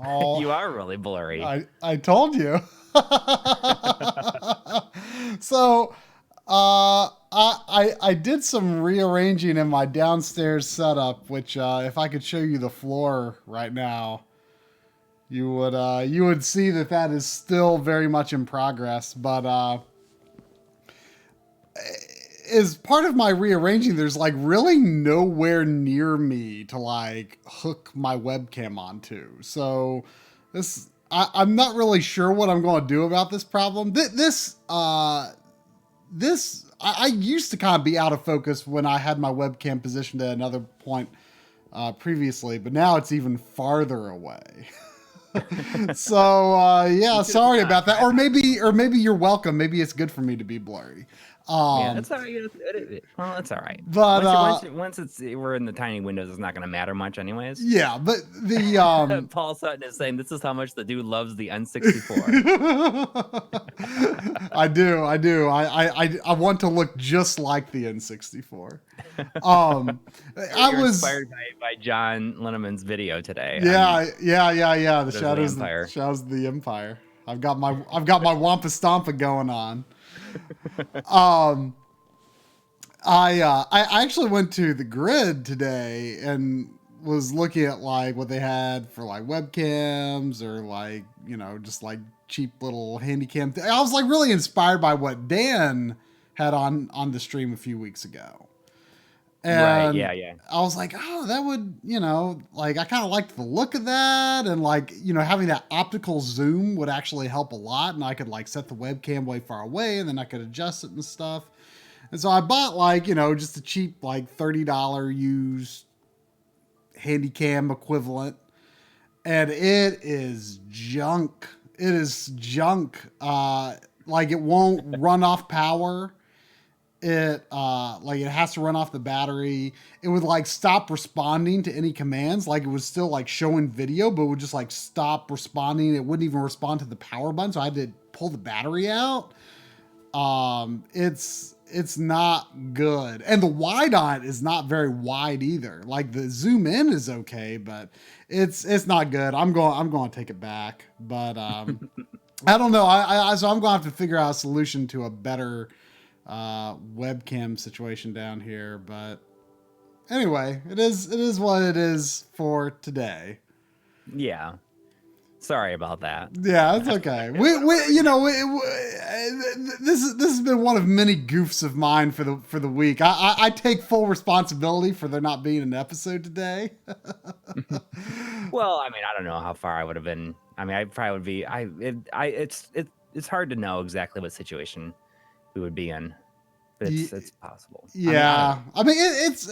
Oh, You are really blurry. I told you. So, I did some rearranging in my downstairs setup, which if I could show you the floor right now, you would see that that is still very much in progress. But as part of my rearranging, there's like really nowhere near me to like hook my webcam onto. So I'm not really sure what I'm going to do about this problem. I used to kind of be out of focus when I had my webcam positioned at another point previously, but now it's even farther away. So yeah, sorry about that. Or maybe you're welcome. Maybe it's good for me to be blurry. Yeah, Um, it's all right. Well, it's all right. but We're in the tiny windows, it's not going to matter much, anyways. yeah, but the Paul Sutton is saying this is how much the dude loves the N64. I do. I want to look just like the N64. I You're was inspired by John Linneman's video today. yeah. The Empire. shadows of the Empire. I've got my Wampa Stompa going on. Um, I actually went to the Grid today and was looking at like what they had for like webcams or like just like cheap little handy cam. I was like really inspired by what Dan had on the stream a few weeks ago. And Right, yeah. I was like, oh, that would, like I kind of liked the look of that. And like, having that optical zoom would actually help a lot. And I could like set the webcam way far away and then I could adjust it and stuff. And so I bought like, just a cheap, like $30 used Handycam equivalent. And it is junk. It is junk. Like it won't run off power. It like it has to run off the battery. It would like stop responding to any commands. Like it was still like showing video, but it would just like stop responding. It wouldn't even respond to the power button. So I had to pull the battery out. It's not good. And the wide on it is not very wide either. Like the zoom in is okay, but it's not good. I'm going to take it back. But I don't know. So I'm going to have to figure out a solution to a better webcam situation down here. But anyway, it is what it is for today. Yeah. Sorry about that. Yeah, it's okay. This has been one of many goofs of mine for the week. I take full responsibility for there not being an episode today. Well, I mean, I don't know how far I would have been. I mean, I probably would be. It's hard to know exactly what situation we would be in. But it's possible. Yeah, it's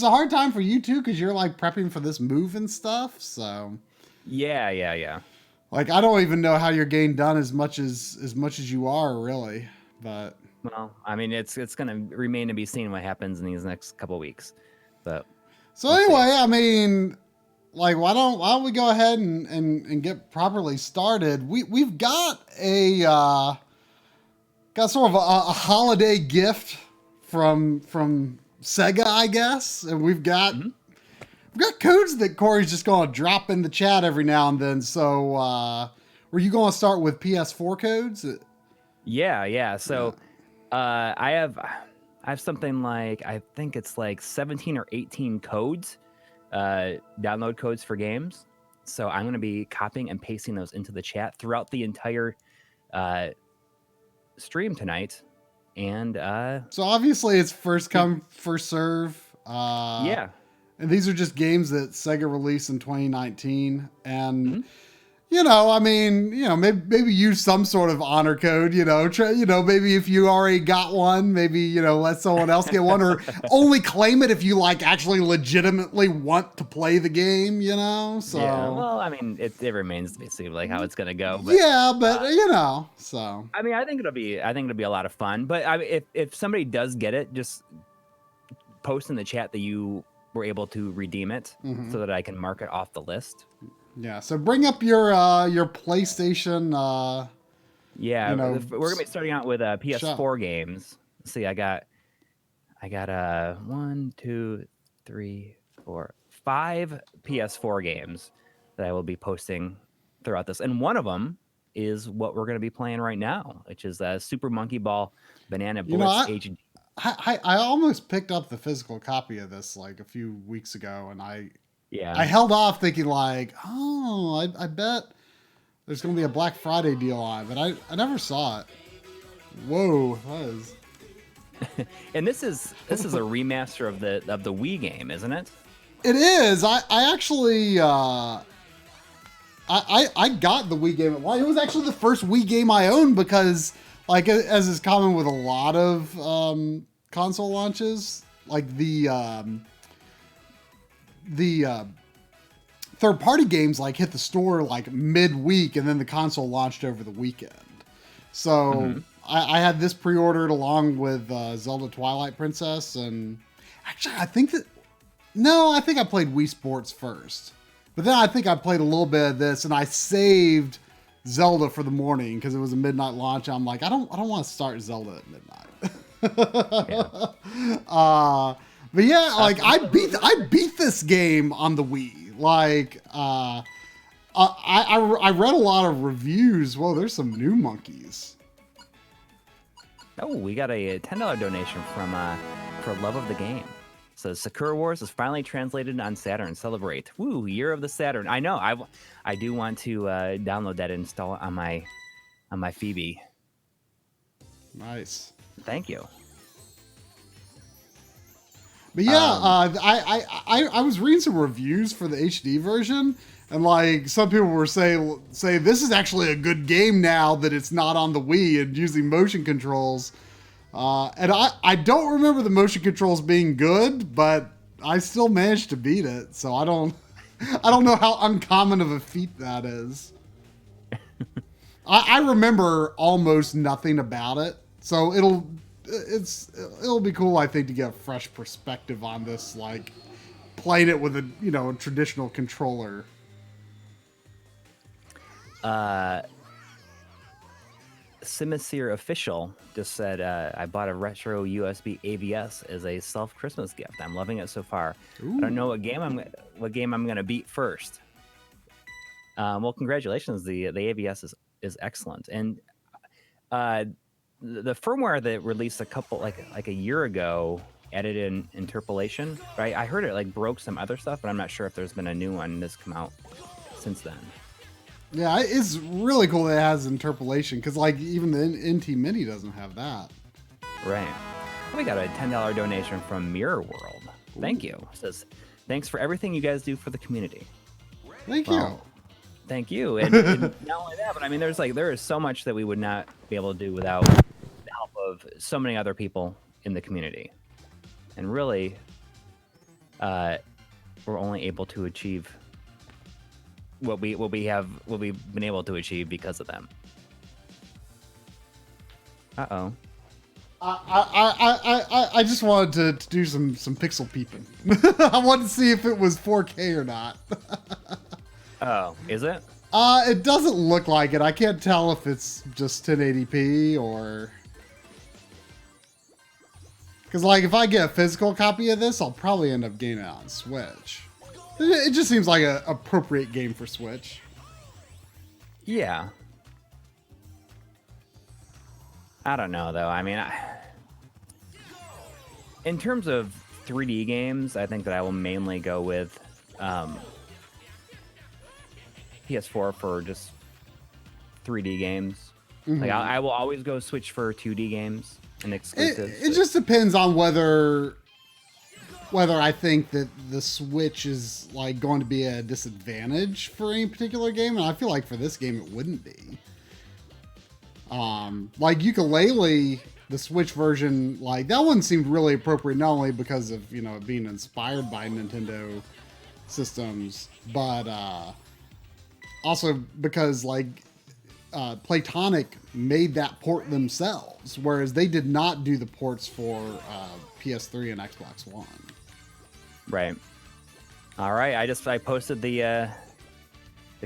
a hard time for you too because you're like prepping for this move and stuff. So. Yeah. Like I don't even know how you're getting done as much as you are really, but well, I mean it's gonna remain to be seen what happens in these next couple of weeks. But so anyway, I mean, like why don't we go ahead and get properly started? We've got got sort of a holiday gift from Sega, I guess, and we've got codes that Corey's just going to drop in the chat every now and then. So, were you going to start with PS4 codes? Yeah. So, I have something like I think it's like 17 or 18 codes, download codes for games. So I'm going to be copying and pasting those into the chat throughout the entire stream tonight. And so obviously it's first come, first serve. Yeah. And these are just games that Sega released in 2019. And, maybe use some sort of honor code, maybe if you already got one, maybe, let someone else get one or only claim it if you like actually legitimately want to play the game, So, yeah, well, I mean, it remains to be seen like how it's going to go. But, so. I mean, I think it'll be a lot of fun. But I mean, if somebody does get it, just post in the chat that you were able to redeem it so that I can mark it off the list. Yeah, so bring up your PlayStation. We're gonna be starting out with PS4 games. Let's see, I got 1, 2, 3, 4, 5 PS4 games. that I will be posting throughout this. And one of them is what we're going to be playing right now, which is Super Monkey Ball Banana You know, Blitz HD. I almost picked up the physical copy of this like a few weeks ago, and I Yeah. held off thinking like, oh, I bet there's going to be a Black Friday deal on it, but I never saw it. Whoa, that is. And this is a remaster of the Wii game, isn't it? It is. I actually I got the Wii game. Well, it was actually the first Wii game I owned because, like, as is common with a lot of console launches, like the third-party games like hit the store like midweek, and then the console launched over the weekend. So I had this pre-ordered along with Zelda Twilight Princess, and actually I think I played Wii Sports first, but then I think I played a little bit of this, and I saved Zelda for the morning because it was a midnight launch. I'm like, I don't want to start Zelda at midnight. Yeah. But yeah, like I beat this game on the Wii. Like I read a lot of reviews. Whoa, there's some new monkeys. Oh, we got a $10 donation from for Love of the Game. So Sakura Wars is finally translated on Saturn. Celebrate. Woo, Year of the Saturn. I know. I do want to download that and install it on my Phoebe. Nice. Thank you. But yeah, I was reading some reviews for the HD version, and like some people were say this is actually a good game now that it's not on the Wii and using motion controls. And I don't remember the motion controls being good, but I still managed to beat it. So I don't know how uncommon of a feat that is. I remember almost nothing about it, so it'll be cool, I think, to get a fresh perspective on this, like playing it with a traditional controller. Simisir Official just said, I bought a retro USB AVS as a self-Christmas gift. I'm loving it so far. Ooh. I don't know what game I'm going to beat first. Well, congratulations. The AVS is excellent. And the firmware that released a couple like a year ago added in interpolation, right? I heard it like broke some other stuff, but I'm not sure if there's been a new one that's come out since then. Yeah, it's really cool that it has interpolation, because like even the NT Mini doesn't have that. Right. We got a $10 donation from Mirror World. Thank you. It says, thanks for everything you guys do for the community. Thank you. Thank you. And not only that, but I mean, there is so much that we would not be able to do without the help of so many other people in the community. And really, we're only able to achieve what we've been able to achieve because of them. Uh-oh. I just wanted to do some pixel peeping. I wanted to see if it was 4K or not. Oh, is it? It doesn't look like it. I can't tell if it's just 1080p or... Because, like, if I get a physical copy of this, I'll probably end up getting it on Switch. It just seems like an appropriate game for Switch. Yeah. I don't know, though. I mean, in terms of 3D games, I think that I will mainly go with PS4 for just 3D games. Mm-hmm. Like I will always go Switch for 2D games and exclusives. It just depends on whether I think that the Switch is like going to be a disadvantage for any particular game, and I feel like for this game it wouldn't be. Like Ukulele, the Switch version, like that one seemed really appropriate, not only because of it being inspired by Nintendo systems, but also because like Playtonic made that port themselves, whereas they did not do the ports for PS3 and Xbox One. Right. All right. I posted the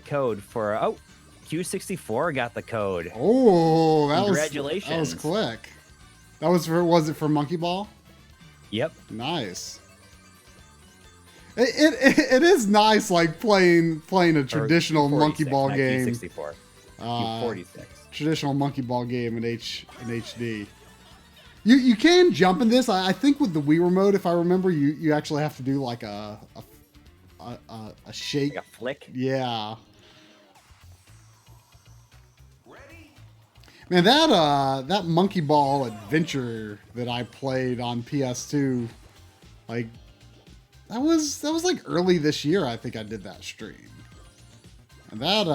code for Q64 got the code. Oh, Congratulations. That was quick. Was it for Monkey Ball? Yep. Nice. It is nice, like playing a traditional monkey ball game. 64. 46. Traditional monkey ball game in HD. You can jump in this. I think with the Wii remote, if I remember, you actually have to do like a shake. Like a flick? Yeah. Man, that monkey ball adventure that I played on PS2, like that was like early this year. I think I did that stream, and that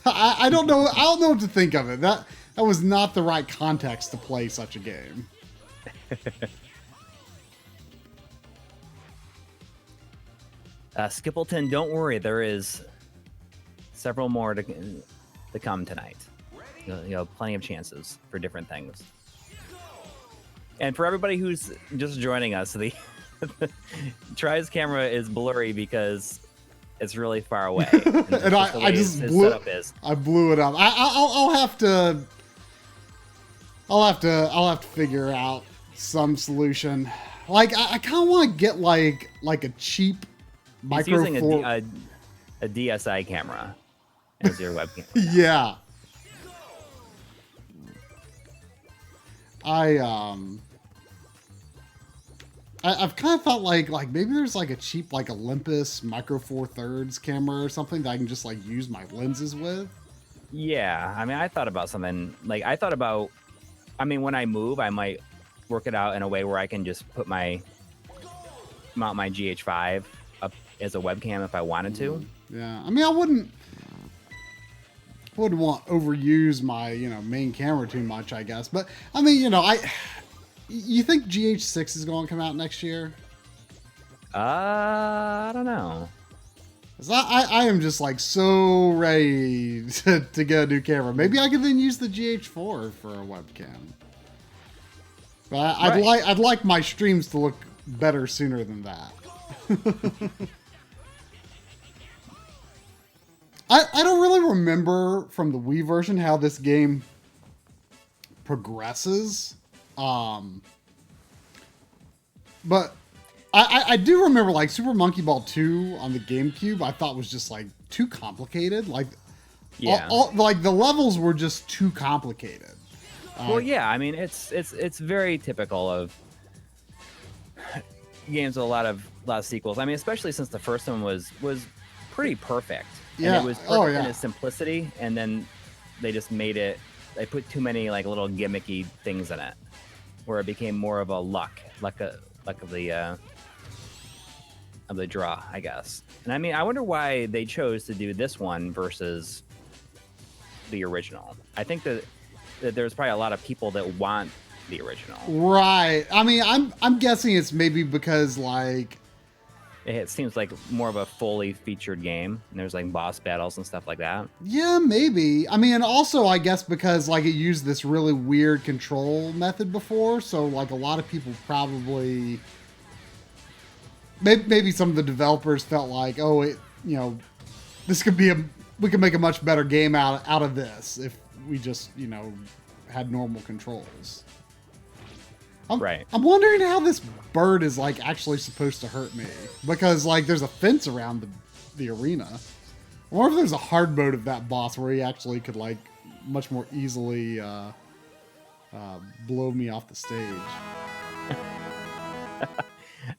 I don't know what to think of it. That was not the right context to play such a game. Skippleton, don't worry. There is several more to come tonight. Plenty of chances for different things. And for everybody who's just joining us, the Try's camera is blurry because it's really far away. And I just blew it. I blew it up. I'll have to figure out some solution. Like I kind of want to get like a cheap micro. He's using a DSi camera as your webcam. Yeah. I've kind of thought like maybe there's like a cheap like Olympus Micro Four Thirds camera or something that I can just like use my lenses with. Yeah, I mean, I thought about something like when I move, I might work it out in a way where I can just mount my GH5 up as a webcam if I wanted to. Yeah, I mean, I wouldn't want to overuse my main camera too much, I guess. But I mean, you think GH6 is going to come out next year? I don't know. I am just like so ready to get a new camera. Maybe I could then use the GH4 for a webcam. But I'd like my streams to look better sooner than that. I don't really remember from the Wii version how this game progresses. But I do remember like Super Monkey Ball 2 on the GameCube I thought was just like too complicated. Like, yeah, like the levels were just too complicated. Well, yeah, I mean it's very typical of games with a lot of sequels. I mean, especially since the first one was pretty perfect. Yeah. And it was perfect in its simplicity, and then they just made it. They put too many like little gimmicky things in it, where it became more of a luck of the draw, I guess. And I mean, I wonder why they chose to do this one versus the original. I think that there's probably a lot of people that want the original. Right. I mean, I'm guessing it's maybe because like it seems like more of a fully featured game, and there's like boss battles and stuff like that. Yeah, maybe. I mean, and also I guess because like it used this really weird control method before, so like a lot of people probably maybe some of the developers felt like, oh, this could be we could make a much better game out of this if we just had normal controls. Right. I'm wondering how this bird is like actually supposed to hurt me, because like there's a fence around the arena. I wonder if there's a hard mode of that boss where he actually could like much more easily blow me off the stage.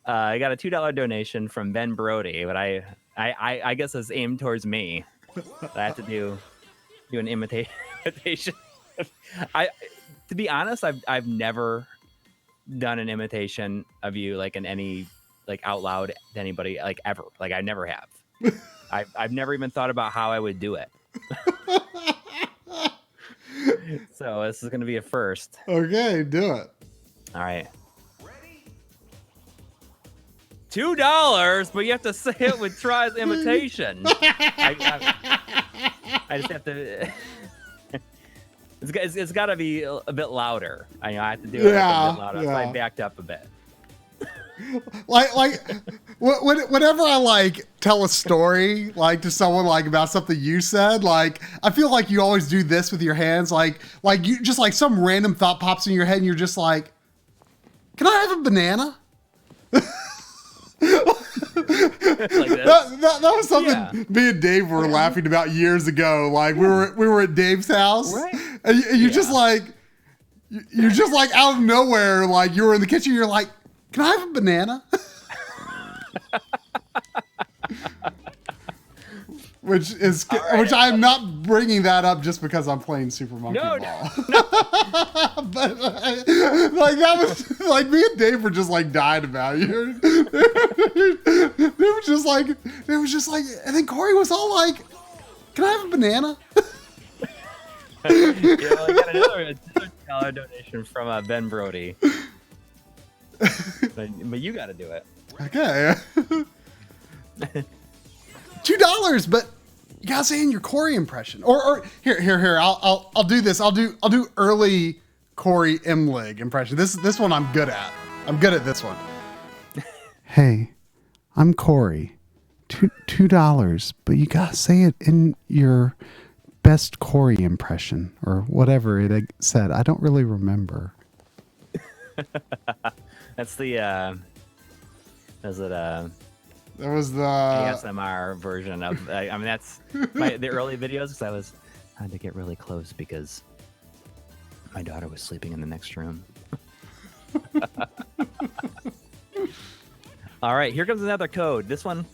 I got a $2 donation from Ben Brody, but I guess it's aimed towards me. I have to do an imitation. To be honest, I've never done an imitation of you like in any like out loud to anybody like ever. Like I never have. I've never even thought about how I would do it. So this is gonna be a first. Okay, do it. All right. $2, but you have to say it with Try's imitation. I just have to. It's got to be a bit louder. I have to do it a bit louder. So I backed up a bit. like whenever I like tell a story like to someone like about something you said, like I feel like you always do this with your hands, like you just like some random thought pops in your head and you're just like, can I have a banana? Like this. That was something Yeah. me and Dave were laughing about years ago. Like we were at Dave's house, Right. and you're Yeah. just like you're just like out of nowhere. Like you were in the kitchen. You're like, "Can I have a banana?" Which I'm not bringing that up just because I'm playing Super Monkey Ball. No. But like that was like me and Dave were just like dying about you. They were just like, and then Corey was all like, "Can I have a banana?" Yeah, well, I got another $2 donation from Ben Brody. But you got to do it. Okay. $2, but you gotta say in your Corey impression. Or here. I'll do this. I'll do early Corey MLiG impression. This one I'm good at. I'm good at this one. Hey, I'm Corey. $2, but you gotta say it in your best Corey impression or whatever it said. I don't really remember. That's the is it That was the ASMR version of. I mean, that's the early videos. Because I had to get really close because my daughter was sleeping in the next room. All right, here comes another code. This one,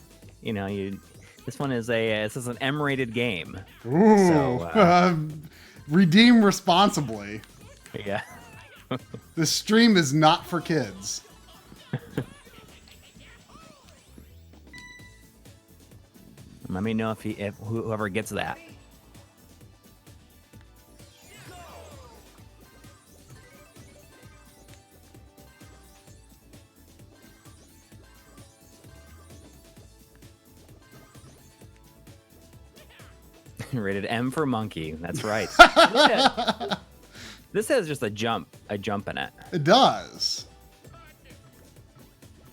this one is this is an M-rated game. Ooh, So, redeem responsibly. Yeah. This stream is not for kids. Let me know if whoever gets that. Rated M for monkey. That's right. This has just a jump in it. It does.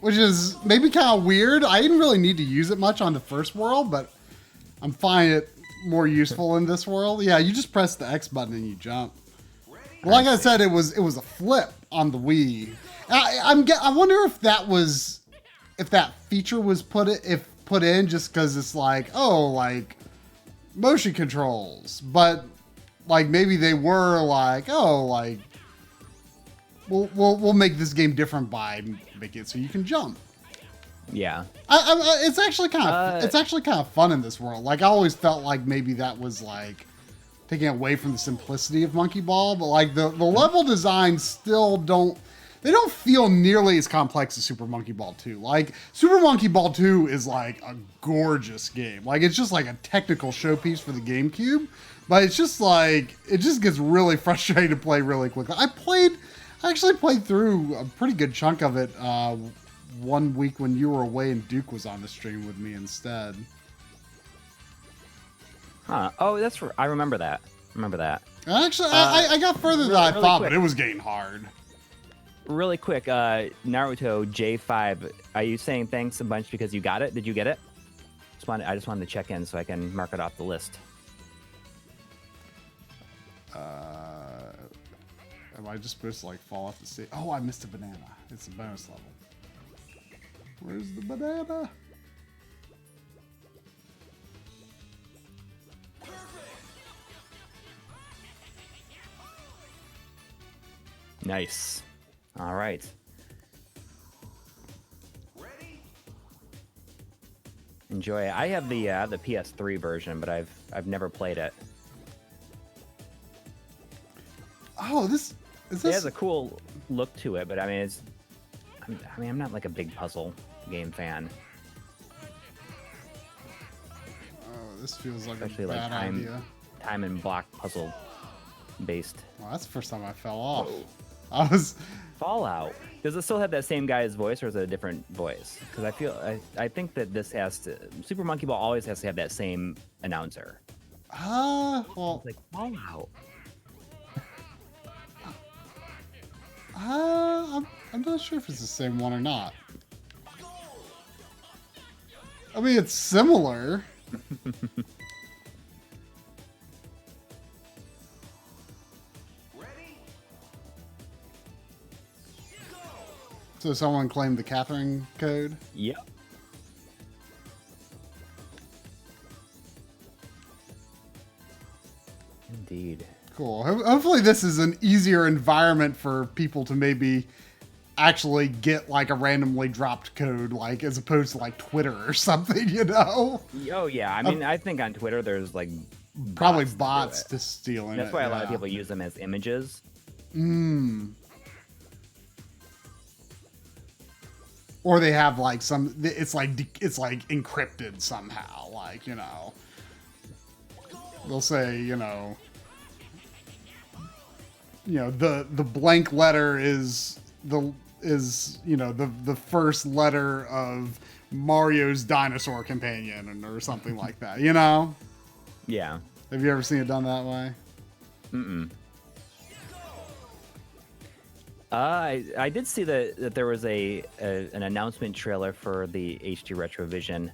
Which is maybe kind of weird. I didn't really need to use it much on the first world, but I'm finding it more useful in this world. Yeah, you just press the X button and you jump. Well, like I said, it was a flip on the Wii. I wonder if that feature was put in just because it's like motion controls, but like maybe they were like we'll make this game different by making it so you can jump. Yeah. It's actually kind of fun in this world. Like I always felt like maybe that was like taking away from the simplicity of Monkey Ball, but like the level designs still don't feel nearly as complex as Super Monkey Ball 2. Like Super Monkey Ball 2 is like a gorgeous game. Like it's just like a technical showpiece for the GameCube, but it's just like it just gets really frustrating to play really quickly. I actually played through a pretty good chunk of it one week when you were away and Duke was on the stream with me instead. Huh. Oh, I remember that. Actually, I got further than I thought, but it was getting hard. Really quick, Naruto J5, are you saying thanks a bunch because you got it? Did you get it? I just wanted to check in so I can mark it off the list. Am I just supposed to like fall off the stage? Oh, I missed a banana. It's a bonus level. Where's the banana? Nice. All right. Enjoy it. I have the PS3 version, but I've never played it. Oh, this It has a cool look to it, but I mean, I'm not like a big puzzle game fan. Oh, this feels like Especially a like bad idea. time and block puzzle based. Well, that's the first time I fell off. I was Fallout. Does it still have that same guy's voice, or is it a different voice? Because I think that this has to. Super Monkey Ball always has to have that same announcer. well, It's like Fallout. I'm not sure if it's the same one or not. I mean, it's similar. So someone claimed the Catherine code? Yep. Indeed. Cool. Hopefully this is an easier environment for people to maybe actually get like a randomly dropped code, like as opposed to like Twitter or something, you know? Oh yeah, I mean, I think on Twitter there's like Probably bots bots to to stealing That's it. why a lot of people use them as images. Or they have like some, it's like encrypted somehow, like, you know, they'll say, you know, the blank letter is you know, the first letter of Mario's dinosaur companion or something like that, you know? Yeah. Have you ever seen it done that way? Mm-mm. I did see that there was an announcement trailer for the HD Retrovision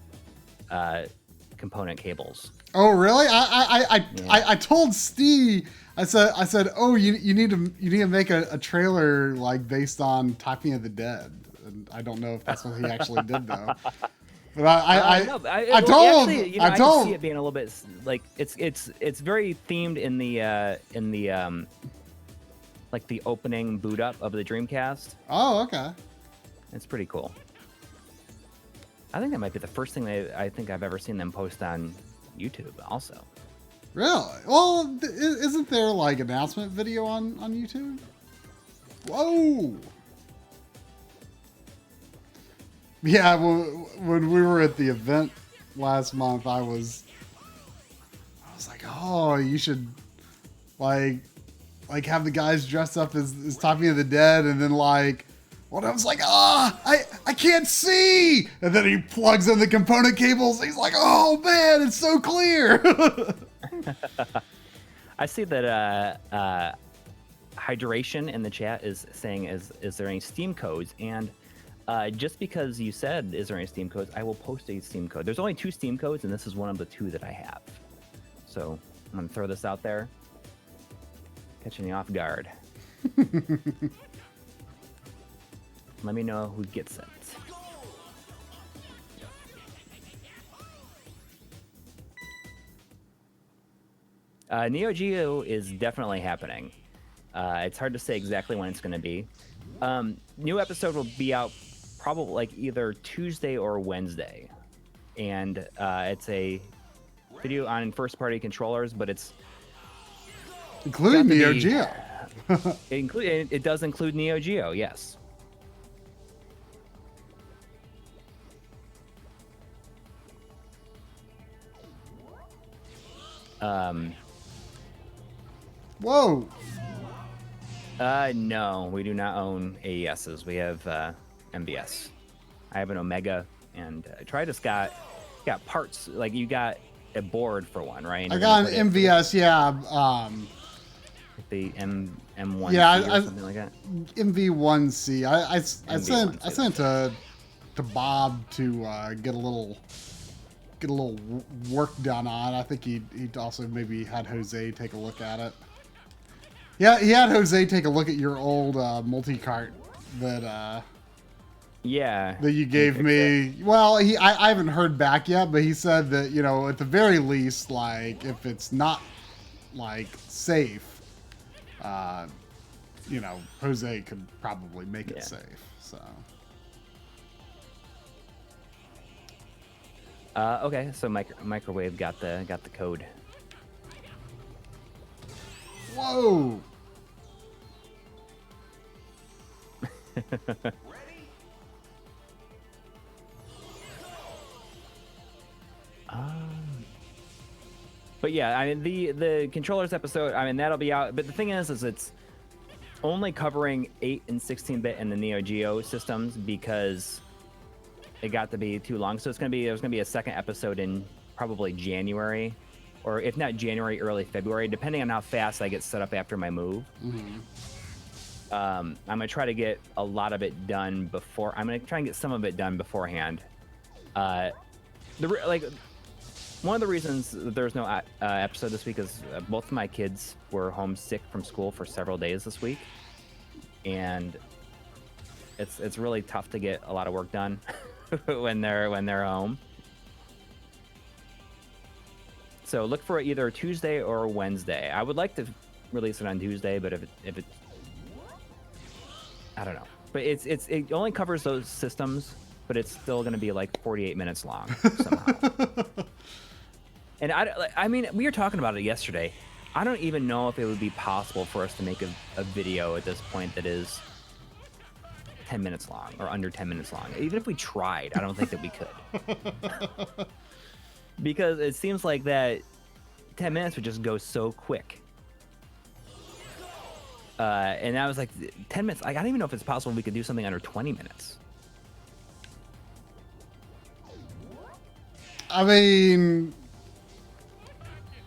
component cables. Oh, really? I told Steve. I said, oh, you need to make a trailer like based on Talking of the Dead. And I don't know if that's what he actually did though. But I told him. I can see it being a little bit like it's very themed in the like the opening boot up of the Dreamcast. Oh, okay. It's pretty cool. I think that might be the first thing I think I've ever seen them post on YouTube also. Really? Well, isn't there like announcement video on YouTube? Whoa! Yeah, when we were at the event last month, I was like, oh, you should like have the guys dressed up as Talking of the Dead, and then like, well, I was like, I can't see, and then he plugs in the component cables. And he's like, oh man, it's so clear. I see that Hydration in the chat is saying, is there any Steam codes? And just because you said, is there any Steam codes, I will post a Steam code. There's only 2 Steam codes, and this is one of the 2 that I have. So I'm gonna throw this out there. Catching you off guard. Let me know who gets it. Neo Geo is definitely happening. It's hard to say exactly when it's going to be. New episode will be out probably like either Tuesday or Wednesday. And it's a video on first-party controllers, but it's including Neo Geo. It does include Neo Geo, yes. Whoa. No, we do not own AESs. We have MVS. I have an Omega, and Tritus got parts. Like you got a board for one, right? And I got an MVS, yeah. The M1C yeah, or something like that. MV1C. I sent to Bob to get a little work done on. I think he also maybe had Jose take a look at it. Yeah, he had Jose take a look at your old multi-cart that that you gave me. Well, I haven't heard back yet, but he said that, you know, at the very least, like if it's not like safe, you know, Jose could probably make it safe. So. Okay, so microwave got the code. Whoa. But yeah, I mean the controllers episode, I mean that'll be out. But the thing is it's only covering 8 and 16-bit and the Neo Geo systems because it got to be too long. So there's gonna be a second episode in probably January, or if not January, early February, depending on how fast I get set up after my move. Mm-hmm. I'm gonna try to get a lot of it done before. I'm gonna try and get some of it done beforehand. One of the reasons that there's no episode this week is both of my kids were homesick from school for several days this week, and it's really tough to get a lot of work done when they're home. So look for either Tuesday or Wednesday. I would like to release it on Tuesday, but if it I don't know. But it only covers those systems, but it's still going to be like 48 minutes long somehow. And I mean, we were talking about it yesterday. I don't even know if it would be possible for us to make a video at this point that is 10 minutes long or under 10 minutes long. Even if we tried, I don't think that we could. Because it seems like that 10 minutes would just go so quick. And I was like, 10 minutes. I don't even know if it's possible we could do something under 20 minutes. I mean,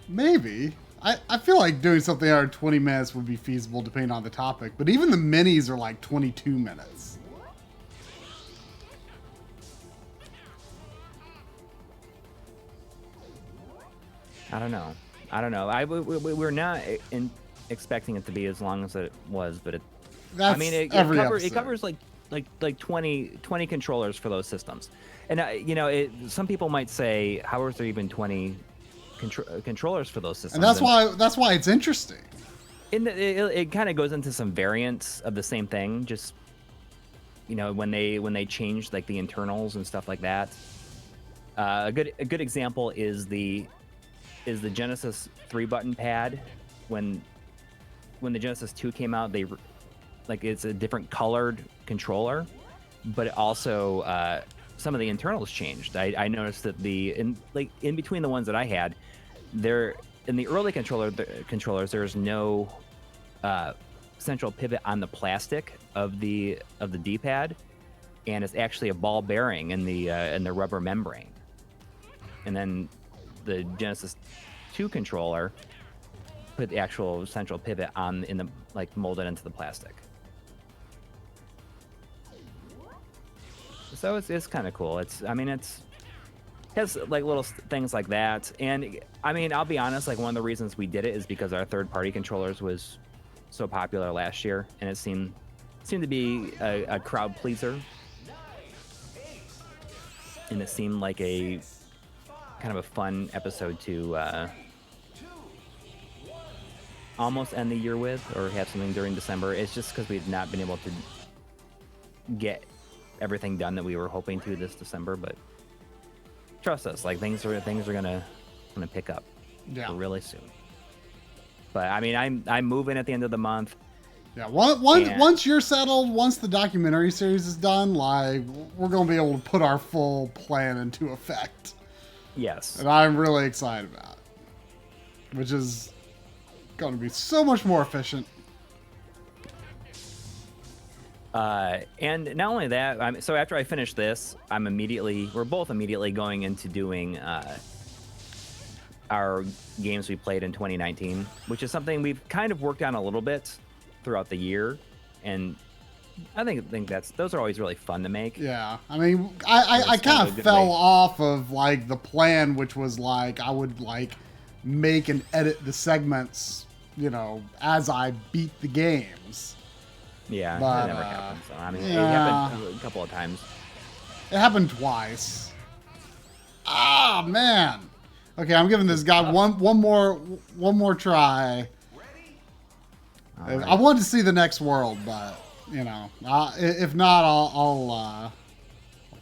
maybe. I feel like doing something under 20 minutes would be feasible depending on the topic. But even the minis are like 22 minutes. I don't know. We're not expecting it to be as long as it was, but it covers like 20 controllers for those systems. And some people might say, how is there even 20 controllers for those systems? And that's why it's interesting. It kind of goes into some variants of the same thing, just when they change like the internals and stuff like that. A good example is the Genesis 3-button pad. When the Genesis 2 came out, it's a different colored controller, but it also some of the internals changed. I noticed that in between the ones that I had, there in the early controllers there's no central pivot on the plastic of the D-pad, and it's actually a ball bearing in the rubber membrane. And then the Genesis 2 controller put the actual central pivot molded into the plastic. So it's kind of cool. It has like little things like that. And I mean, I'll be honest, like one of the reasons we did it is because our third-party controllers was so popular last year, and it seemed to be a crowd pleaser. And it seemed like a kind of a fun episode to almost end the year with, or have something during December. It's just because we've not been able to get everything done that we were hoping to this December, but trust us, like things are gonna pick up really soon. But I mean, I'm moving at the end of the month. Yeah, once you're settled, once the documentary series is done, like we're gonna be able to put our full plan into effect. Yes, and I'm really excited about it, which is going to be so much more efficient. And not only that, so after I finish this, we're both immediately going into doing our games we played in 2019, which is something we've kind of worked on a little bit throughout the year, and I think those are always really fun to make. Yeah, I mean, I kind of fell off of like the plan, which was like I would like make and edit the segments, as I beat the games. Yeah, but, that never happened. So I mean, it happened a couple of times. It happened twice. Ah, man. Okay, I'm giving this guy one more try. Right. I wanted to see the next world, but if not, I'll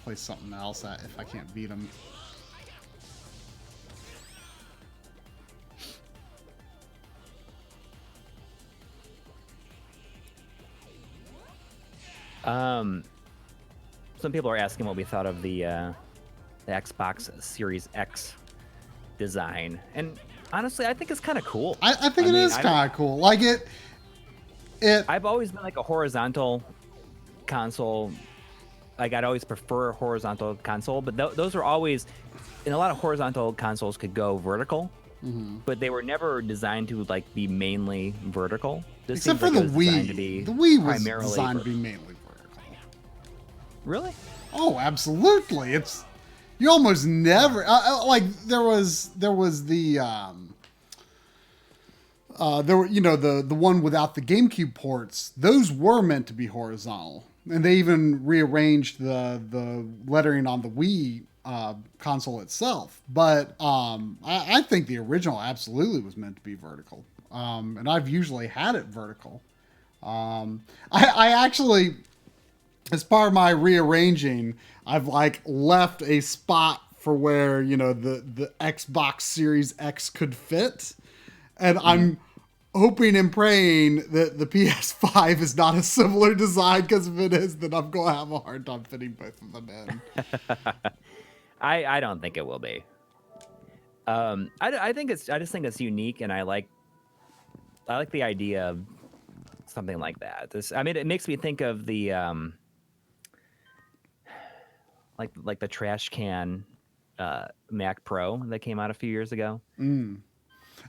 play something else if I can't beat him. Some people are asking what we thought of the Xbox Series X design, and honestly, I think it's kind of cool. I think it is kind of cool. Like it. I've always been like a horizontal console. Like I'd always prefer a horizontal console, but those are always, and a lot of horizontal consoles could go vertical, but they were never designed to like be mainly vertical. Except for the Wii. The Wii was designed to be mainly vertical. Really? Oh, absolutely. You almost never like there was the the one without the GameCube ports. Those were meant to be horizontal, and they even rearranged the lettering on the Wii console itself. But I think the original absolutely was meant to be vertical. And I've usually had it vertical. I actually, as part of my rearranging, I've like left a spot for where, you know, the Xbox Series X could fit. And I'm hoping and praying that the PS5 is not a similar design, because if it is, then I'm going to have a hard time fitting both of them in. I don't think it will be. I just think it's unique, and I like the idea of something like that. I mean, it makes me think of the like the trash can Mac Pro that came out a few years ago.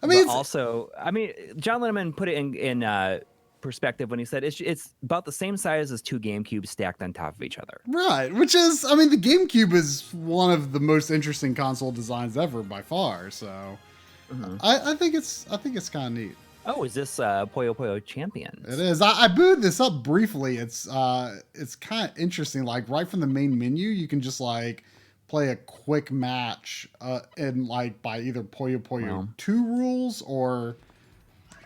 I mean, John Lemon put it in perspective when he said it's about the same size as two GameCubes stacked on top of each other. Right, which is, I mean, the GameCube is one of the most interesting console designs ever by far. So, I think it's kind of neat. Oh, is this Puyo Puyo Champions? It is. I booted this up briefly. It's kind of interesting. Like right from the main menu, you can just like play a quick match in like by either Puyo Puyo 2 rules or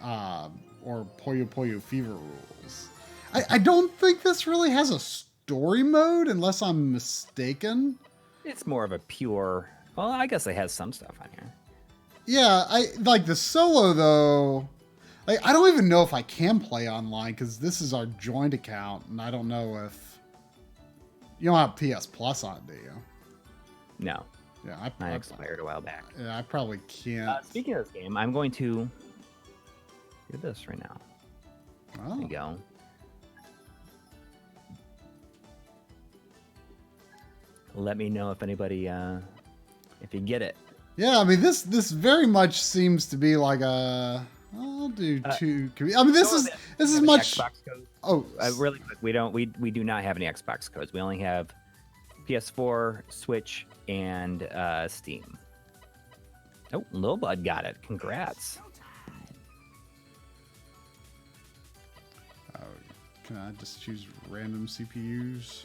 Puyo Puyo Fever rules. I don't think this really has a story mode unless I'm mistaken. It's more of a pure. Well, I guess it has some stuff on here. Yeah, I like the solo though. Like, I don't even know if I can play online because this is our joint account, and I don't know if you don't have PS Plus on it, do you? No. Yeah, I expired a while back. Yeah, I probably can't. Speaking of this game, I'm going to do this right now. Oh. There you go. Let me know if anybody, if you get it. Yeah, I mean this very much seems to be like a. I'll do two. I mean this is much. Oh, really quick. We do not have any Xbox codes. We only have PS4, Switch, and Steam. Oh, Lil Bud got it. Congrats. Can I just choose random CPUs?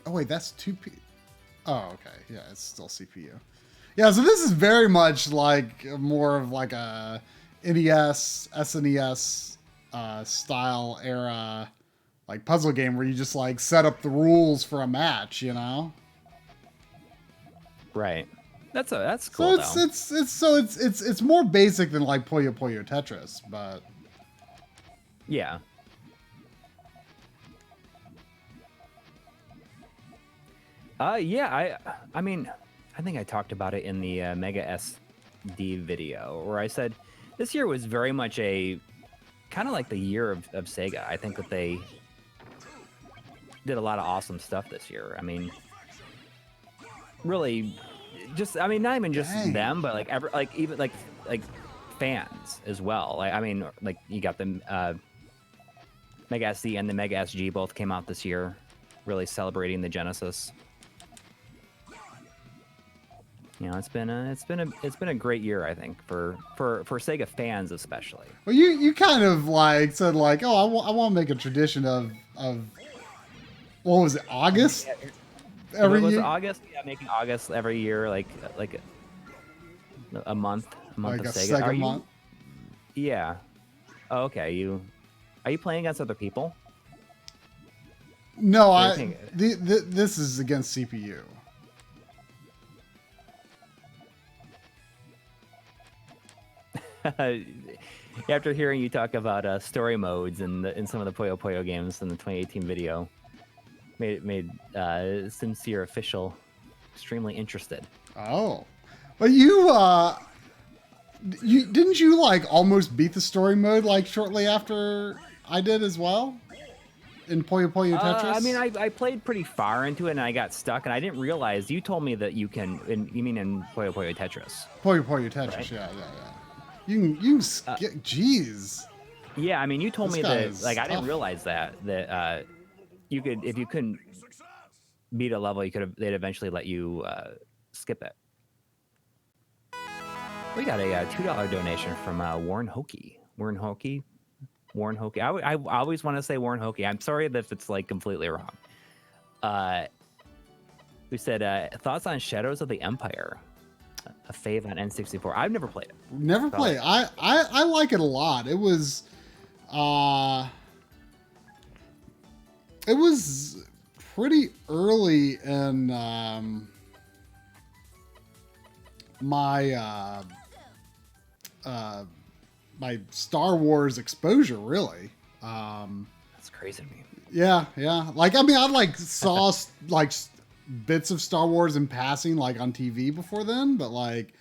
Oh wait, that's 2P. Oh, okay. Yeah, it's still CPU. Yeah, so this is very much like more of like a NES, SNES style era like puzzle game where you just like set up the rules for a match, you know? Right. That's cool. So it's more basic than like Puyo Puyo Tetris, but yeah. Yeah, I mean, I think I talked about it in the Mega SD video where I said this year was very much a kind of like the year of Sega. I think that they did a lot of awesome stuff this year. I mean, really, not even just them, but like fans as well. Like, I mean, like you got the Mega SD and the Mega SG both came out this year, really celebrating the Genesis. You know, it's been a great year, I think, for Sega fans especially. Well, you kind of like said like, oh, I want to make a tradition of what was it, August? Every year? August? Yeah, making August every year, like a month like of a Sega. Sega month? Yeah. Oh, okay. Are you playing against other people? No, this is against CPU. After hearing you talk about story modes in some of the Puyo Puyo games in the 2018 video, made Sincere Official extremely interested. Oh, but you didn't you like almost beat the story mode like shortly after I did as well in Puyo Puyo Tetris? I mean, I played pretty far into it and I got stuck, and I didn't realize you told me that you can. You mean in Puyo Puyo Tetris? Puyo Puyo Tetris, right? Yeah. You can skip. Jeez. Yeah, I mean, you told me that. Like, tough. I didn't realize that you could, if you couldn't beat a level, they'd eventually let you skip it. We got a $2 donation from Warren Hokie. Warren Hockey. I always want to say Warren Hockey. I'm sorry if it's like completely wrong. Who said thoughts on Shadows of the Empire? A fave on N64. I've never played it. Never played. I like it a lot. It was pretty early in my my Star Wars exposure, really. That's crazy to me. Yeah. Like, I mean, I like saw like bits of Star Wars in passing, like on TV before then, but like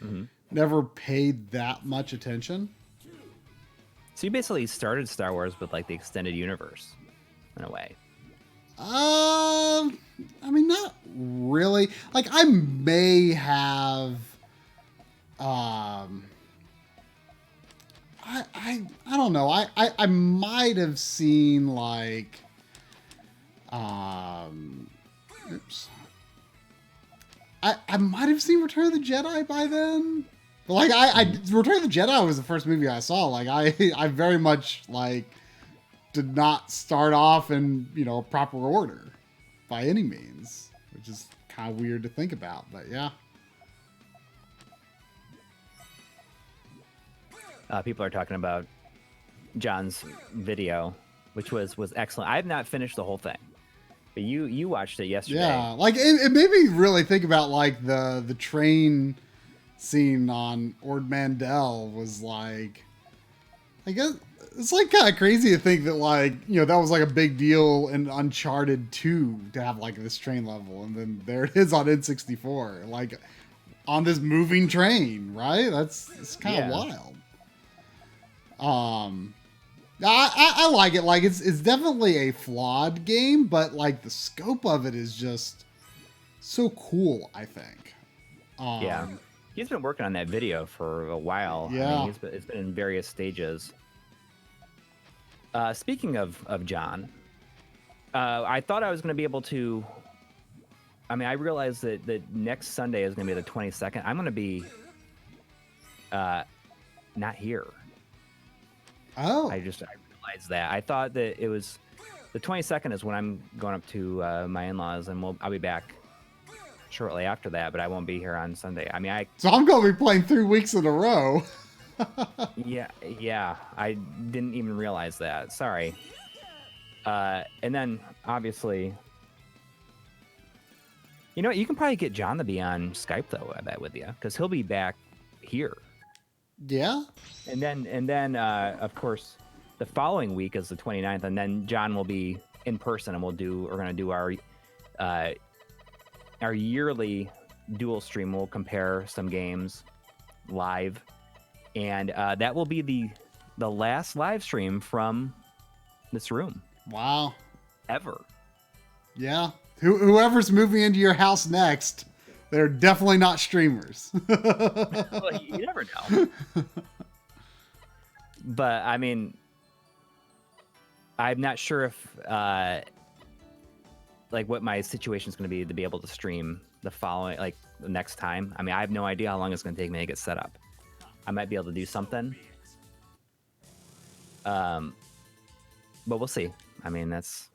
never paid that much attention. So you basically started Star Wars with like the extended universe, in a way. I mean, not really. Like, I may have. I don't know. I might have seen like. Oops. I might have seen Return of the Jedi by then. But like Return of the Jedi was the first movie I saw. Like I very much like did not start off in, you know, proper order by any means, which is kind of weird to think about, but yeah. People are talking about John's video, which was excellent. I have not finished the whole thing, but you watched it yesterday. Yeah, like it made me really think about like the train scene on Ord Mantell was like, I guess it's like kind of crazy to think that like, you know, that was like a big deal in Uncharted 2 to have like this train level, and then there it is on N64, like on this moving train, right? It's kind of wild. I like it. Like it's definitely a flawed game, but like the scope of it is just so cool, I think. Yeah. He's been working on that video for a while. Yeah. I mean, it's been in various stages. Speaking of John, I thought I was going to be able to. I mean, I realized that next Sunday is going to be the 22nd. I'm going to be not here. Oh. I realized that. I thought that it was the 22nd is when I'm going up to my in-laws, and I'll be back shortly after that, but I won't be here on Sunday. I mean, So I'm going to be playing 3 weeks in a row. Yeah. I didn't even realize that. Sorry. And then obviously, you know what? You can probably get John to be on Skype though, I bet, with you, because he'll be back here. Yeah. And then of course, the following week is the 29th, and then John will be in person, and we're going to do our yearly dual stream. We'll compare some games live, and that will be the last live stream from this room. Wow. Ever. Yeah. Whoever's moving into your house next, they're definitely not streamers. Well, you never know. But I mean, I'm not sure if like what my situation is going to be able to stream the following, like the next time. I mean, I have no idea how long it's going to take me to get set up. I might be able to do something. But we'll see. I mean, that's,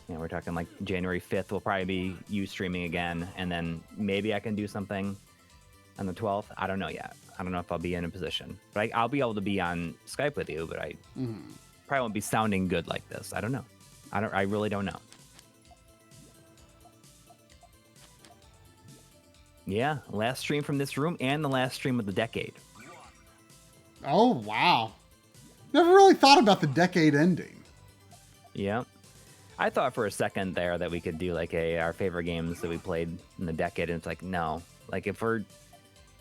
you know, we're talking like January 5th will probably be you streaming again, and then maybe I can do something on the 12th. I don't know yet. I don't know if I'll be in a position, but I'll be able to be on Skype with you, but I probably won't be sounding good like this. I don't know. I really don't know. Yeah, last stream from this room and the last stream of the decade. Oh, wow. Never really thought about the decade ending. Yeah. I thought for a second there that we could do like our favorite games that we played in the decade, and it's like, no. Like if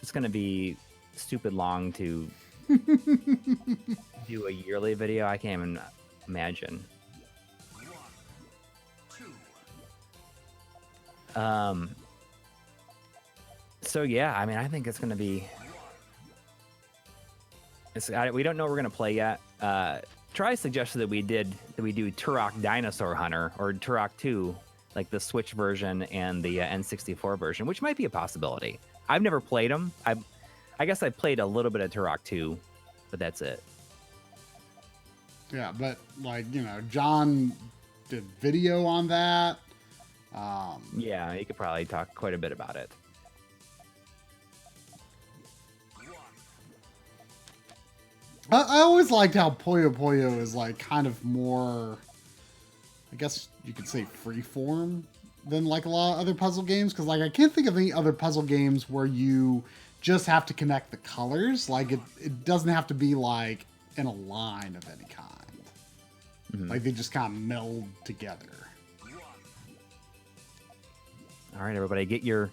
it's going to be stupid long to do a yearly video, I can't even imagine. So yeah, I mean, I think it's going to be. We don't know what we're going to play yet. Try suggested that we do Turok Dinosaur Hunter or Turok 2, like the Switch version and the N64 version, which might be a possibility. I've never played them. I guess I played a little bit of Turok 2, but that's it. Yeah, but like, John did video on that. Yeah, you could probably talk quite a bit about it. I always liked how Puyo is like kind of more, I guess you could say, freeform than like a lot of other puzzle games. Because like I can't think of any other puzzle games where you just have to connect the colors. Like it doesn't have to be like in a line of any kind. Mm-hmm. Like they just kind of meld together. All right, everybody, get your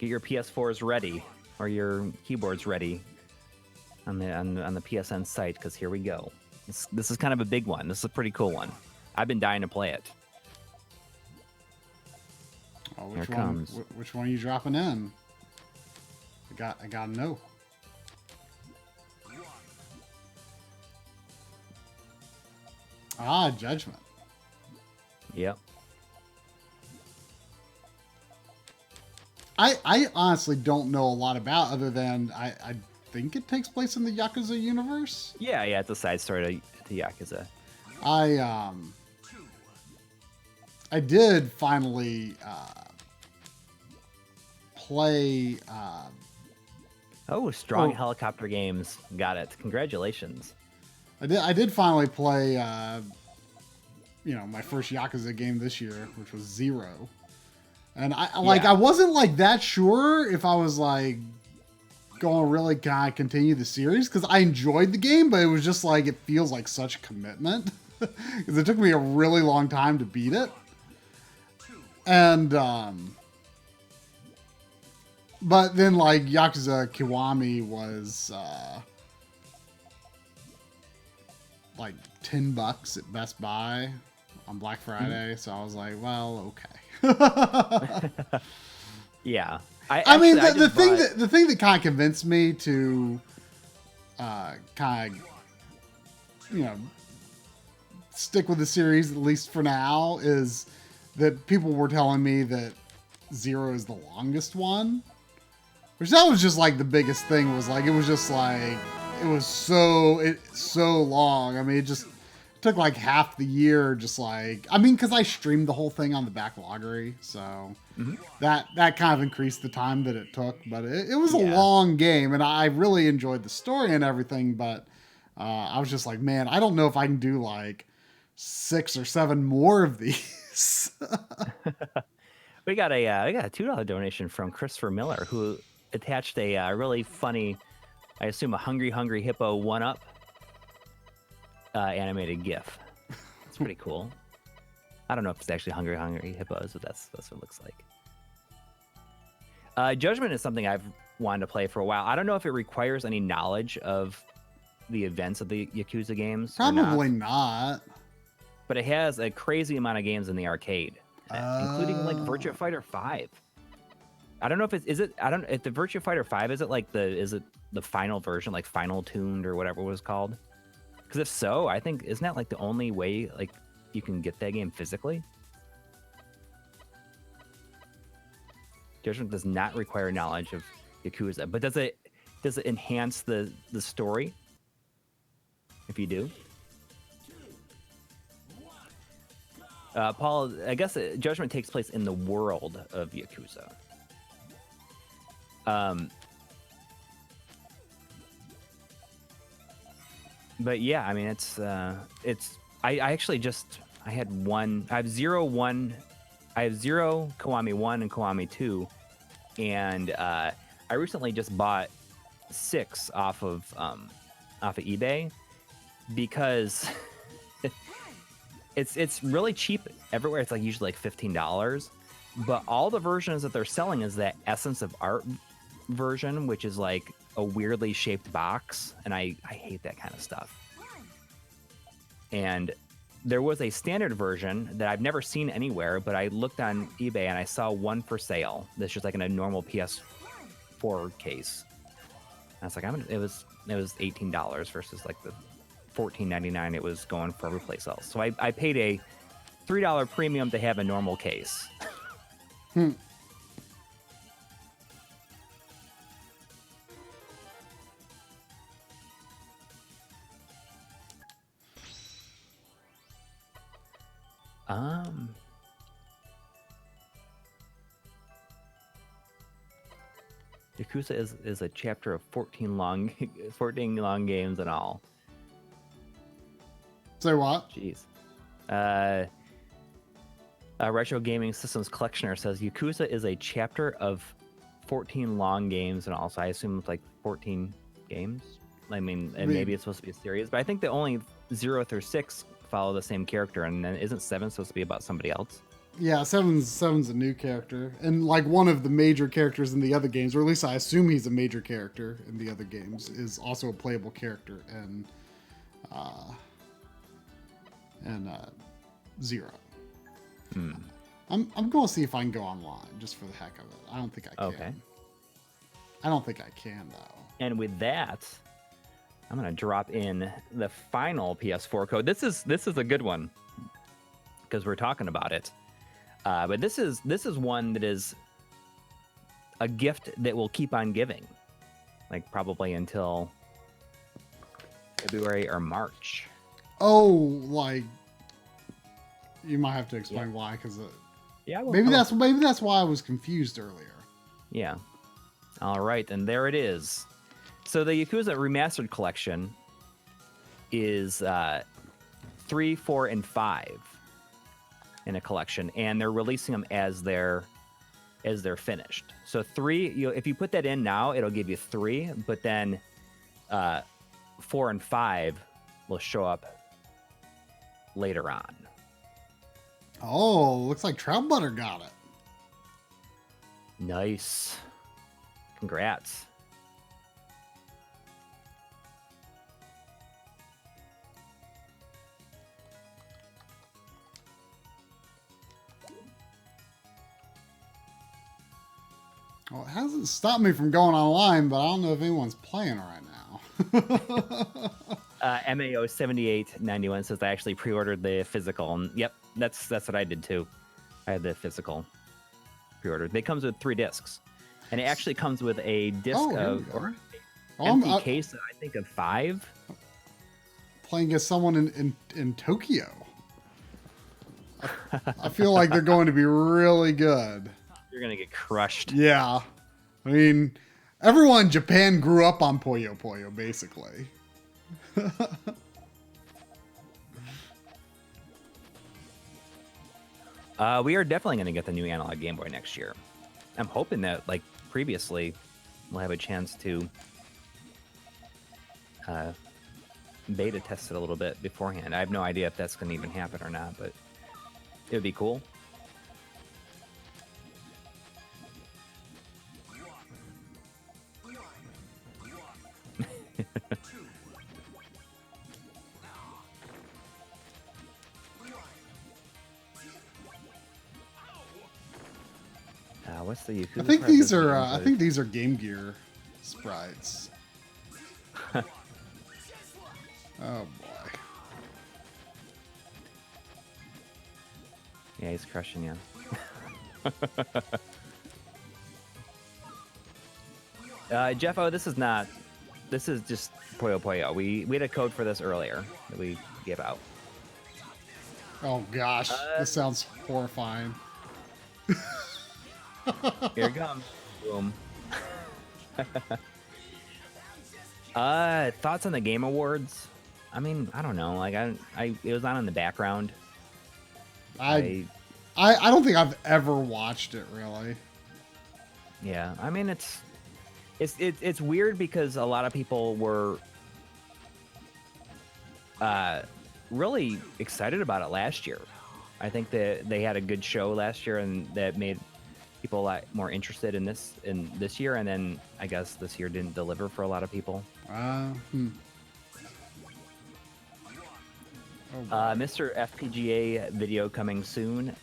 PS4s ready or your keyboards ready on the PSN site, because here we go. This is kind of a big one. This is a pretty cool one. I've been dying to play it. Oh, which one? Comes. Which one are you dropping in? I gotta know. Ah, Judgment. Yep. I honestly don't know a lot about, other than I think it takes place in the Yakuza universe. Yeah, it's a side story to Yakuza. I did finally play. Strong helicopter games. Got it. Congratulations. I did finally play. My first Yakuza game this year, which was 0. And I wasn't like that sure if I was like going to really kind of continue the series, because I enjoyed the game, but it was just like, it feels like such a commitment because it took me a really long time to beat it. And but then like Yakuza Kiwami was like $10 at Best Buy on Black Friday, so I was like, well, okay. Yeah, the thing that kind of convinced me to kind of stick with the series, at least for now, is that people were telling me that 0 is the longest one, which that was just like the biggest thing. Was like, it was just like, it was so long. I mean, it just took like half the year, just like, I mean, because I streamed the whole thing on the Backloggery, so that kind of increased the time that it took. But it was a long game, and I really enjoyed the story and everything. But I was just like, man, I don't know if I can do like 6 or 7 more of these. We got a $2 donation from Christopher Miller, who attached a really funny, I assume a Hungry Hippo 1-up animated GIF. It's pretty cool. I don't know if it's actually Hungry Hippos, but that's what it looks like. Judgment is something I've wanted to play for a while. I don't know if it requires any knowledge of the events of the Yakuza games. Probably not. But it has a crazy amount of games in the arcade, including like Virtua Fighter 5. I don't know if if the Virtua Fighter 5 is it the final version, like Final Tuned or whatever it was called? Because if so, I think, isn't that like the only way like you can get that game physically? Judgment does not require knowledge of Yakuza, but does it enhance the story if you do? Paul, I guess Judgment takes place in the world of Yakuza. But yeah, I mean, I actually just, I had one, I have 0, Kiwami 1 and Kiwami 2. And, I recently just bought 6 off of eBay because it's really cheap everywhere. It's like usually like $15, but all the versions that they're selling is that Essence of Art version, which is like a weirdly shaped box, and I hate that kind of stuff. And there was a standard version that I've never seen anywhere, but I looked on eBay and I saw one for sale. That's just like in a normal PS4 case. And I was like, it was $18 versus like the $14.99 it was going for every place else. So I paid a $3 premium to have a normal case. Um, Yakuza is a chapter of 14 long 14 long games in all. Say what? Jeez. Retro Gaming Systems Collectioner says Yakuza is a chapter of 14 long games and all. So I assume it's like 14 games. I mean, and maybe it's supposed to be a series, but I think the only 0 through 6 follow the same character, and then isn't 7 supposed to be about somebody else? Yeah, seven's a new character, and like one of the major characters in the other games, or at least I assume he's a major character in the other games, is also a playable character in Zero. I'm going to see if I can go online just for the heck of it. I don't think I can. Okay. I don't think I can though. And with that, I'm going to drop in the final PS4 code. This is a good one because we're talking about it. But this is one that is a gift that will keep on giving, like probably until February or March. Oh, like you might have to explain why, because maybe that's why I was confused earlier. Yeah. All right, and there it is. So the Yakuza Remastered Collection is 3, 4, and 5 in a collection, and they're releasing them as they're finished. So 3, if you put that in now, it'll give you 3, but then 4 and 5 will show up later on. Oh, looks like Trout Butter got it. Nice. Congrats. Well, it hasn't stopped me from going online, but I don't know if anyone's playing right now. MAO 7891 says I actually pre-ordered the physical, and yep, that's what I did too. I had the physical pre-ordered. It comes with 3 discs, and it actually comes with a disc or empty case, I think, of 5. Playing as someone in Tokyo. I feel like they're going to be really good. You're gonna get crushed. Yeah, I mean, everyone in Japan grew up on Puyo Puyo, basically. We are definitely going to get the new analog Game Boy next year. I'm hoping that, like previously, we'll have a chance to beta test it a little bit beforehand. I have no idea if that's going to even happen or not, but it would be cool. What's the Yakuza? I think these are Game Gear sprites. Oh boy. Yeah, he's crushing you. Jeff, this is just Puyo Puyo. We had a code for this earlier that we gave out. Oh gosh, this sounds horrifying. Here it comes. Boom. Thoughts on the Game Awards? I mean, I don't know. Like, it was on in the background. I don't think I've ever watched it really. Yeah, I mean, it's weird because a lot of people were really excited about it last year. I think that they had a good show last year, and that made people a lot more interested in this year. And then I guess this year didn't deliver for a lot of people. Mr. FPGA video coming soon.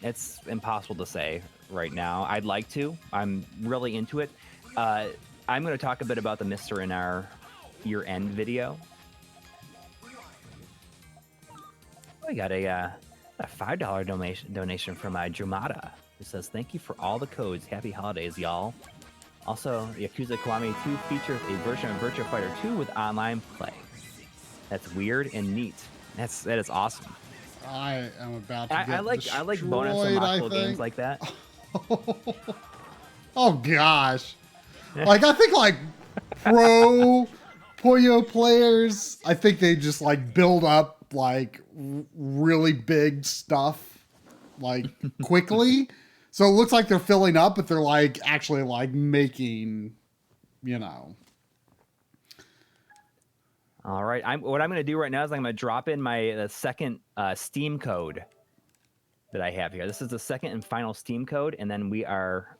It's impossible to say right now. I'd like to. I'm really into it. I'm going to talk a bit about the Mr. in our year-end video. We got a $5 donation from Jumata, who says, "Thank you for all the codes. Happy holidays, y'all." Also, Yakuza Kiwami 2 features a version of Virtua Fighter 2 with online play. That's weird and neat. That is awesome. I am about to I get like bonus destroyed, I unlockable games think. like that. Oh gosh. Like I think like pro Puyo players, I think they just like build up like really big stuff like quickly. So it looks like they're filling up, but they're like actually like making, you know. All right. What I'm going to do right now is I'm going to drop in my second Steam code that I have here. This is the second and final Steam code, and then we are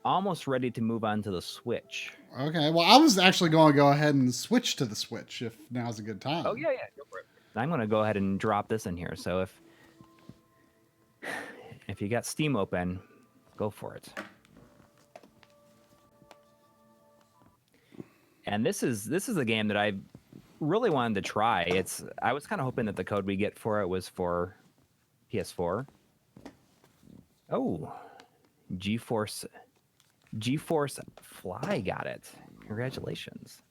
almost ready to move on to the Switch. Okay. Well, I was actually going to go ahead and switch to the Switch if now's a good time. Oh, yeah, go for it. I'm going to go ahead and drop this in here. So if you got Steam open, go for it. And this is a game that I really wanted to try. I was kind of hoping that the code we get for it was for PS4. Oh, GeForce Fly got it. Congratulations.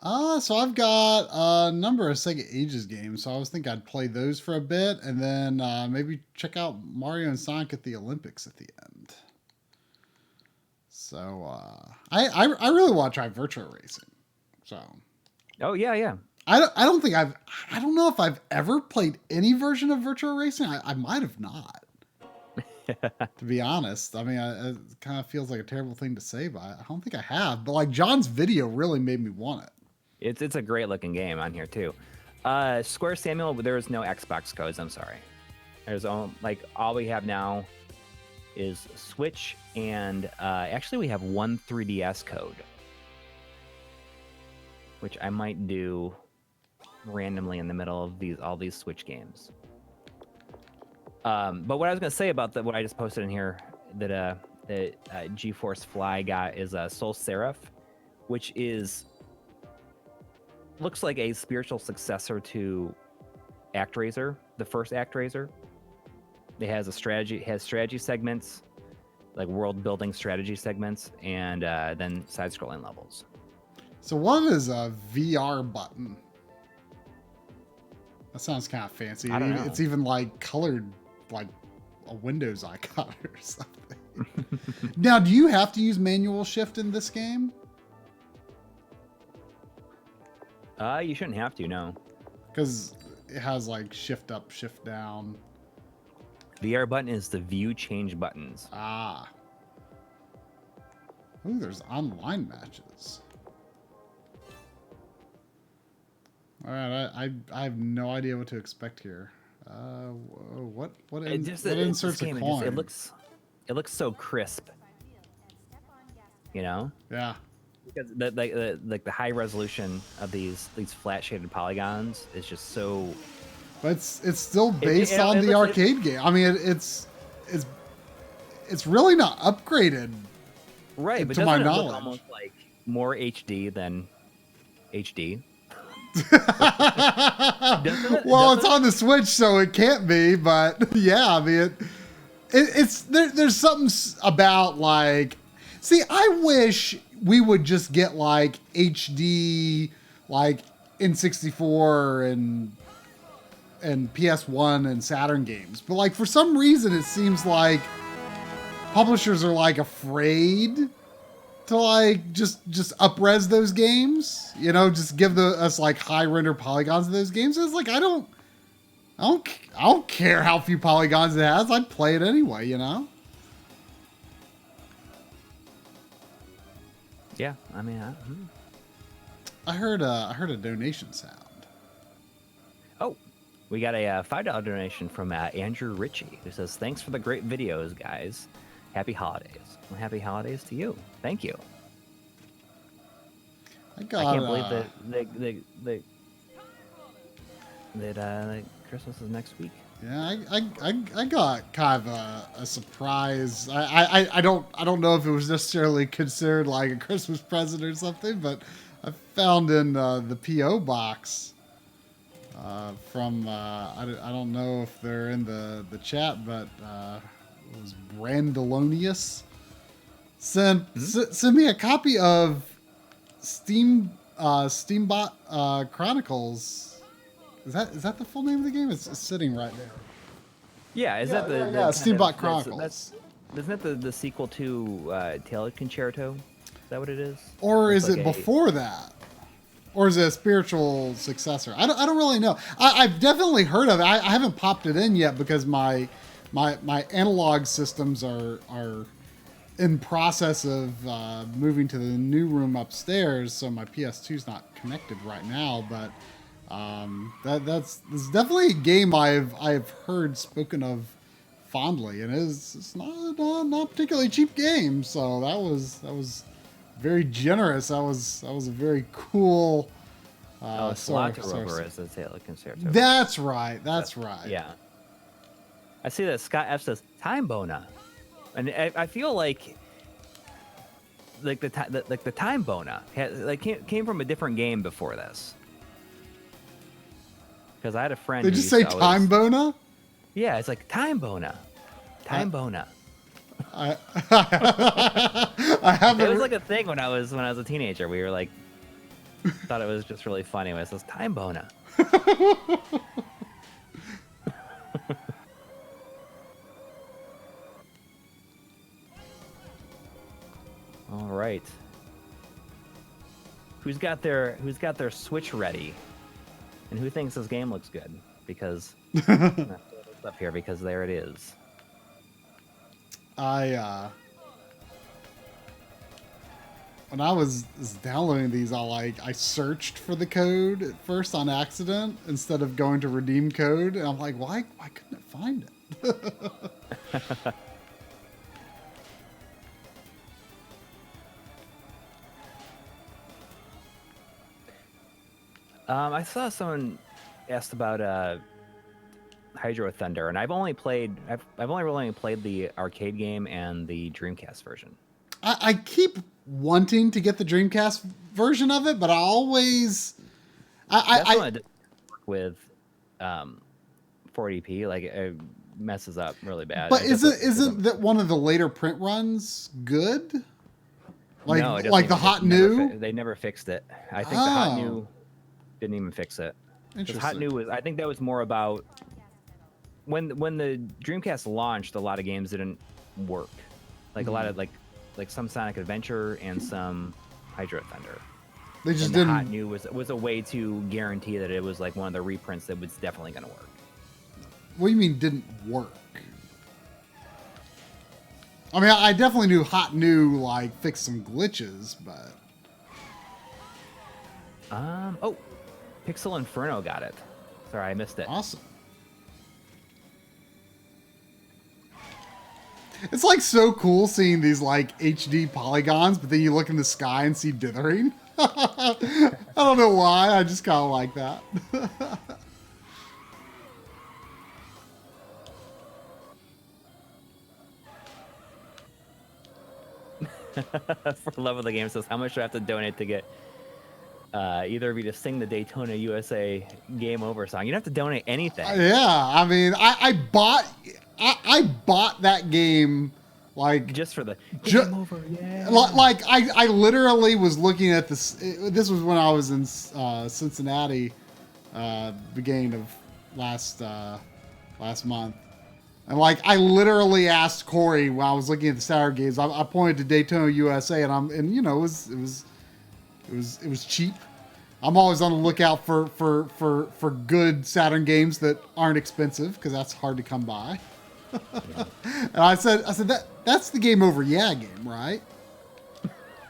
So I've got a number of Sega Ages games, so I was thinking I'd play those for a bit, and then maybe check out Mario and Sonic at the Olympics at the end. So I really want to try Virtua Racing. So. Oh yeah. I don't know if I've ever played any version of Virtua Racing. I might have not. To be honest, I mean, it kind of feels like a terrible thing to say, but I don't think I have. But like John's video really made me want it. It's a great looking game on here too. Square Samuel, there is no Xbox codes. I'm sorry. There's all we have now is Switch, and actually we have one 3DS code, which I might do randomly in the middle of all these Switch games. But what I was going to say about what I just posted in here that GeForce Fly got is Soul Seraph, which looks like a spiritual successor to ActRaiser, the first ActRaiser. It has strategy segments, like world building strategy segments, and then side scrolling levels. So what is a VR button? That sounds kind of fancy. I don't know. It's even like colored like a Windows icon or something. Now, do you have to use manual shift in this game? You shouldn't have to, no. Because it has like shift up, shift down. VR button is the view change buttons. Ah. Ooh, there's online matches. All right, I have no idea what to expect here. What inserts a coin? It looks so crisp. You know? Yeah. Because the high resolution of these flat shaded polygons is just so. But it's still based on the arcade game. I mean, it's really not upgraded. Right, but to my knowledge, look almost like more HD than HD. Well, it's on the Switch, so it can't be. But yeah, I mean, there's something about like. See, I wish we would just get like HD, like N64 and PS1 and Saturn games. But like for some reason, it seems like publishers are like afraid to like just up-res those games, you know, just give us like high render polygons of those games. It's like I don't care how few polygons it has. I'd play it anyway, you know. Yeah, I mean, I heard a donation sound. Oh, we got a $5 donation from Andrew Ritchie, who says, "Thanks for the great videos, guys. Happy holidays." Well, happy holidays to you. Thank you. I can't believe that Christmas is next week. Yeah, I got kind of a surprise. I don't know if it was necessarily considered like a Christmas present or something, but I found in the PO box from I don't know if they're in the chat, but it was Brandalonius sent me a copy of Steambot Chronicles. Is that the full name of the game? It's sitting right there. Yeah, is that the Steambot Chronicles? Isn't that the sequel to Tale Concerto? Is that what it is? Or It's is it before that? Or is it a spiritual successor? I don't really know. I've definitely heard of it. I haven't popped it in yet because my analog systems are in process of moving to the new room upstairs, so my PS2's not connected right now. But that's definitely a game I've heard spoken of fondly, and it's not a particularly cheap game. So that was very generous. That was a very cool. Slaughter Rover is a Tale Concerto. That's right. That's right. Yeah. I see that Scott F says Time Bona, and I feel like the Time Bona came from a different game before this. Because I had a friend. Did you say Time Bona? Yeah, it's like Time Bona, Time Bona. I haven't. It was like a thing when I was a teenager. We were like, thought it was just really funny when it says Time Bona. All right. Who's got their Switch ready? And who thinks this game looks good? Because it's up here because there it is. When I was downloading these, I searched for the code at first on accident instead of going to redeem code, and I'm like, why couldn't it find it? I saw someone asked about Hydro Thunder, and I've only really played the arcade game and the Dreamcast version. I keep wanting to get the Dreamcast version of it, but I always I didn't work with 480p, like it messes up really bad. But isn't that one of the later print runs good? Like no, like the hot new? They never fixed it. I think the hot new didn't even fix it. Interesting. Hot new was, I think that was more about when the Dreamcast launched, a lot of games didn't work. Like a lot of like some Sonic Adventure and some Hydro Thunder. They just and didn't. The hot new was a way to guarantee that it was like one of the reprints that was definitely going to work. What do you mean didn't work? I mean, I definitely knew hot new like fixed some glitches, but oh, Pixel Inferno got it. Sorry, I missed it. Awesome. It's like so cool seeing these like HD polygons, but then you look in the sky and see dithering. I don't know why. I just kind of like that. For love of the game says, how much do I have to donate to get either of you to sing the Daytona USA Game Over song? You don't have to donate anything. Yeah, I mean, I bought that game like just for the Game Over. Yeah. Like I literally was looking at this. This was when I was in Cincinnati, beginning of last month. And like I literally asked Corey while I was looking at the Saturday games. I pointed to Daytona USA, and you know it was cheap. I'm always on the lookout for good Saturn games that aren't expensive because that's hard to come by. Yeah. And I said that's the Game Over Yeah game, right?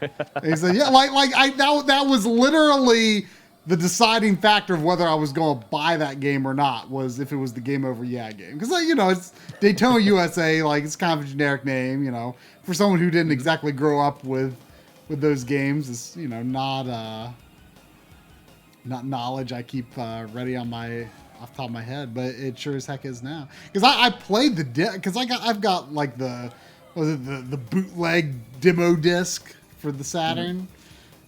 And he said yeah, that was literally the deciding factor of whether I was going to buy that game or not was if it was the Game Over Yeah game. Because, like, you know, it's Daytona USA, like, it's kind of a generic name, you know. For someone who didn't exactly grow up with those games, it's, you know, not knowledge I keep ready on off the top of my head, but it sure as heck is now. Because I played because I've got, like, the bootleg demo disc for the Saturn. Mm-hmm.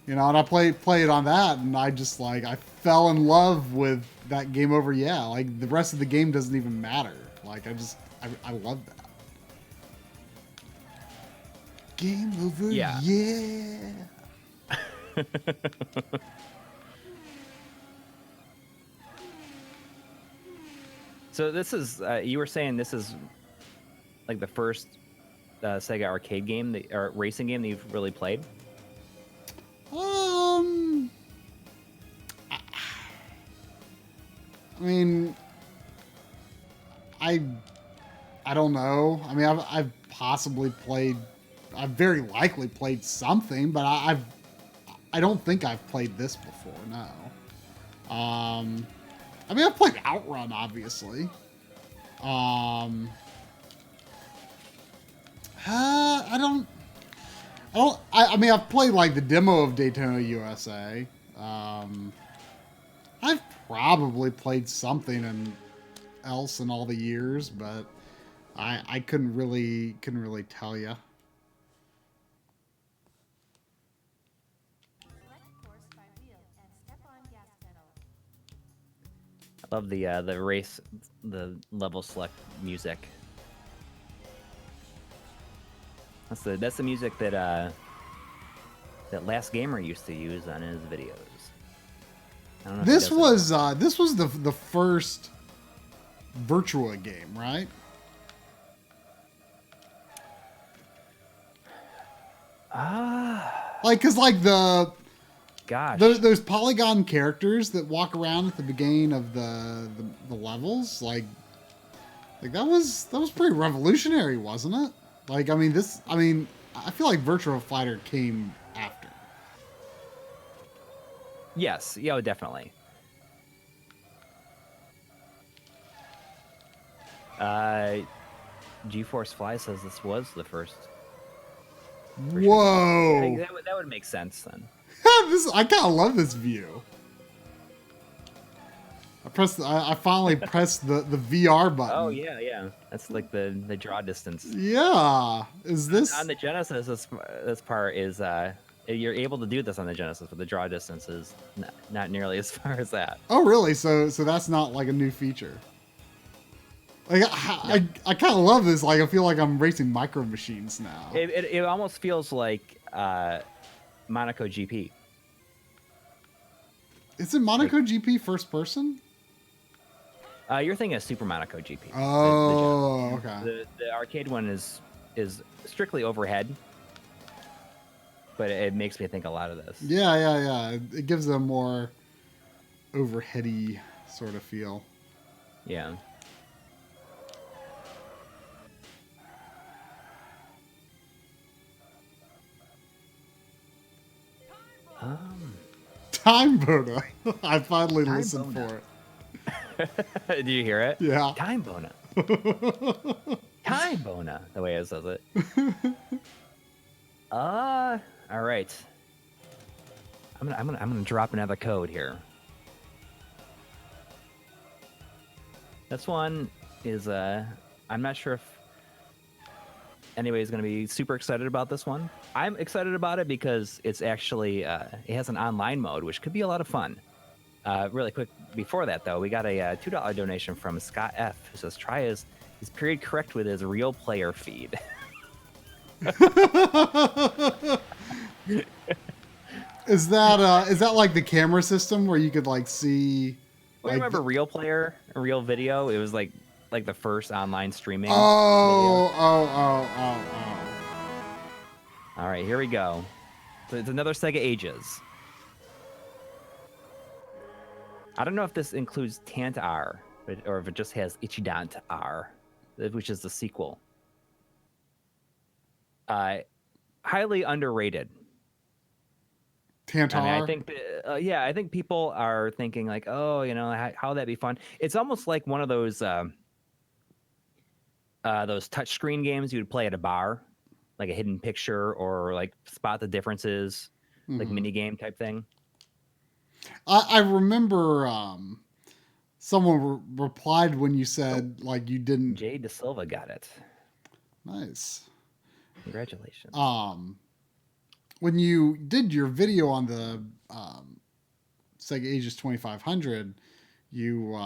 You know, and I play it on that, and I just, like, I fell in love with that Game Over Yeah. Like, the rest of the game doesn't even matter. Like, I love that. Game Over Yeah. So this is you were saying this is like the first Sega arcade game or racing game that you've really played? I mean, I don't know. I mean, I've possibly played. I've very likely played something, but I don't think I've played this before. No. I mean, I've played OutRun, obviously. I mean, I've played like the demo of Daytona USA. I've probably played something else in all the years, but I couldn't really tell you. I love the level select music. That's the music that Last Gamer used to use on his videos. I don't know This was the first Virtua game, right? Like, cause like gosh, those polygon characters that walk around at the beginning of the levels, like that was pretty revolutionary, wasn't it? Like, I mean, I feel like Virtua Fighter came after. yes, yeah, definitely. GeForce Fly says this was the first. Whoa! I think that would make sense then. I kind of love this view. I finally pressed the VR button. Oh yeah. That's like the draw distance. Yeah. Is this on the Genesis? This part is you're able to do this on the Genesis, but the draw distance is not nearly as far as that. Oh really? So that's not like a new feature. Like I kind of love this. Like I feel like I'm racing Micro Machines now. It almost feels like Monaco GP. Is it Monaco GP first person? You're thinking of Super Monaco GP. Oh, okay. The arcade one is strictly overhead, but it makes me think a lot of this. Yeah. It gives a more overheady sort of feel. Yeah. Time Bona. I finally listened for it. Did you hear it? Yeah. Time Bona. Time Bona, the way it says it. All right. I'm gonna drop another code here. This one is I'm not sure if anybody's gonna be super excited about this one. I'm excited about it because it's actually it has an online mode, which could be a lot of fun. Really quick before that, though, we got a $2 donation from Scott F, who says try his period correct with his real player feed. Is that like the camera system where you could like see? Well, remember Real Player, Real Video? It was like the first online streaming. Oh. All right, here we go. So it's another Sega Ages. I don't know if this includes Tant R, or if it just has Ichidant R, which is the sequel. Highly underrated. Tant R? I mean, I think people are thinking like, oh, how would that be fun? It's almost like one of those touchscreen games you would play at a bar, like a hidden picture or like spot the differences, like mini game type thing. I remember someone replied when you said like you didn't. Jay De Silva got it. Nice. Congratulations. When you did your video on the Sega Ages 2500, you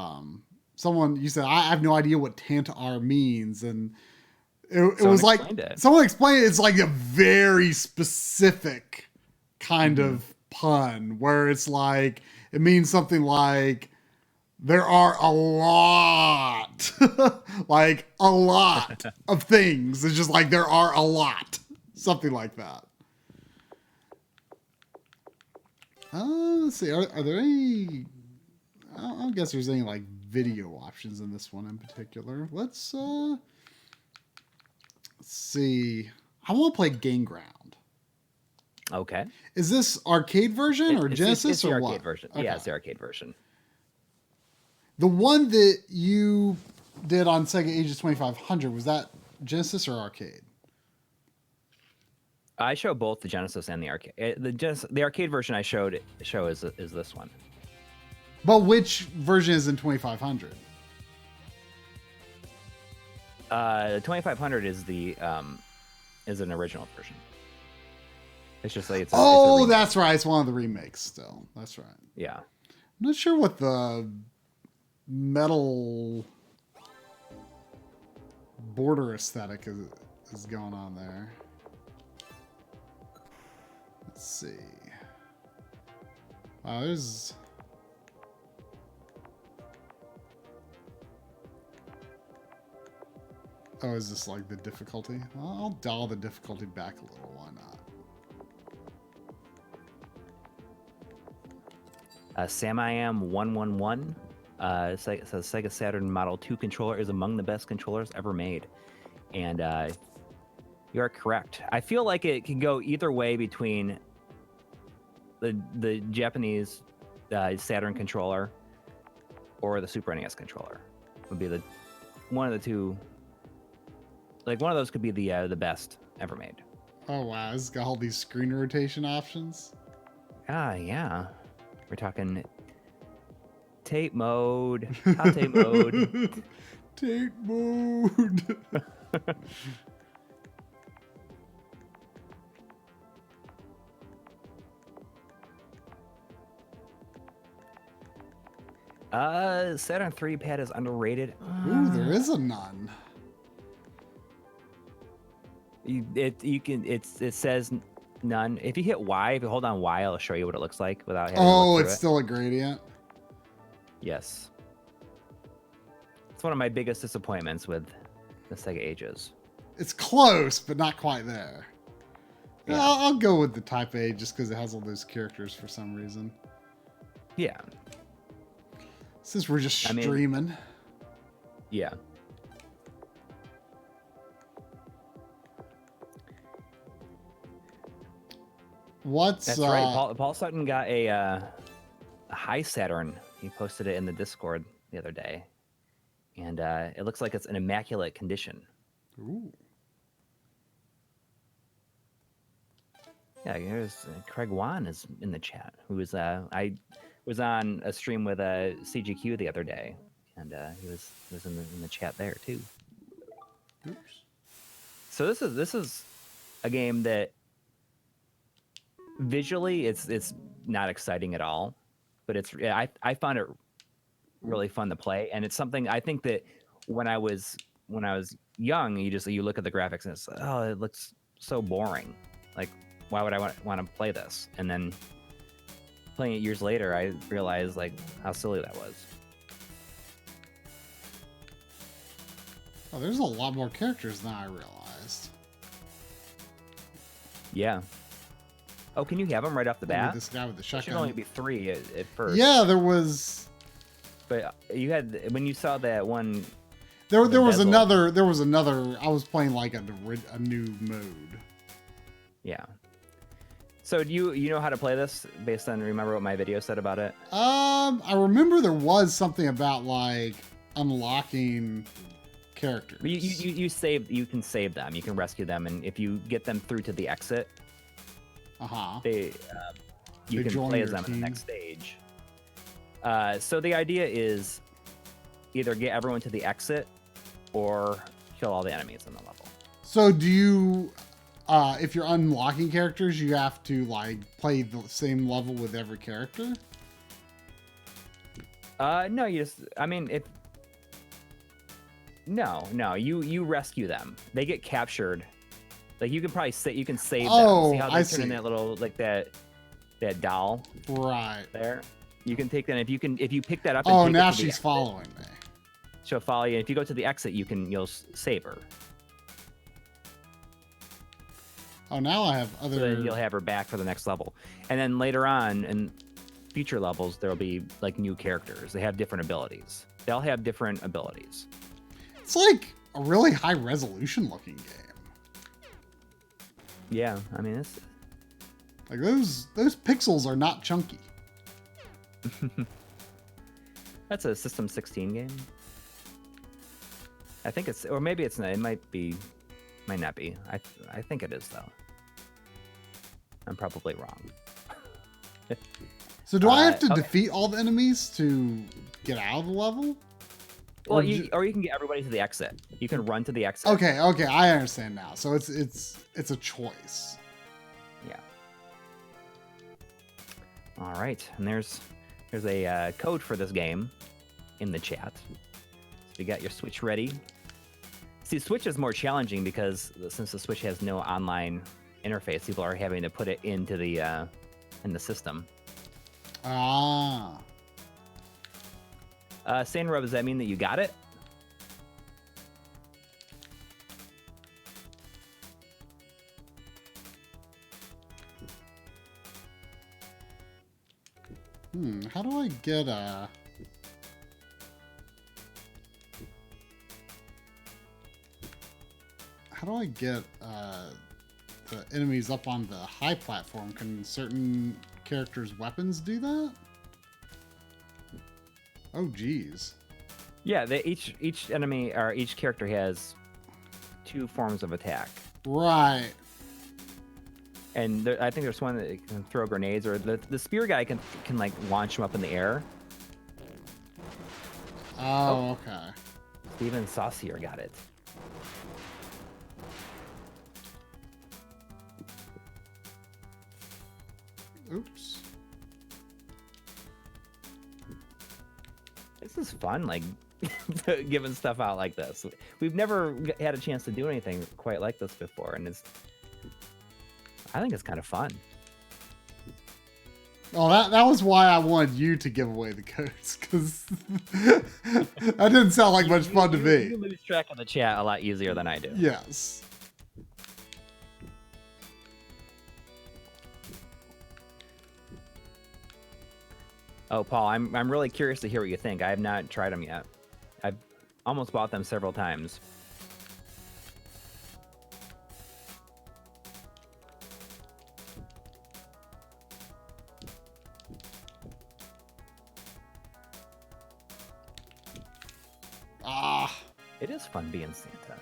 said I have no idea what Tant R means, and it was like someone explained it. It's like a very specific kind of pun where it's like, it means something like, there are a lot, like a lot of things. It's just like, there are a lot, something like that. Let's see. Are there any? I don't guess there's any like video options in this one in particular. Let's see. I want to play Game Ground. Okay. Is this arcade version or Genesis it's the or arcade what? version. Okay. Yeah, it's the arcade version. The one that you did on Sega Ages 2500, was that Genesis or arcade? I show both the Genesis and the arcade. The arcade version I show is this one. But which version is in 2500? The 2500 is is an original version. It's just like it's that's right. It's one of the remakes still. That's right. Yeah. I'm not sure what the metal border aesthetic is going on there. Let's see. Wow, there's... Oh, is this like the difficulty? Well, I'll dial the difficulty back a little. Why not? Samiam 111 says Sega Saturn Model 2 controller is among the best controllers ever made. And you are correct. I feel like it can go either way between the Japanese Saturn controller or the Super NES controller. Would be one of the two. Like one of those could be the best ever made. Oh wow, it's got all these screen rotation options. Yeah. We're talking tape mode, hot tape mode. Tape mode. Saturn 3 pad is underrated. Ooh, there is a none. It says none. If you hit Y, if you hold on Y, it'll show you what it looks like without having Oh, to look it's through still a gradient. Yes. It's one of my biggest disappointments with the Sega Ages. It's close, but not quite there. Yeah. I'll go with the Type A just because it has all those characters for some reason. Yeah. Since we're just streaming. Yeah. That's right. Paul Sutton got a high Saturn. He posted it in the Discord the other day, and it looks like it's in immaculate condition. Ooh. Yeah, here's Craig Wan is in the chat. Who was I was on a stream with CGQ the other day, and he was in the chat there too. Oops. So this is a game that visually it's not exciting at all, but I found it really fun to play, and it's something I think that when I was young, you look at the graphics and it's it looks so boring. Like, why would I want to play this? And then playing it years later, I realized like how silly that was. Oh, there's a lot more characters than I realized. Yeah. Oh, can you have them right off the bat? This guy with the shotgun. There should only be 3 at first. Yeah, there was. But you had when you saw that one. There was another. I was playing like a new mode. Yeah. So do you know how to play this based on remember what my video said about it? I remember there was something about like unlocking characters. You can save them. You can rescue them, and if you get them through to the exit, you can play as them in the next stage. So the idea is either get everyone to the exit or kill all the enemies in the level. So do you, if you're unlocking characters, you have to like play the same level with every character? No, you rescue them. They get captured. Like you can probably save them. See how they turn in that little like that. that doll Right. there. You can take that. If you pick that up. Oh, and take now it to the she's exit, following me. she'll follow you. If you go to the exit, you'll save her. Oh, now I have other. So then you'll have her back for the next level. And then later on in future levels, there'll be like new characters. They have different abilities. They'll have different abilities. It's like a really high resolution looking game. Yeah, I mean it's Like those pixels are not chunky. that's a System 16 game. I think it's, or maybe it's not. It might not be. I think it is though. I'm probably wrong. So do I have to okay. defeat all the enemies to get out of the level? Well, or you can get everybody to the exit. You can run to the exit. Okay, I understand now. So it's a choice. Yeah. All right, and there's a code for this game in the chat. So you got your Switch ready. See, Switch is more challenging because since the Switch has no online interface, people are having to put it into the in the system. Ah. Sanro, does that mean that you got it? How do I get a... How do I get the enemies up on the high platform? Can certain characters' weapons do that? Oh, geez. Yeah, each enemy or each character has 2 forms of attack. Right. And I think there's one that can throw grenades, or the spear guy can like launch them up in the air. Oh, okay. Even Saucier got it. Oops. This is fun, like giving stuff out like this. We've never had a chance to do anything quite like this before, and I think it's kind of fun. Oh, that was why I wanted you to give away the codes, because that didn't sound like much fun to me. You lose track of the chat a lot easier than I do. Yes. Oh, Paul, I'm really curious to hear what you think. I have not tried them yet. I've almost bought them several times. Ah. It is fun being Santa.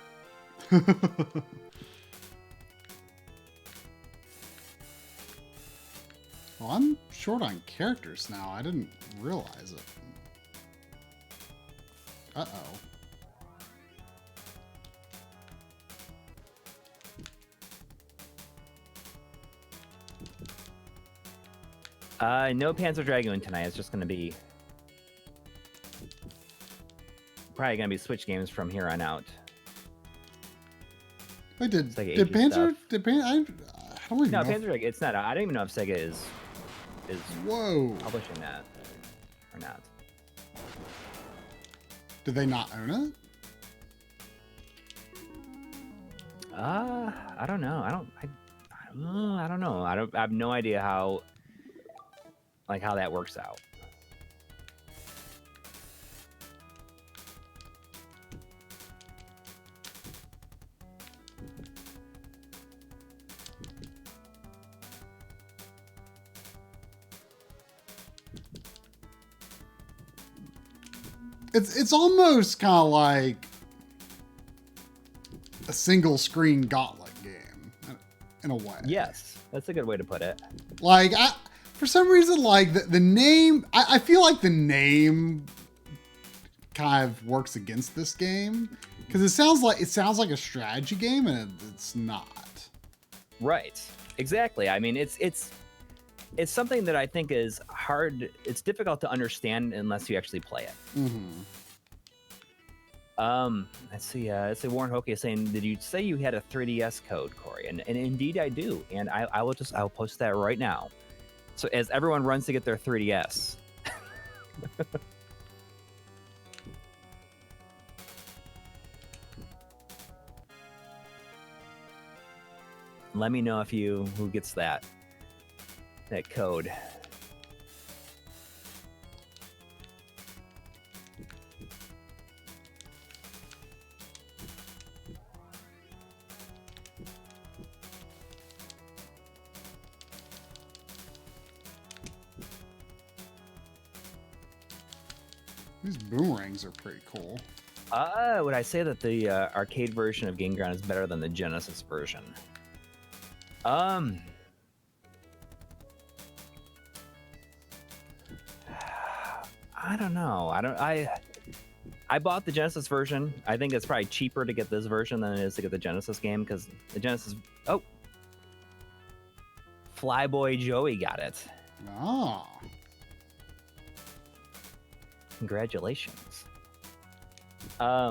Well, I'm short on characters now. I didn't realize it. Uh-oh. No Panzer Dragoon tonight. It's just going to be probably going to be Switch games from here on out. Wait, did Sega Banter? stuff. Did Banter? I don't even No, know. Panzer Dragoon. It's not. I don't even know if Sega is Whoa. publishing that or not. Did they not own it? I don't know. I don't know. I have no idea how that works out. It's almost kind of like a single screen gauntlet game in a way. Yes, that's a good way to put it. Like, for some reason, like the name, I feel like the name kind of works against this game because it sounds like a strategy game, and it's not. Right. Exactly. I mean, it's something that I think is hard. It's difficult to understand unless you actually play it. Mm-hmm. Let's see. Warren Hoke is saying, did you say you had a 3DS code, Corey? And indeed I do. And I'll post that right now. So as everyone runs to get their 3DS. Let me know who gets that code. These boomerangs are pretty cool. Would I say that the arcade version of Game Ground is better than the Genesis version? I don't know. I bought the Genesis version. I think it's probably cheaper to get this version than it is to get the Genesis game because the Genesis. Oh, Flyboy Joey got it. Oh. Congratulations. I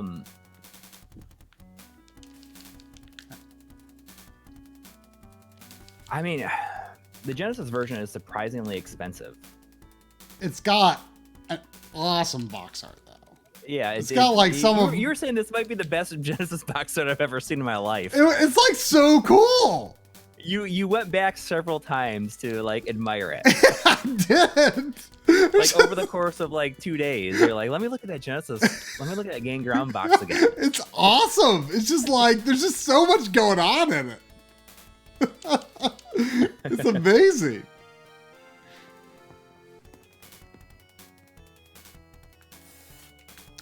mean, the Genesis version is surprisingly expensive. It's got an awesome box art, though. Yeah, it's got like some of. You were saying this might be the best Genesis box art I've ever seen in my life. It's like so cool. You went back several times to like admire it. I did. Like over the course of like 2 days, you're like, let me look at that Genesis. Let me look at that Game Ground box again. It's awesome. It's just like there's just so much going on in it. It's amazing.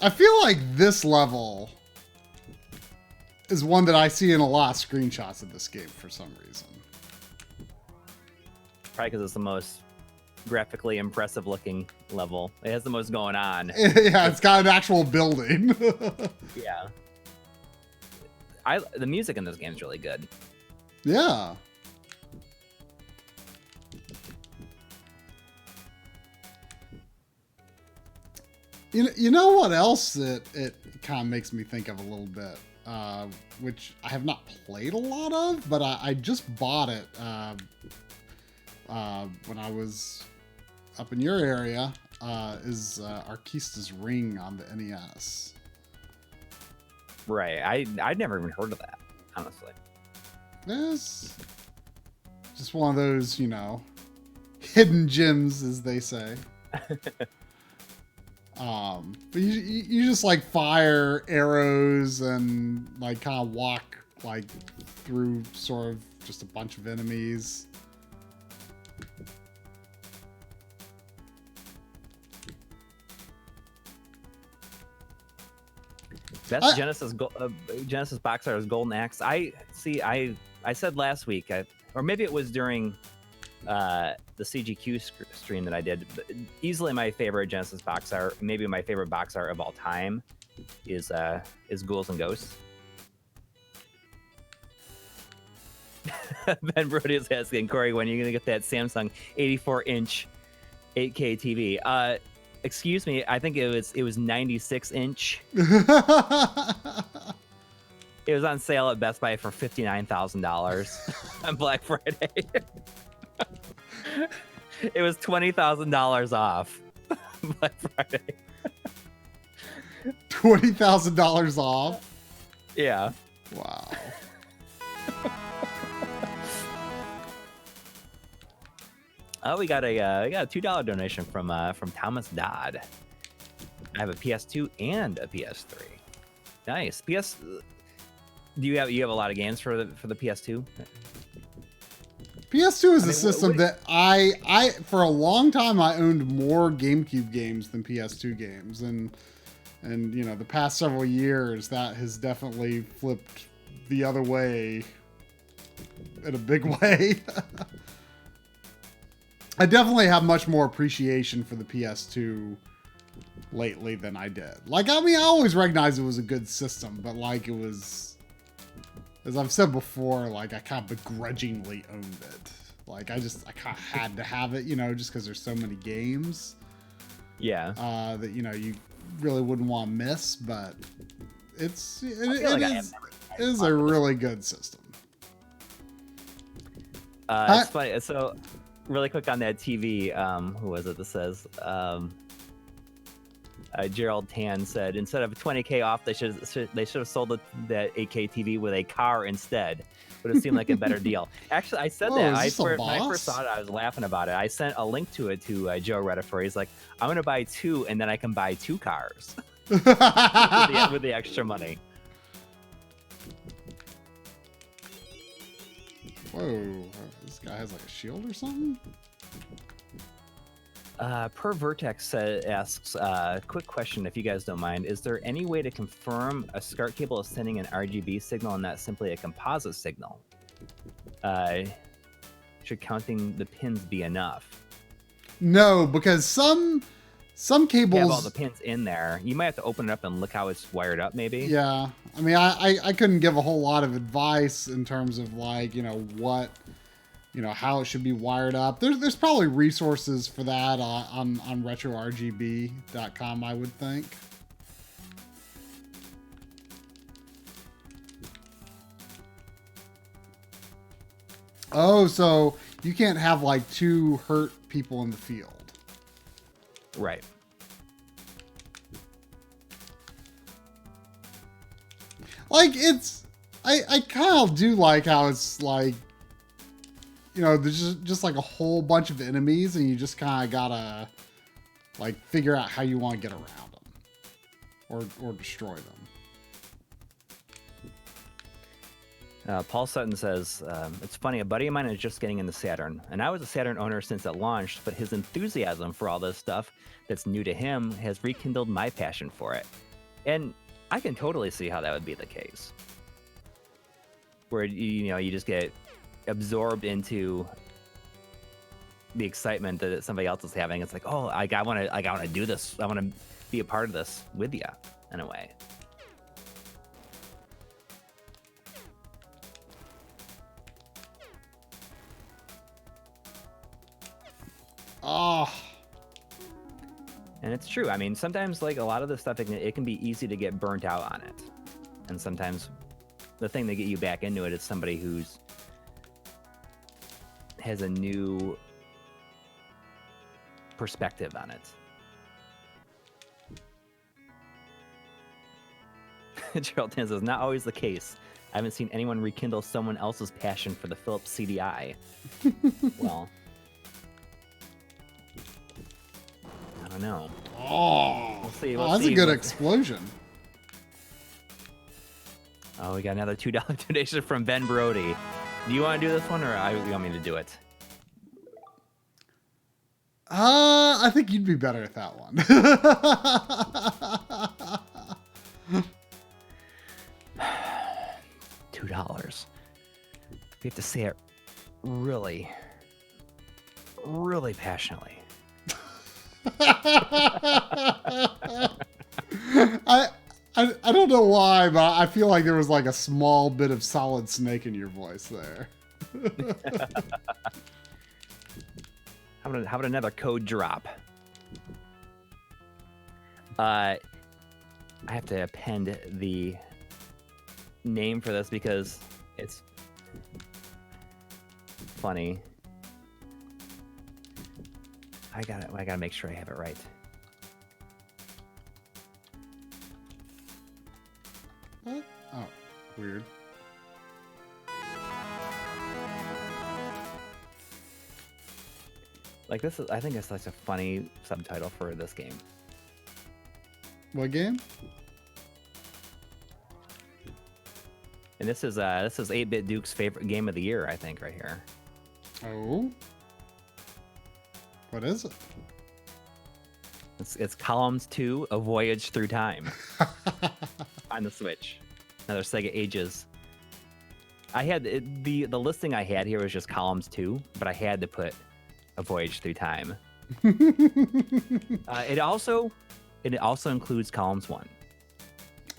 I feel like this level is one that I see in a lot of screenshots of this game for some reason. Probably because it's the most graphically impressive looking level. It has the most going on. Yeah, it's got an actual building. Yeah. The music in this game is really good. Yeah. You know what else it kind of makes me think of a little bit, which I have not played a lot of, but I just bought it when I was up in your area, is Arkista's Ring on the NES. Right. I'd never even heard of that, honestly. It's just one of those, hidden gems, as they say. But you just like fire arrows and like kind of walk like through sort of just a bunch of enemies. Best Genesis box art is Golden Axe. I said last week, or maybe it was during the CGQ stream that I did. But easily my favorite Genesis box art, maybe my favorite box art of all time, is Ghouls and Ghosts. Ben Brody is asking, Corey, when are you gonna get that Samsung 84-inch 8K TV? Excuse me, I think it was 96-inch. It was on sale at Best Buy for $59,000 on Black Friday. It was $20,000 off Black Friday. $20,000 off? Yeah. Wow. Oh, we got a $2 donation from Thomas Dodd. I have a PS2 and a PS3. Nice. Do you have a lot of games for the PS2? PS2 is a system that I for a long time I owned more GameCube games than PS2 games, and the past several years that has definitely flipped the other way in a big way. I definitely have much more appreciation for the PS2 lately than I did. Like, I mean, I always recognized it was a good system, but like it was, as I've said before, like I kind of begrudgingly owned it. Like I kind of had to have it, just because there's so many games. Yeah. That you really wouldn't want to miss, but it is a really good system. It's funny. So really quick on that TV. Who was it that says? Gerald Tan said instead of $20K off, they should have sold that 8K TV with a car instead. Would have seemed like a better deal. Actually, I said that. When I first saw it, I was laughing about it. I sent a link to it to Joe Redifer. He's like, I'm gonna buy 2, and then I can buy 2 cars with the extra money. Whoa, this guy has like a shield or something? Per Vertex asks, quick question if you guys don't mind. Is there any way to confirm a SCART cable is sending an RGB signal and not simply a composite signal? Should counting the pins be enough? No, because some cables have all the pins in there. You might have to open it up and look how it's wired up, maybe. Yeah, I mean, I couldn't give a whole lot of advice in terms of like, what, how it should be wired up. There's probably resources for that on retrorgb.com, I would think. Oh, so you can't have like 2 hurt people in the field. Right. Like, I kind of do like how it's like, there's just like a whole bunch of enemies and you just kind of gotta like figure out how you want to get around them or destroy them. Paul Sutton says, it's funny, a buddy of mine is just getting into Saturn, and I was a Saturn owner since it launched, but his enthusiasm for all this stuff that's new to him has rekindled my passion for it. And I can totally see how that would be the case. Where, you just get absorbed into the excitement that somebody else is having. It's like, oh, I want to do this. I want to be a part of this with you in a way. Oh. And it's true. I mean, sometimes like a lot of the stuff, it can be easy to get burnt out on it. And sometimes the thing that get you back into it is somebody who's has a new perspective on it. Gerald Tan says, not always the case. I haven't seen anyone rekindle someone else's passion for the Philips CDI. Well, I don't know. Oh, we'll see. That's a good explosion. Oh, we got another $2 donation from Ben Brody. Do you want to do this one, or you want me to do it? I think you'd be better at that one. $2. We have to say it really, really passionately. I don't know why, but I feel like there was like a small bit of Solid Snake in your voice there. How about another code drop? I have to append the name for this because it's funny. I gotta make sure I have it right. What? Oh, weird. Like this is, I think it's like a funny subtitle for this game. What game? And this is 8-Bit Duke's favorite game of the year, I think, right here. Oh. What is it? It's Columns 2: A Voyage Through Time on the Switch. Another Sega Ages. I had the listing I had here was just Columns 2, but I had to put A Voyage Through Time. It also includes Columns 1.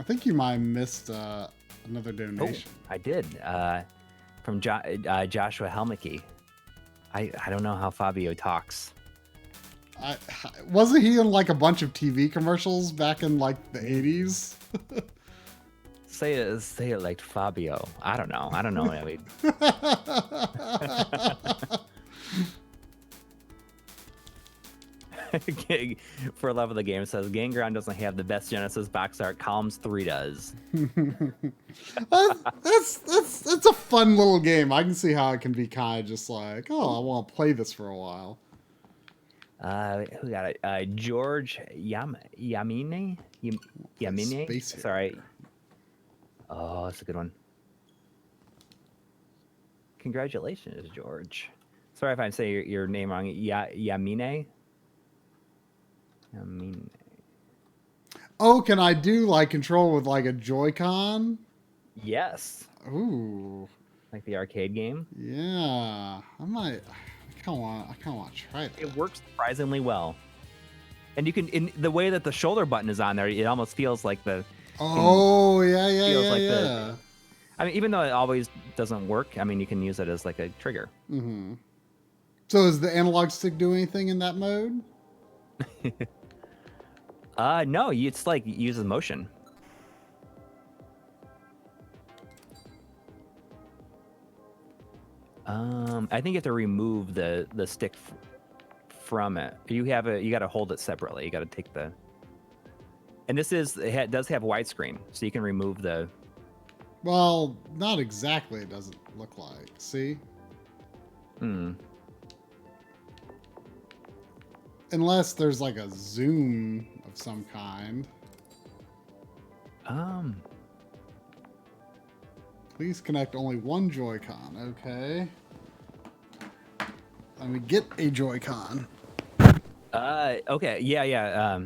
I think you might have missed another donation. Oh, I did. From Joshua Helmicke. I don't know how Fabio talks. Wasn't he in like a bunch of TV commercials back in like the 80s? Say it like Fabio. I don't know. I mean. For love of the game says Game Ground doesn't have the best Genesis box art. Columns 3 does. That's a fun little game. I can see how it can be kind of just like, oh, I want to play this for a while. Who got it? George Yamine. Space Harrier. Sorry. Oh, that's a good one. Congratulations, George. Sorry if I say your name wrong. Yamine. Yamine. Oh, can I do like control with like a Joy-Con? Yes. Ooh. Like the arcade game. Yeah. I kind of want to try that. It works surprisingly well. And you can, in the way that the shoulder button is on there, it almost feels like the. Oh, yeah. I mean, even though it always doesn't work, I mean, you can use it as like a trigger. Mm-hmm. So does the analog stick do anything in that mode? No, it's like it uses motion. I think you have to remove the stick from it. You got to hold it separately. You got to take the. And this does have widescreen, so you can remove the. Well, not exactly. It doesn't look like. See. Unless there's like a zoom of some kind. Please connect only one Joy-Con. Okay. Let me get a Joy-Con. Okay. Yeah.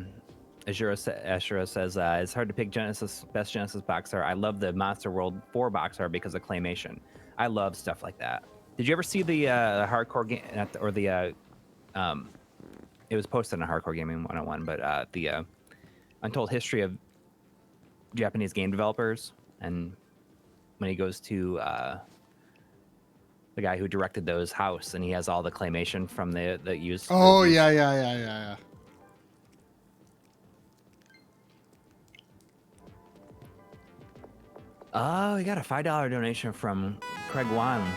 Ashura says it's hard to pick best Genesis box art. I love the Monster World 4 box art because of claymation. I love stuff like that. Did you ever see the hardcore game or the it was posted on Hardcore Gaming 101, but the untold history of Japanese game developers, and when he goes to the guy who directed those house, and he has all the claymation from the used. Oh yeah. Oh, we got a $5 donation from Craig Wan.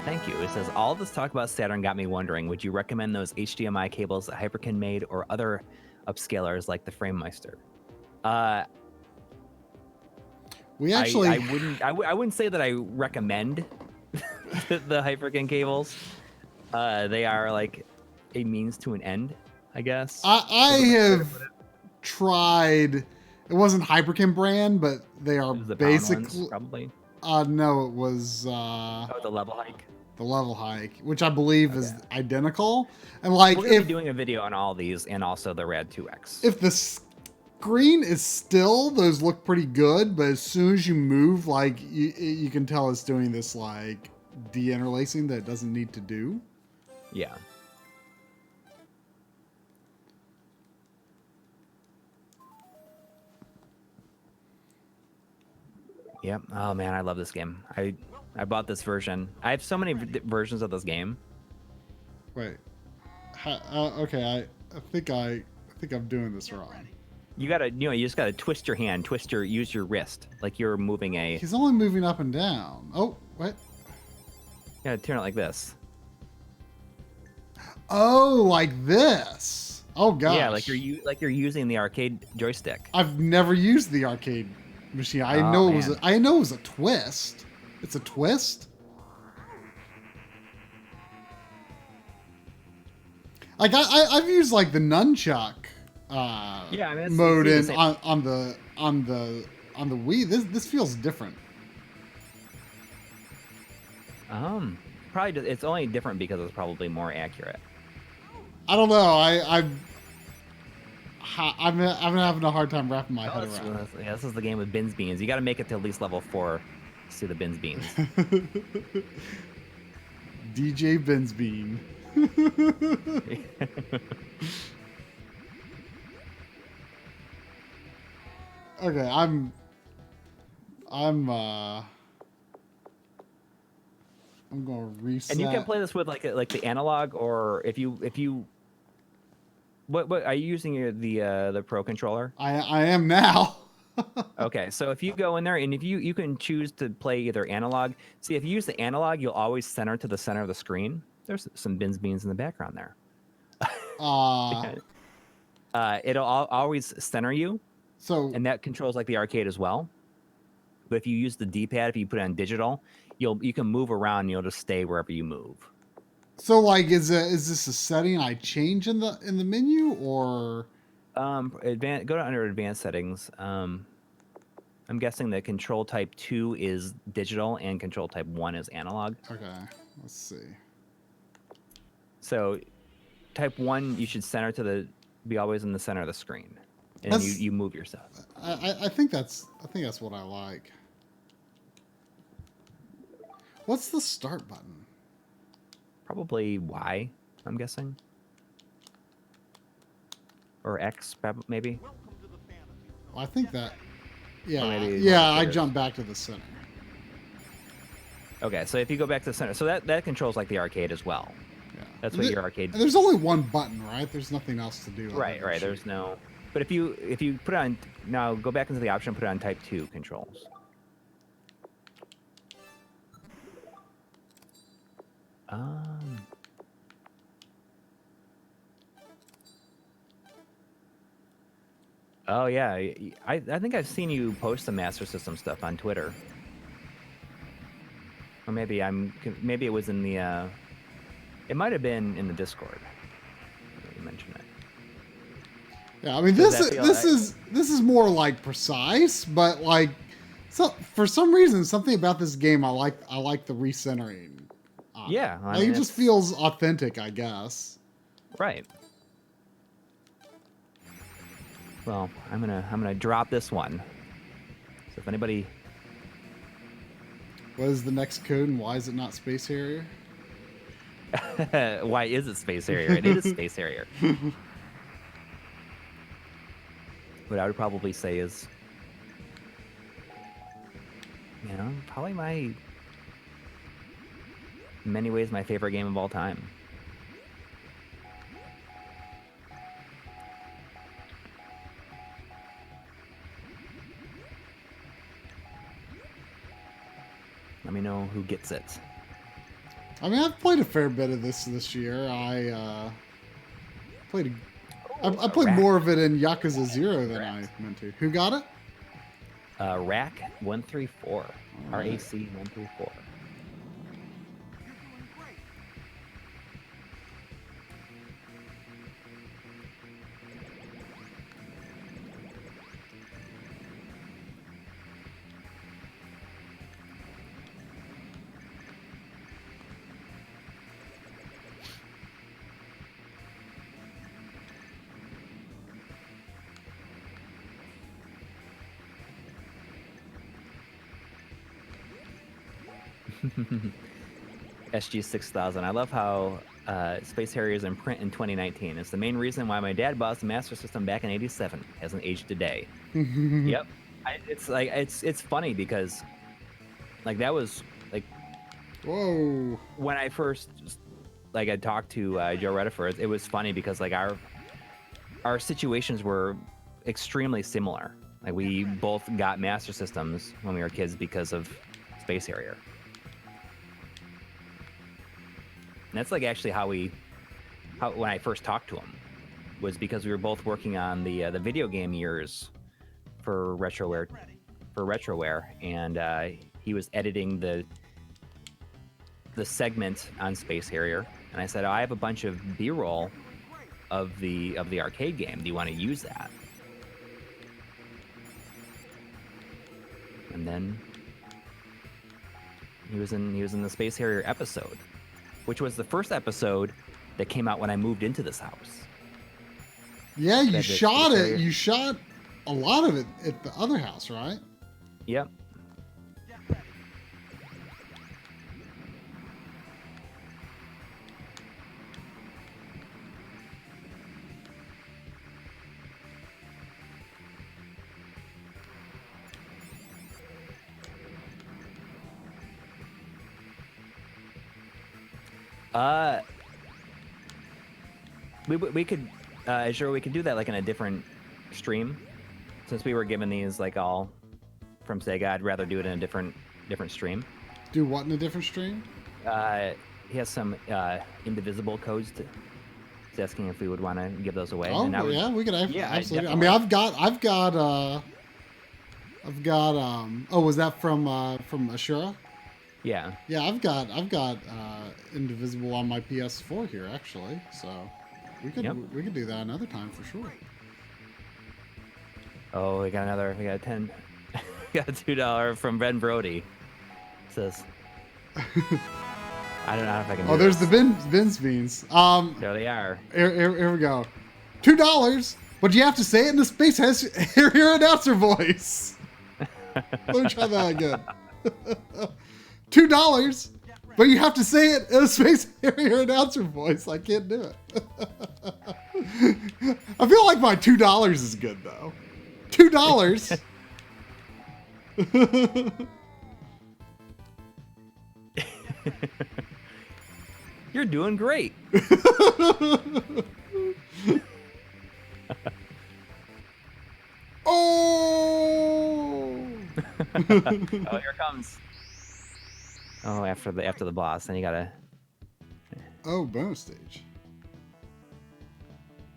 Thank you. It says, all this talk about Saturn got me wondering, would you recommend those HDMI cables that Hyperkin made or other upscalers like the FrameMeister? We actually... I wouldn't say that I recommend the Hyperkin cables. They are like a means to an end, I guess. I have tried... It wasn't Hyperkin brand, but they are basically... Probably. No, it was... the level hike. The level hike, which I believe is identical. And like, we're gonna be doing a video on all these and also the Rad 2X. If the screen is still, those look pretty good, but as soon as you move, like you can tell it's doing this like de-interlacing that it doesn't need to do. Yeah. Yep. Oh man, I love this game. I bought this version. I have so many versions of this game. Wait. Okay. I think I'm doing this wrong. You gotta, you just gotta twist your hand, use your wrist, like you're moving a. He's only moving up and down. Oh, what? You gotta turn it like this. Oh, like this. Oh gosh. Yeah, like you're using the arcade joystick. I've never used the arcade machine. I know it was a twist. It's a twist. Like I've used like the nunchuck mode on the Wii. This feels different. Probably it's only different because it's probably more accurate. I don't know. I'm having a hard time wrapping my head around. Yeah, this is the game with Bins Beans. You got to make it to at least level 4 to see the Bins Beans. DJ Bins Bean. Okay, I'm gonna reset. And you can play this with like the analog, or if you. What are you using the Pro controller? I am now. Okay, so if you go in there and if you can choose to play either analog. See, if you use the analog, you'll always center to the center of the screen. There's some Bins Beans in the background there. It'll always center you, So and that controls like the arcade as well. But if you use the D-pad, if you put it on digital, you can move around and you'll just stay wherever you move. So like, is this a setting I change in the menu, or? Go to under advanced settings. I'm guessing that control type 2 is digital and control type 1 is analog. Okay, let's see. So type 1 you should center be always in the center of the screen, and then you move yourself. I think that's what I like. What's the start button? Probably Y, I'm guessing. Or X, maybe. Well, I think that. Yeah, maybe I jumped back to the center. Okay, so if you go back to the center, so that controls like the arcade as well. Yeah, That's what your arcade. And there's only one button, right? There's nothing else to do. Right. There's no. But if you put it on now, go back into the option, put it on type 2 controls. Oh yeah, I think I've seen you post some Master System stuff on Twitter, or maybe it was in the it might have been in the Discord. You mentioned it. Yeah, I mean this is more like precise, but like so for some reason something about this game I like the recentering. Yeah, I mean, it just feels authentic, I guess. Right. Well, I'm gonna drop this one. So if anybody, what is the next code and why is it not Space Harrier? why is it Space Harrier? It is Space Harrier. What I would probably say is, probably in many ways my favorite game of all time. Let me know who gets it. I mean, I've played a fair bit of this year. I played more of it in Yakuza 0 than I meant to. Who got it? Rack 134. Right. RAC 134. SG6000. I love how Space Harrier is in print in 2019. It's the main reason why my dad bought the Master System back in '87. Hasn't aged a day. Yep. It's funny because like that was like whoa when I first I talked to Joe Rediford. It was funny because like our situations were extremely similar. Like we both got Master Systems when we were kids because of Space Harrier. And that's like actually how when I first talked to him was because we were both working on the video game years for Retroware, and he was editing the segment on Space Harrier, and I said, I have a bunch of B-roll of the arcade game. Do you want to use that? And then he was in the Space Harrier episode, which was the first episode that came out when I moved into this house. Yeah, you shot it. You shot a lot of it at the other house, right? Yep. We could we could do that like in a different stream, since we were given these like all from Sega. I'd rather do it in a different stream. Do what in a different stream? He has some indivisible codes He's asking if we would want to give those away. Oh, and I would, yeah, we could yeah, absolutely. I definitely. mean, I've got. Oh, was that from Ashura? Yeah. Yeah, I've got Indivisible on my PS4 here actually. So we could do that another time for sure. Oh, we got a 10. We got a $2 from Ben Brody. Says, I don't know if I can do there's this. the Vince beans. There they are. Here we go. $2, but you have to say it in the Space Harrier announcer voice. Let me try that again. $2, but you have to say it in a Space Harrier announcer voice. I can't do it. I feel like my $2 is good though. $2. You're doing great. Oh! Oh, here it comes. Oh, after the boss, then you gotta. Oh, bonus stage.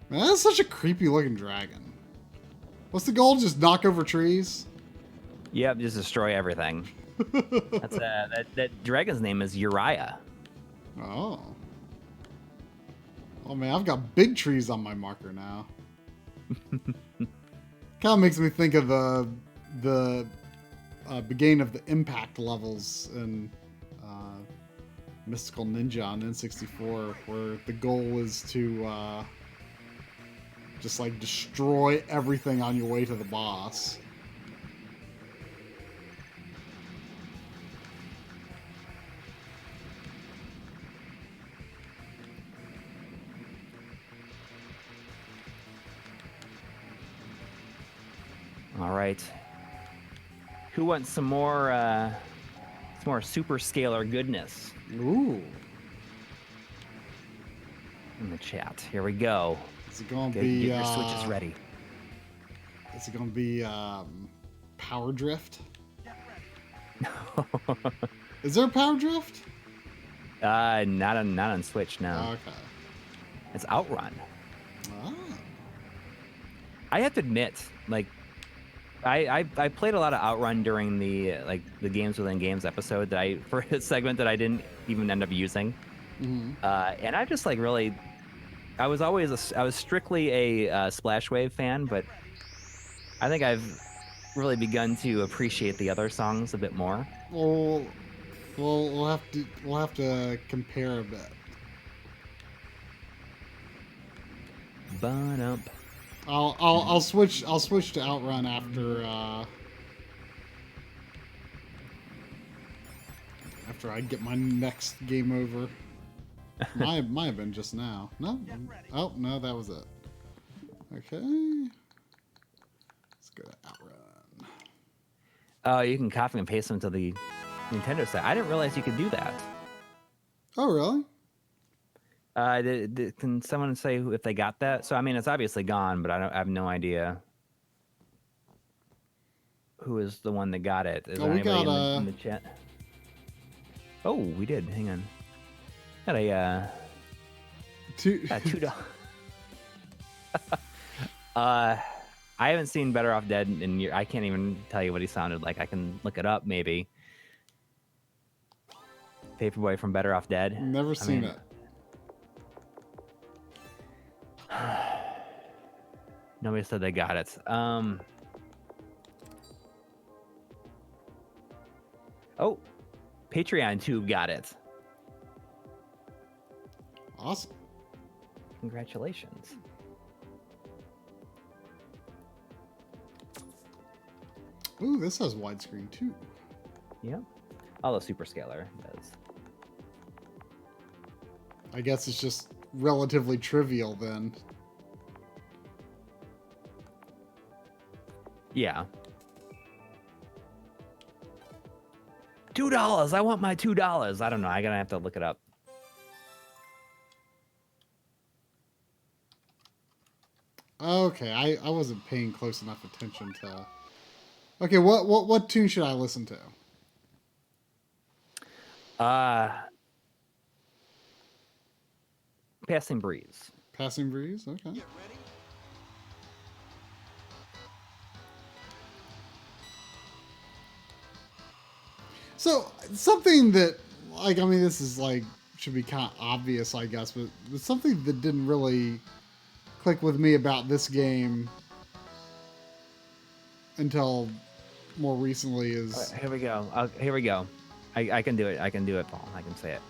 Man, that's such a creepy looking dragon. What's the goal? Just knock over trees? Yep, just destroy everything. That's that dragon's name is Uriah. Oh. Oh man, I've got big trees on my marker now. Kind of makes me think of the beginning of the impact levels in Mystical Ninja on N64, where the goal is to just like destroy everything on your way to the boss. All right. Who wants some more super scalar goodness? Ooh. In the chat. Here we go. Is it going to Get be... your switches ready. Is it going to be Power Drift? Is there a Power Drift? Not on Switch, no. Okay. It's OutRun. Ah. I have to admit, like, I played a lot of OutRun during the games within games episode for a segment that I didn't even end up using. Mm-hmm. And I just like really, I was strictly a Splashwave fan, but I think I've really begun to appreciate the other songs a bit more. Well, we'll have to compare a bit. Ba-dump. I'll switch to OutRun after I get my next game over. might have been just now. No. Oh no, that was it. Okay. Let's go to OutRun. Oh, you can copy and paste them to the Nintendo site. I didn't realize you could do that. Oh really? Can someone say if they got that? So I mean, it's obviously gone, but I have no idea who is the one that got it. Is there anybody in the chat? Oh, we did. Hang on. Got a $2. I haven't seen Better Off Dead in years. I can't even tell you what he sounded like. I can look it up maybe. Paperboy from Better Off Dead. Never seen it. Nobody said they got it. Oh, Patreon Tube got it. Awesome. Congratulations. Ooh, this has widescreen too. Yep. Although Super Scalar does. I guess it's just relatively trivial then. Yeah. $2. I want my $2. I don't know. I'm gonna have to look it up. Okay, I wasn't paying close enough attention to. Okay, what tune should I listen to? Passing Breeze. Passing breeze. Okay. So something that, like, I mean, this is like should be kind of obvious, I guess, but something that didn't really click with me about this game until more recently is. Here we go. Here we go. I can do it. I can do it, Paul. I can say it.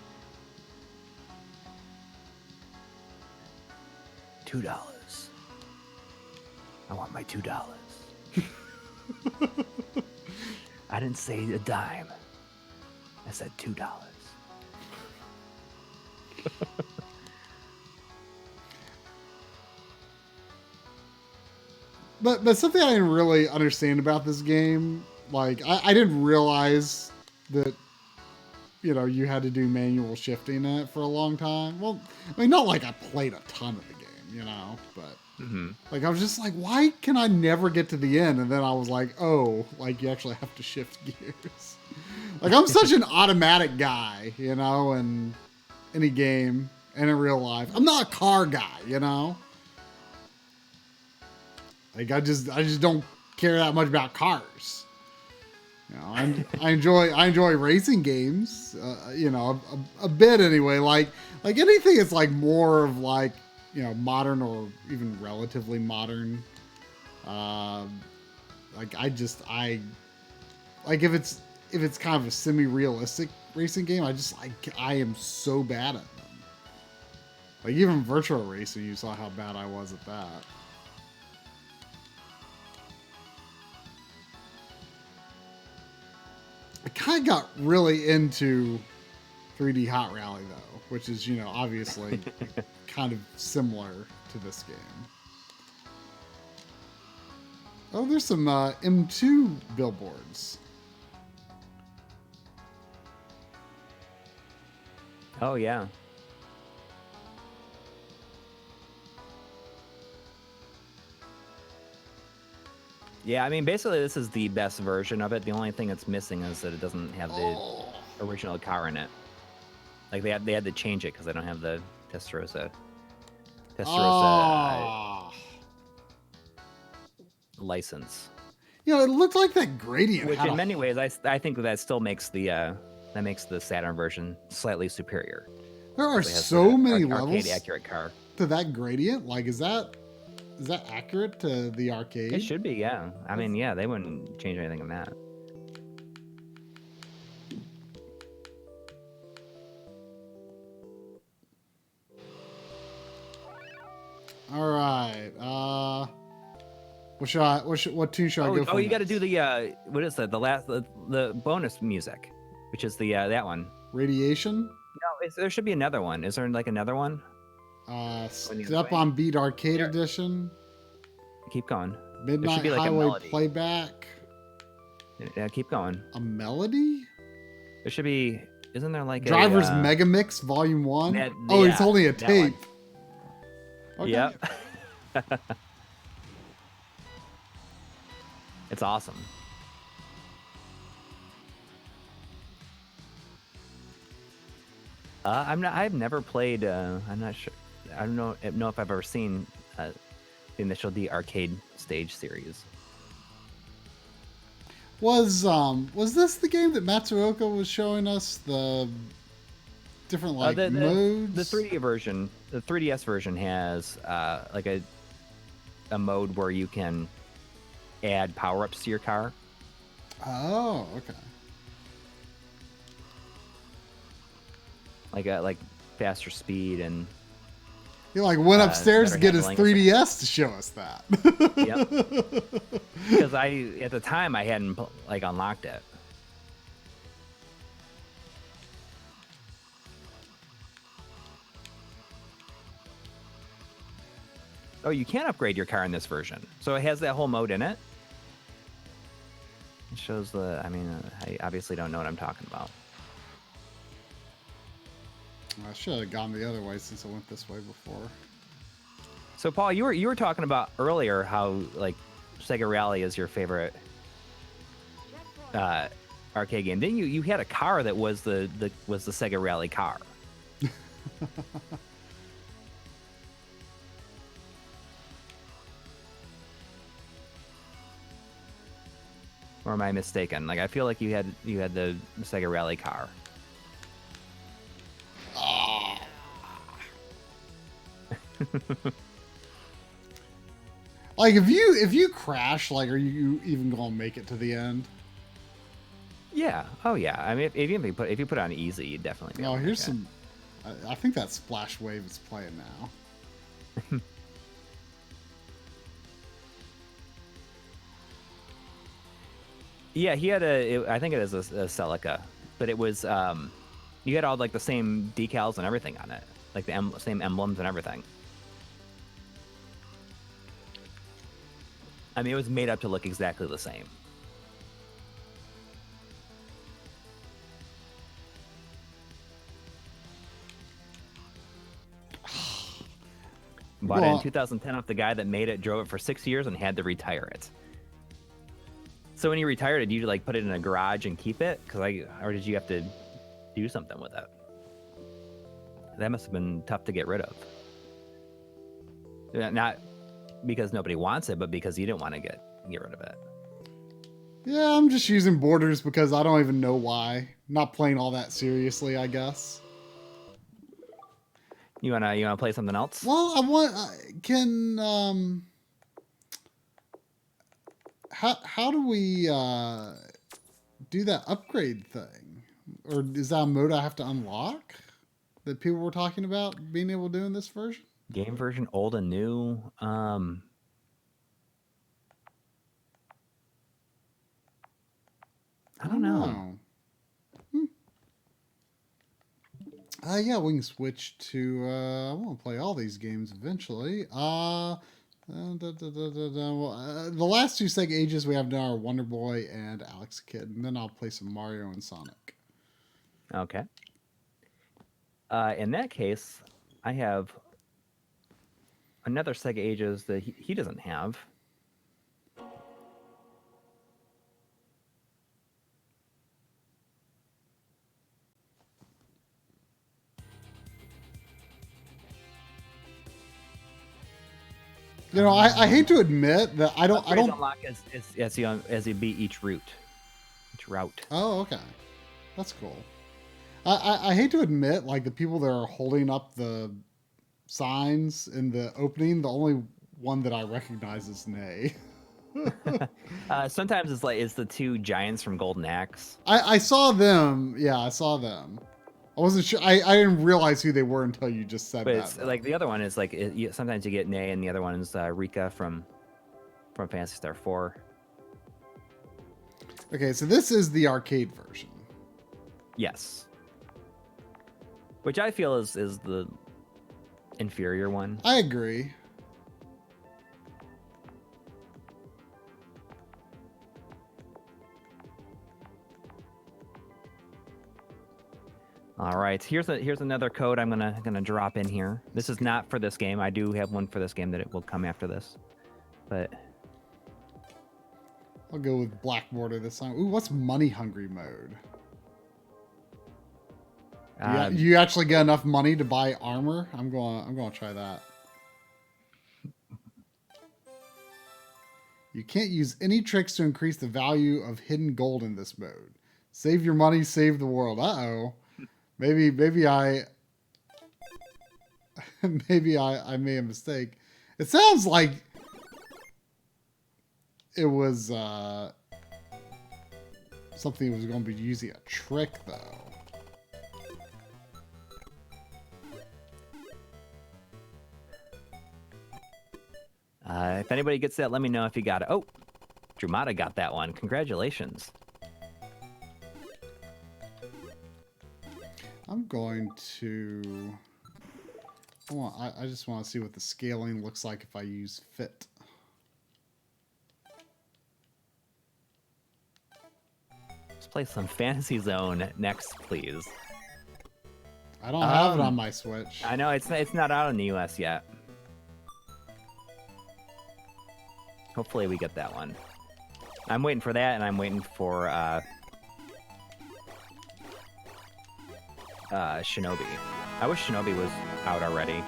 $2. I want my $2. I didn't say a dime. I said $2. But something I didn't really understand about this game, like I didn't realize that, you know, you had to do manual shifting in it for a long time. Well, I mean, not like I played a ton of the game, you know, but like I was just like, why can I never get to the end? And then I was like, oh, like you actually have to shift gears. Like I'm such an automatic guy, you know, in any game and in real life. I'm not a car guy, you know. Like I just don't care that much about cars. You know, I enjoy racing games, you know, a bit anyway. Like anything that's like more of like, you know, modern or even relatively modern. Like I like if it's kind of a semi-realistic racing game, I am so bad at them. Like even Virtua Racing, you saw how bad I was at that. I kind of got really into 3D Hot Rally though, which is, you know, obviously kind of similar to this game. Oh, there's some M2 billboards. Oh, yeah. Yeah, I mean, basically, this is the best version of it. The only thing it's missing is that it doesn't have the original car in it. Like, they had to change it because they don't have the Testarossa license. You know, it looked like that gradient. Which, in many ways, I think that still makes the Saturn version slightly superior. There are so many levels arcade accurate car to that gradient. Like, is that accurate to the arcade? It should be, yeah. I mean, yeah, they wouldn't change anything in that. All right. What tune should I go for? Oh, you got to do the what is that? The bonus music, which is the that one. Radiation? No, there should be another one. Is there like another one? Step on Beat Arcade Edition. Keep going. Midnight like Highway Playback. Yeah, keep going. A melody? There should be. Isn't there like Driver's Mega Mix Volume 1? He's holding a tape. Okay. Yep. It's awesome. I've never played. I'm not sure. I don't know if I've ever seen the initial D arcade stage series. Was this the game that Matsuoka was showing us the different modes? The 3D version, the 3DS version has like a mode where you can add power-ups to your car. Oh, okay. Like faster speed and. He went upstairs to get his 3DS to show us that. Yep. Because at the time I hadn't unlocked it. Oh, you can upgrade your car in this version, so it has that whole mode in it. It shows the. I mean, I obviously don't know what I'm talking about. I should have gone the other way since I went this way before. So, Paul, you were talking about earlier how Sega Rally is your favorite arcade game. Didn't you? You had a car that was the Sega Rally car. Or am I mistaken? Like, I feel like you had the Sega Rally car. Ah. Like if you crash, like, are you even gonna make it to the end? Yeah. Oh yeah. I mean, if you put it on easy, you'd definitely be able to Here's make it. some. I think that Splash Wave is playing now. Yeah, he had I think it is a Celica, but it was you had all like the same decals and everything on it, like the same emblems and everything. I mean, it was made up to look exactly the same. Bought it in 2010 off the guy that made it, drove it for 6 years, and had to retire it. So when you retired it, did you like put it in a garage and keep it? Or did you have to do something with it? That must have been tough to get rid of. Not because nobody wants it, but because you didn't want to get rid of it. Yeah, I'm just using borders because I don't even know why. Not playing all that seriously, I guess. You wanna play something else? Well, I want how do we do that upgrade thing? Or is that a mode I have to unlock that people were talking about being able to do in this version? Game version, old and new. I don't know. Yeah, we can switch to. I want to play all these games eventually. Well, the last two Sega ages we have now are Wonder Boy and Alex Kidd, and then I'll play some Mario and Sonic. Okay. In that case, I have another Sega ages that he doesn't have. You know, I hate to admit that I don't unlock as you beat each route. Oh, okay, that's cool. I hate to admit, like, the people that are holding up the signs in the opening, the only one that I recognize is Nay. Sometimes it's the two giants from Golden Axe. I saw them. Yeah, I saw them. I wasn't sure. I didn't realize who they were until you just said but that. It's, like the other one is like sometimes you get Nay, and the other one is Rika from Phantasy Star 4. Okay, so this is the arcade version. Yes. Which I feel is the inferior one. I agree. All right, here's another code I'm gonna drop in here. This is not for this game. I do have one for this game that it will come after this, but I'll go with black border this time. Ooh, what's money hungry mode? You actually get enough money to buy armor? I'm going to try that. You can't use any tricks to increase the value of hidden gold in this mode. Save your money, save the world. Uh-oh. Maybe I made a mistake. It sounds like it was something that was going to be using a trick, though. If anybody gets that, let me know if you got it. Oh, Drumata got that one. Congratulations. I'm going to... I just want to see what the scaling looks like if I use fit. Let's play some Fantasy Zone next, please. I don't have it on my Switch. I know, it's not out in the US yet. Hopefully we get that one. I'm waiting for that, and I'm waiting for Shinobi. I wish Shinobi was out already.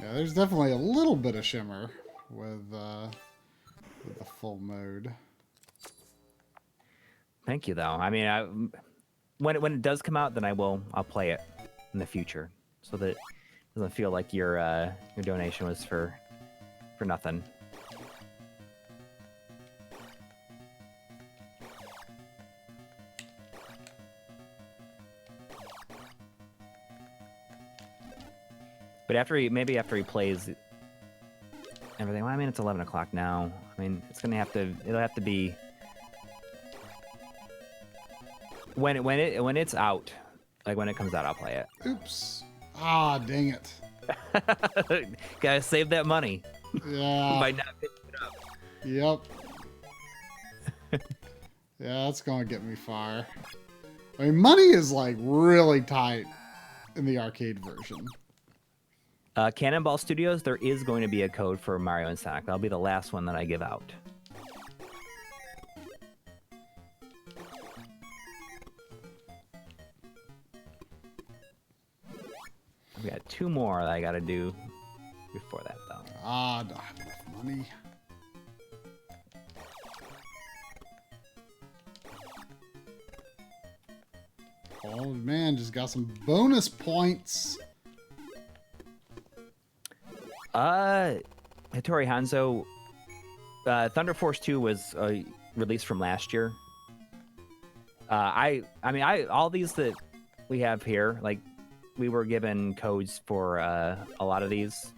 Yeah, there's definitely a little bit of shimmer with the full mode. Thank you, though. I mean, when it does come out, then I'll play it in the future, so that it doesn't feel like your donation was for nothing. But after he plays everything, well, I mean, it's 11 o'clock now. I mean, it'll have to be when it's out, like when it comes out, I'll play it. Oops. Ah, dang it. Gotta save that money. Yeah. By not picking it up. Yep. Yeah, that's gonna get me far. I mean, money is like really tight in the arcade version. Cannonball Studios, there is going to be a code for Mario and Sonic. That'll be the last one that I give out. We got 2 more that I gotta do before that, though. Ah, I don't have enough money. Oh man, just got some bonus points. Hattori Hanzo, Thunder Force 2 was released from last year. I mean, all these that we have here, like, we were given codes for a lot of these,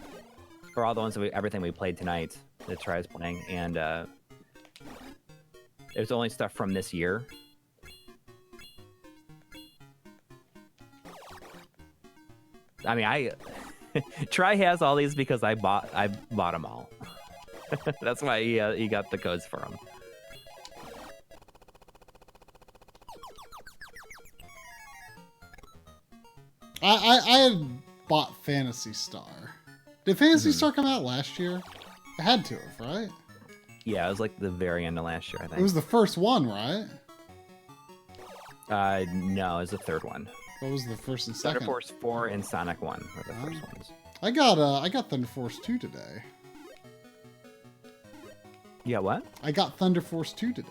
for all the ones that everything we played tonight that Try's playing, and it was only stuff from this year. I mean, Try has all these because I bought them all. That's why he got the codes for them. I had bought Phantasy Star. Did Phantasy Star come out last year? It had to have, right? Yeah, it was like the very end of last year, I think. It was the first one, right? No, it was the third one. What was the first and second? Thunder Force 4 and Sonic 1 were the first ones. I got Thunder Force 2 today. Yeah, what? I got Thunder Force 2 today.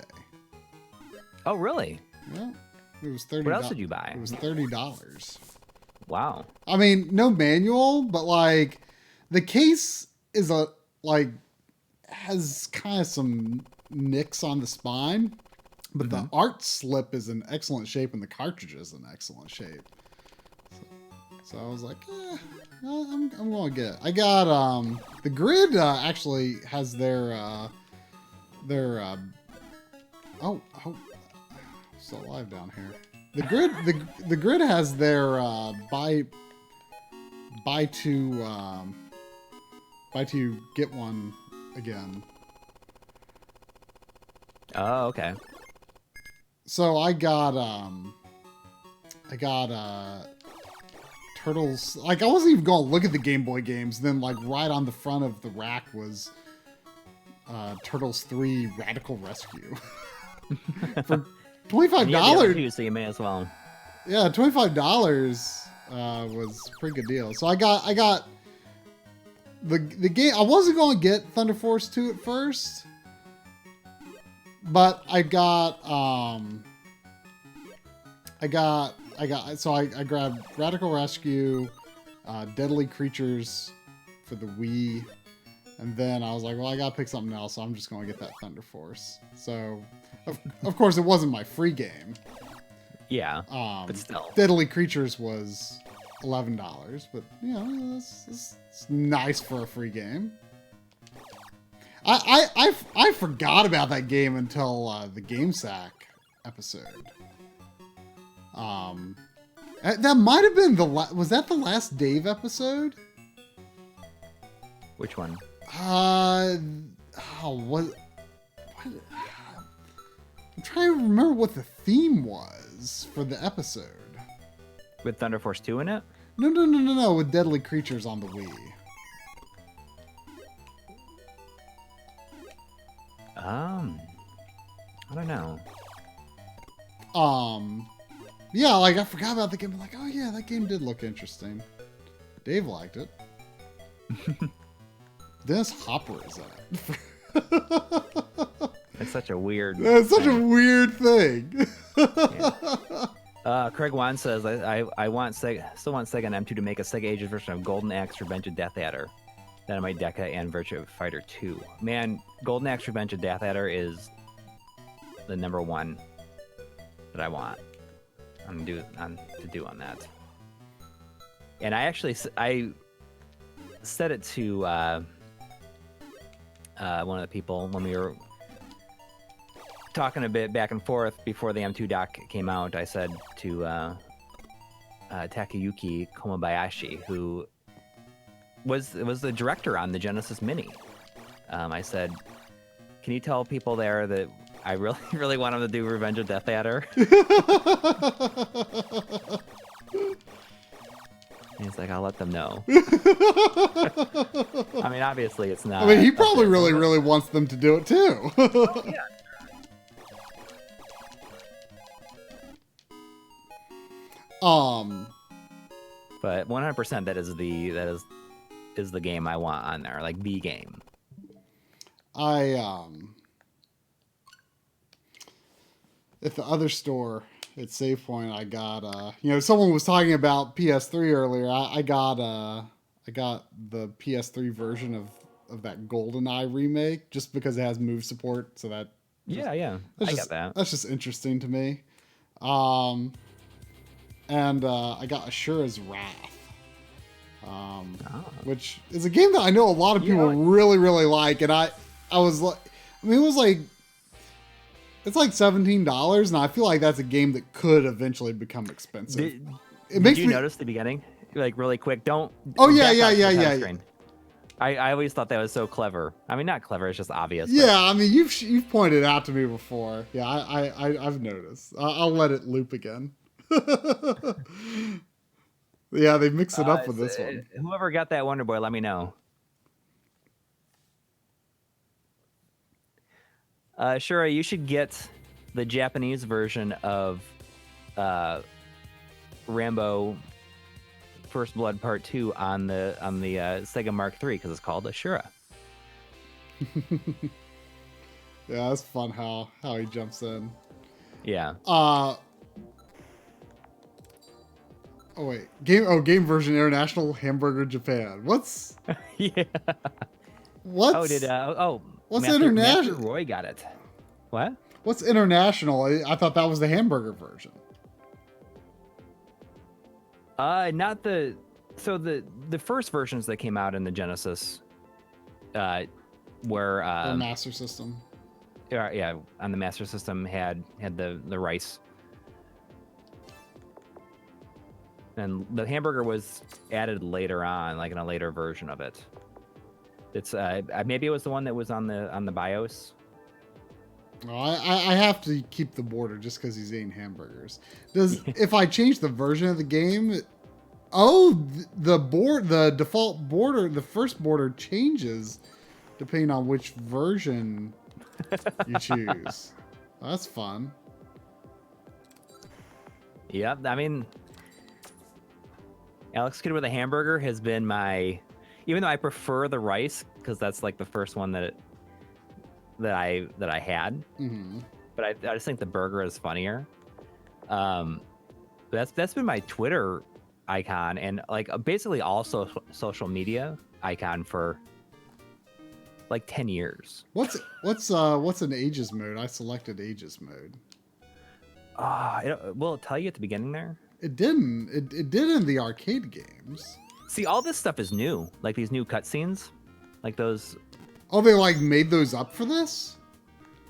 Oh, really? Yeah. It was $30. What else did you buy? It was $30. Wow. I mean, no manual, but like the case is has kind of some nicks on the spine, but the art slip is in excellent shape and the cartridge is in excellent shape. So I was like, I'm gonna get it. I got the grid actually has their still alive down here. The grid has their buy two get one again. Oh, okay. So I got Turtles. Like, I wasn't even going to look at the Game Boy games. Then, like, right on the front of the rack was Turtles 3 Radical Rescue. For $25. So you may as well. Yeah, $25 was a pretty good deal. So I got the game. I wasn't going to get Thunder Force 2 at first, but I grabbed Radical Rescue, Deadly Creatures for the Wii, and then I was like, well, I gotta pick something else, so I'm just gonna get that Thunder Force. So, of course, it wasn't my free game. Yeah, but still. Deadly Creatures was $11, but, you know, it's nice for a free game. I forgot about that game until the GameSack episode. That might have been was that the last Dave episode? Which one? What? I'm trying to remember what the theme was for the episode. With Thunder Force 2 in it? No, with Deadly Creatures on the Wii. I don't know. Yeah, like, I forgot about the game. I'm like, oh yeah, that game did look interesting. Dave liked it. Dennis Hopper is in it. It's such a weird. That's such a thing. weird thing. Craig Wan says, I want Sega, still want Sega and M2 to make a Sega Ages version of Golden Axe Revenge of Death Adder, Dynamite Deca, and Virtua Fighter 2. Man, Golden Axe Revenge of Death Adder is the number one that I want to do on that. And I said it to one of the people when we were talking a bit back and forth before the M2 doc came out. I said to Takayuki Komabayashi, who was the director on the Genesis Mini. I said, can you tell people there that I really, really want them to do Revenge of Death Adder? And he's like, I'll let them know. I mean, obviously it's not. I mean, he probably really, really wants them to do it too. Yeah. But 100% that is the game I want on there, like the game. At the other store at Save Point, I got someone was talking about PS3 earlier. I got the PS3 version of that GoldenEye remake just because it has move support. So that I got that. That's just interesting to me. And I got Ashura's Wrath, which is a game that I know a lot of people really, really like. And I was like, I mean, it's like $17, and I feel like that's a game that could eventually become expensive. Did you notice the beginning? Like really quick, don't. Oh yeah. I always thought that was so clever. I mean, not clever; it's just obvious. Yeah, I mean, you've pointed it out to me before. Yeah, I've noticed. I'll let it loop again. Yeah, they mix it up with this one. Whoever got that Wonder Boy, let me know. Shura, you should get the Japanese version of Rambo First Blood Part 2 on the Sega Mark III because it's called Ashura. Yeah, that's fun how he jumps in. Yeah. Oh wait, game version international Hamburger Japan. What's yeah? What's what's international? Master Roy got it. What? What's international? I thought that was the hamburger version. Not the. So the first versions that came out in the Genesis, were the Master System. Yeah, on the Master System had the rice. And the hamburger was added later on, like in a later version of it. It's maybe it was the one that was on the BIOS. Oh, I have to keep the border just because he's eating hamburgers. If I change the version of the game? The default border, the first border changes depending on which version you choose. Oh, that's fun. Yeah, I mean, Alex Kidd with a hamburger has been my, even though I prefer the rice because that's like the first one that I had. Mm-hmm. But I just think the burger is funnier. That's been my Twitter icon and like basically all social media icon for like 10 years. What's an ages mode? I selected ages mode. Will it tell you at the beginning there? It didn't. It did in the arcade games. See, all this stuff is new. Like these new cutscenes, like those. Oh, they like made those up for this?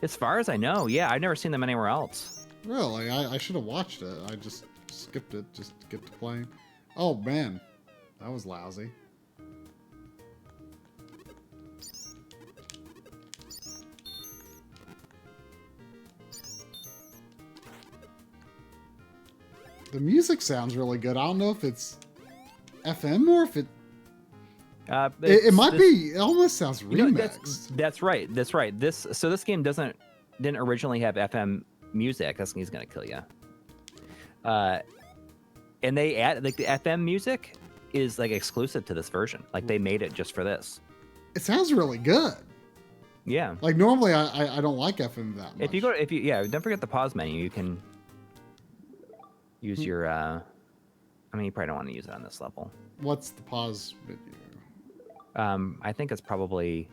As far as I know, yeah, I've never seen them anywhere else. Really? I should have watched it. I just skipped it just to get to playing. Oh man, that was lousy. The music sounds really good. I don't know if it's FM or if it might be. It almost sounds remixed. That's right. This game didn't originally have FM music. He's gonna kill you. And they add like the FM music is like exclusive to this version. Like they made it just for this. It sounds really good. Yeah. Like normally I don't like FM that much. If you don't forget the pause menu. You can use your. I mean, you probably don't want to use it on this level. What's the pause menu? I think it's probably.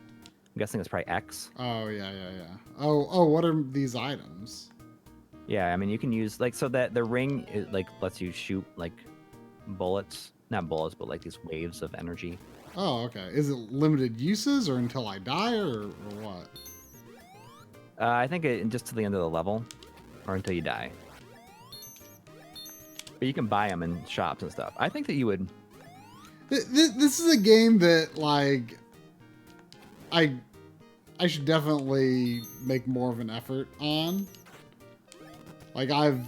I'm guessing it's probably X. Oh yeah. Oh, what are these items? Yeah, I mean, you can use so that the ring like lets you shoot like bullets, not bullets, but like these waves of energy. Oh, okay. Is it limited uses or until I die or what? I think just to the end of the level, or until you die. But you can buy them in shops and stuff. I think that you would. This is a game that like I should definitely make more of an effort on. Like I've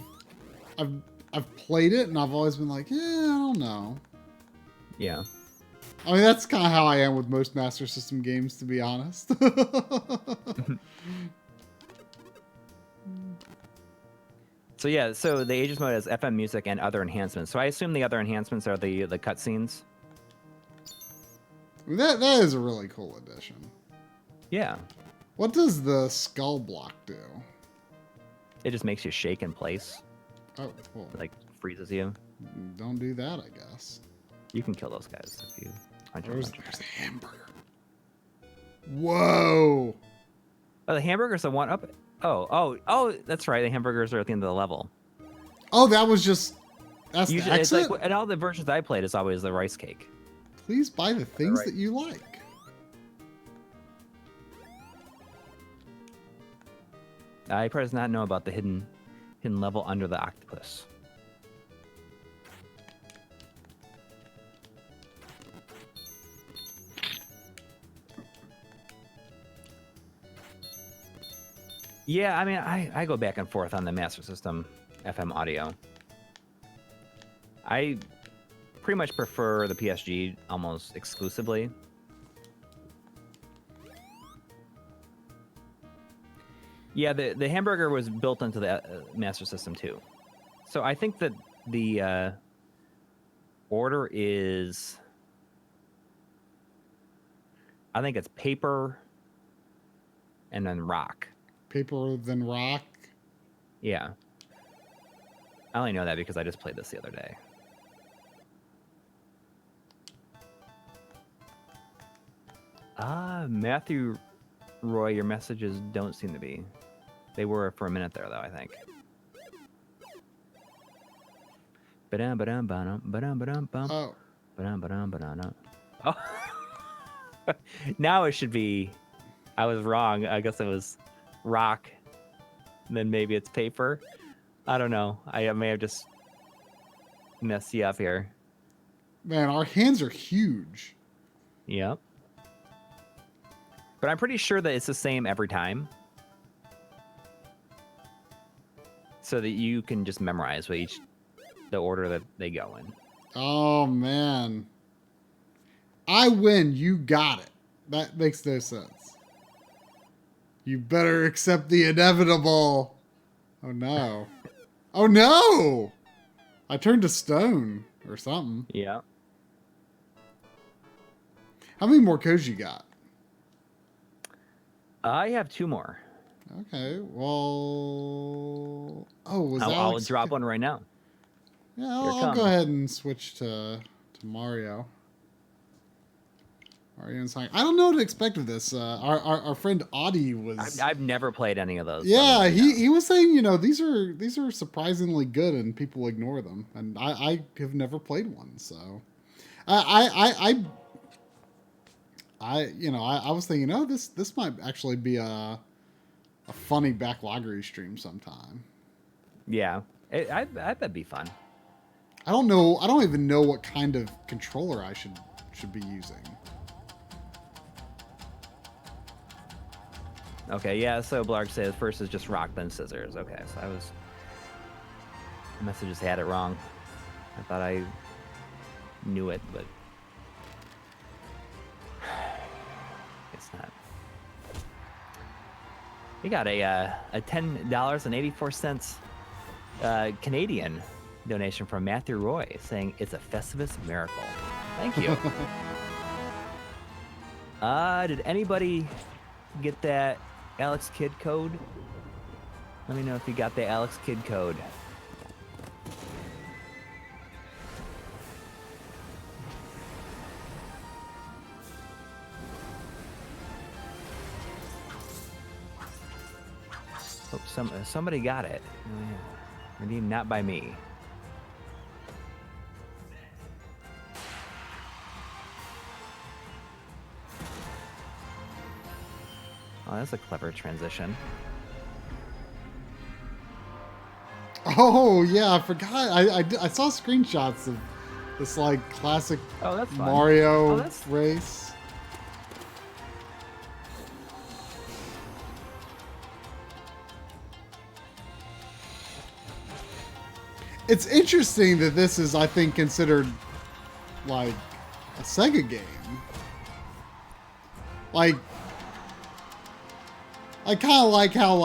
played it and I've always been like, yeah, I don't know. Yeah. I mean, that's kind of how I am with most Master System games, to be honest. So yeah, so the Ages mode has FM music and other enhancements. So I assume the other enhancements are the cutscenes. I mean, that is a really cool addition. Yeah. What does the skull block do? It just makes you shake in place. Oh, well, Like freezes you. don't do that, I guess. You can kill those guys if you. There's the hamburger. Whoa! Oh, the hamburger's the one up. Oh, that's right. The hamburgers are at the end of the level. Oh, that was just... That's the Usually, exit? and all the versions I played is always the rice cake. Please buy the things Right. that you like. I probably does not know about the hidden level under the octopus. Yeah, I mean, I go back and forth on the Master System FM audio. I pretty much prefer the PSG almost exclusively. Yeah, the hamburger was built into the Master System too. So I think that the order is... I think it's paper and then rock. Paper than rock. Yeah. I only know that because I just played this the other day. Matthew Roy, your messages don't seem to be. They were for a minute there, though, I think. Oh. Oh. Now it should be... I was wrong. I guess it was rock. And then maybe it's paper. I don't know. I may have just messed you up here. Man, our hands are huge. Yep. But I'm pretty sure that it's the same every time. So that you can just memorize the order that they go in. Oh, man. I win. You got it. That makes no sense. You better accept the inevitable. Oh, no. Oh, no! I turned to stone or something. Yeah. How many more codes you got? I have 2 more. Okay, well... Oh, was I'll Alex... drop one right now. Yeah, I'll go ahead and switch to Mario. Mario's I don't know what to expect of this. Our friend Audie was... I've never played any of those. Yeah, he was saying, these are surprisingly good and people ignore them. And I have never played one, so... I was thinking, this might actually be a funny backloggery stream sometime. Yeah, I bet it'd be fun. I don't know. I don't even know what kind of controller I should be using. Okay, yeah, so Blarg says first is just rock, then scissors. Okay, so I must have just had it wrong. I thought I knew it, but it's not. We got a $10.84 Canadian donation from Matthew Roy saying it's a Festivus miracle. Thank you. Did anybody get that Alex Kidd code. Let me know if you got the Alex Kidd code. Oh, somebody got it. Oh, yeah. Redeemed not by me. Oh, that's a clever transition. Oh yeah, I forgot. I saw screenshots of this like classic Oh, that's fun. Mario race. It's interesting that this is, I think, considered like a Sega game. Like, I kind of like how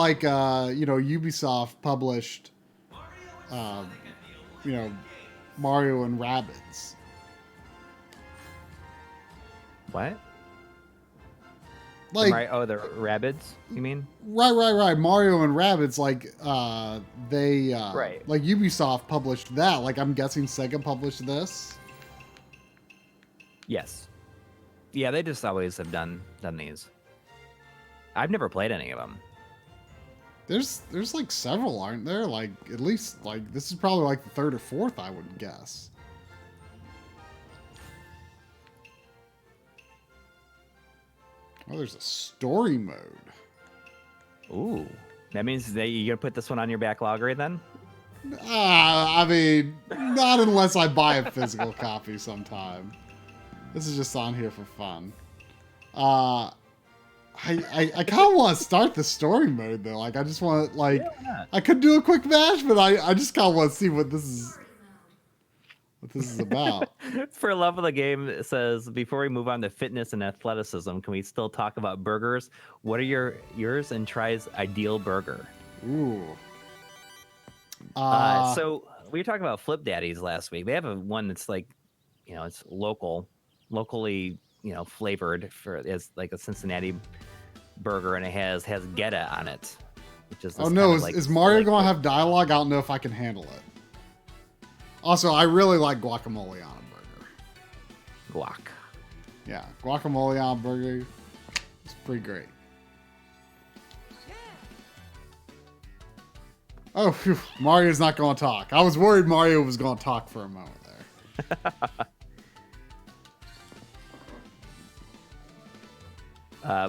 Ubisoft published, Mario and Rabbids. What? Like, the Rabbids, you mean? Right. Mario and Rabbids, Right. like Ubisoft published that. Like, I'm guessing Sega published this. Yes. Yeah, they just always have done these. I've never played any of them. There's like several, aren't there? Like, at least, like, this is probably like the third or fourth, I would guess. Oh, there's a story mode. Ooh. That means that you're going to put this one on your backlog right then? I mean, not unless I buy a physical copy sometime. This is just on here for fun. I kind of want to start the story mode though. Like, I just want to, Yeah. I could do a quick match, but I just kind of want to see what this is about. For love of the game, it says, before we move on to fitness and athleticism, can we still talk about burgers? What are yours and Try's ideal burger? Ooh. So we were talking about Flip Daddies last week. They have one that's like, it's locally, flavored as like a Cincinnati burger, and it has Geta on it, which is. Oh no! Is Mario going to have dialogue? I don't know if I can handle it. Also, I really like guacamole on a burger. Guac. Yeah, guacamole on a burger. It's pretty great. Oh, phew, Mario's not going to talk. I was worried Mario was going to talk for a moment there.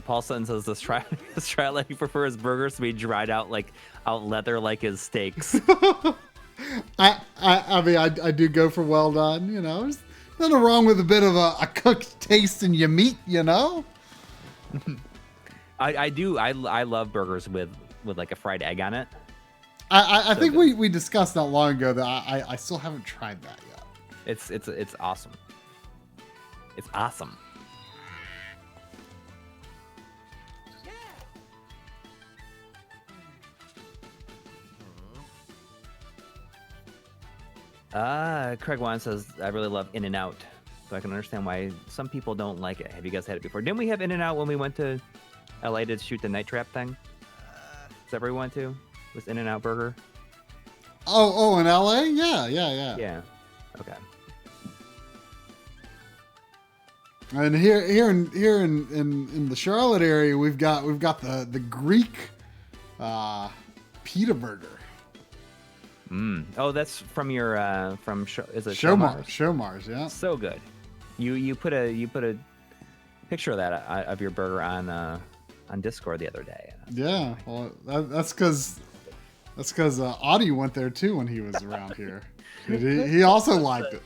Paul Sutton says this try like he prefers burgers to be dried out leather like his steaks. I mean, I do go for well done. There's nothing wrong with a bit of a cooked taste in your meat. I do. I love burgers with like a fried egg on it. I think we discussed not long ago that I still haven't tried that yet. It's awesome. It's awesome. Craig Wan says, I really love In-N-Out, so I can understand why some people don't like it. Have you guys had it before? Didn't we have In-N-Out when we went to LA to shoot the night trap thing? Is that where we went to? Was In-N-Out Burger? Oh, in LA? Yeah. Yeah. Okay. And here in the Charlotte area, we've got the Greek pita burger. Oh, that's from your is it Showmars? Showmars, yeah. So good. You put a picture of that of your burger on Discord the other day. Yeah, well, that's because Audie went there too when he was around here. He also liked it.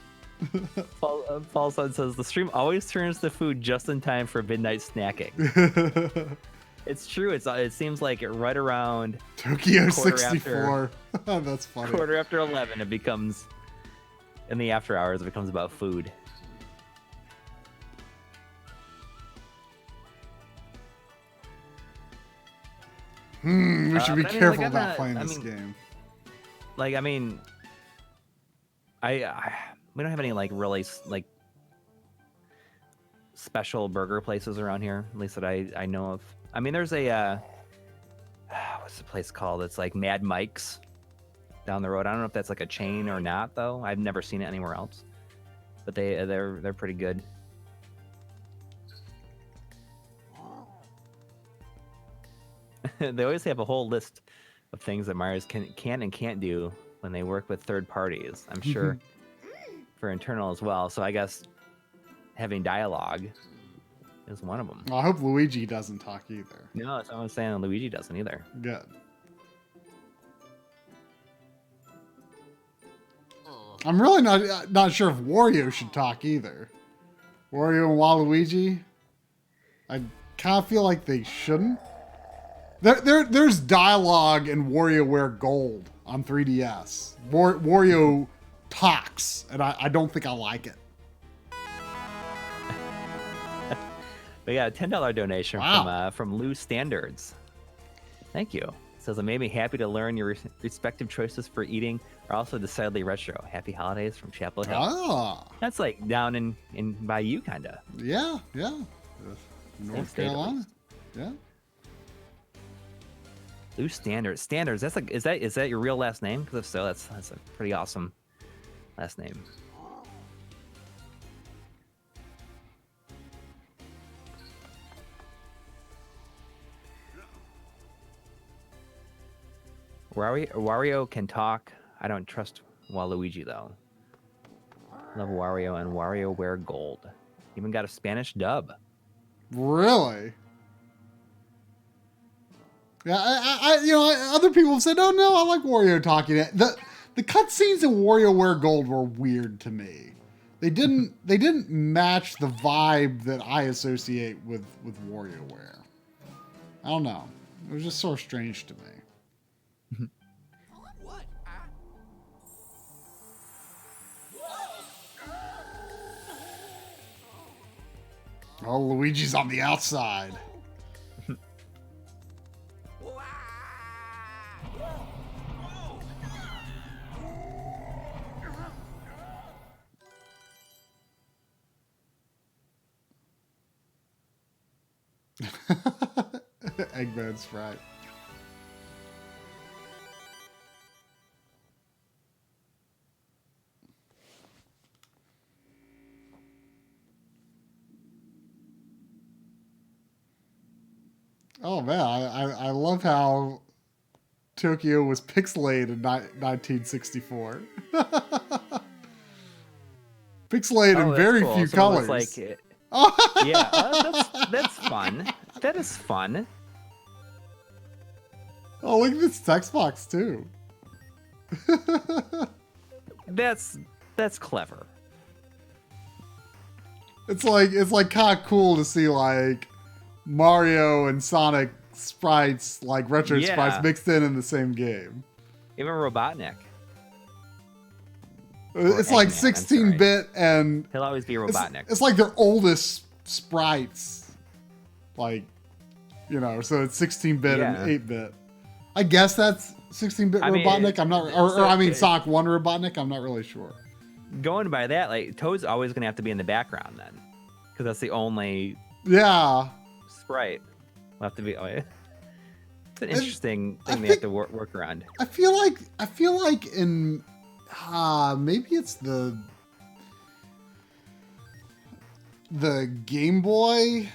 Paul Sun says the stream always turns to food just in time for midnight snacking. It's true. It seems like right around Tokyo 64. That's funny. Quarter after 11, it becomes in the after hours. It becomes about food. We should be careful about playing this game. Like, I mean, we don't have any like really like special burger places around here, at least that I know of. I mean, there's a what's the place called? It's like Mad Mike's down the road. I don't know if that's like a chain or not, though. I've never seen it anywhere else, but they're pretty good. They always have a whole list of things that Mario's can and can't do when they work with third parties. I'm sure for internal as well. So I guess having dialogue is one of them. Well, I hope Luigi doesn't talk either. No, that's what I'm saying. Luigi doesn't either. Good. I'm really not sure if Wario should talk either. Wario and Waluigi, I kind of feel like they shouldn't. There's dialogue in WarioWare Gold on 3DS. Wario talks, and I don't think I like it. We got a $10 donation from Lou Standards. Thank you. It says, it made me happy to learn your respective choices for eating are also decidedly retro. Happy holidays from Chapel Hill. Ah. That's like down in by you, kind of. Yeah. North Carolina. Yeah. Lou Standards. Standards. That's like, is that your real last name? Because if so, that's a pretty awesome last name. Wario can talk. I don't trust Waluigi though. Love Wario and WarioWare Gold. Even got a Spanish dub. Really? Yeah, I other people have said, "Oh no, I like Wario talking." The cutscenes in WarioWare Gold were weird to me. They didn't match the vibe that I associate with WarioWare. I don't know. It was just sort of strange to me. Oh, Luigi's on the outside. Eggman Sprite. Oh man, I love how Tokyo was pixelated in 1964. Pixelated in very cool. few So colors. like it. Yeah, that's fun. That is fun. Oh, look at this text box too. That's clever. It's like kind of cool to see like Mario and Sonic sprites, like retro sprites mixed in the same game. Even Robotnik. It's like 16-bit and he'll always be Robotnik. It's like their oldest sprites. Like, so it's 16-bit and 8-bit. I guess that's 16-bit Robotnik. I'm not, Sonic 1 Robotnik. I'm not really sure. Going by that, like Toad's always going to have to be in the background then, because that's the only sprite. Will have to be. Oh, yeah. It's an interesting thing they have to work around. I feel like in maybe it's the Game Boy.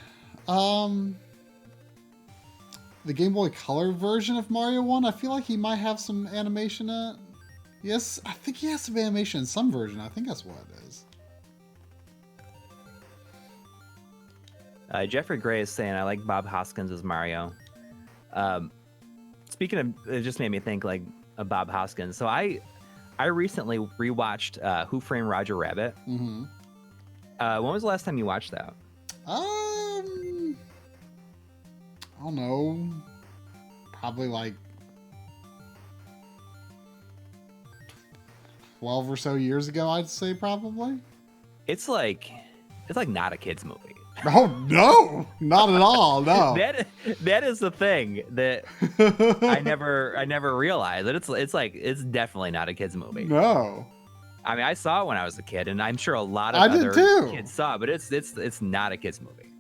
The Game Boy Color version of Mario 1, I feel like he might have some animation in it. Yes, I think he has some animation in some version. I think that's what it is. Jeffrey Gray is saying, I like Bob Hoskins as Mario. Speaking of, it just made me think like of Bob Hoskins. So I recently rewatched Who Framed Roger Rabbit. Mm-hmm. When was the last time you watched that? I don't know. Probably like 12 or so years ago, I'd say probably. It's like not a kid's movie. Oh no, not at all. No. that is the thing that I never realized that it's definitely not a kid's movie. No. I mean, I saw it when I was a kid, and I'm sure a lot of I did other too. kids saw it, but it's not a kids movie.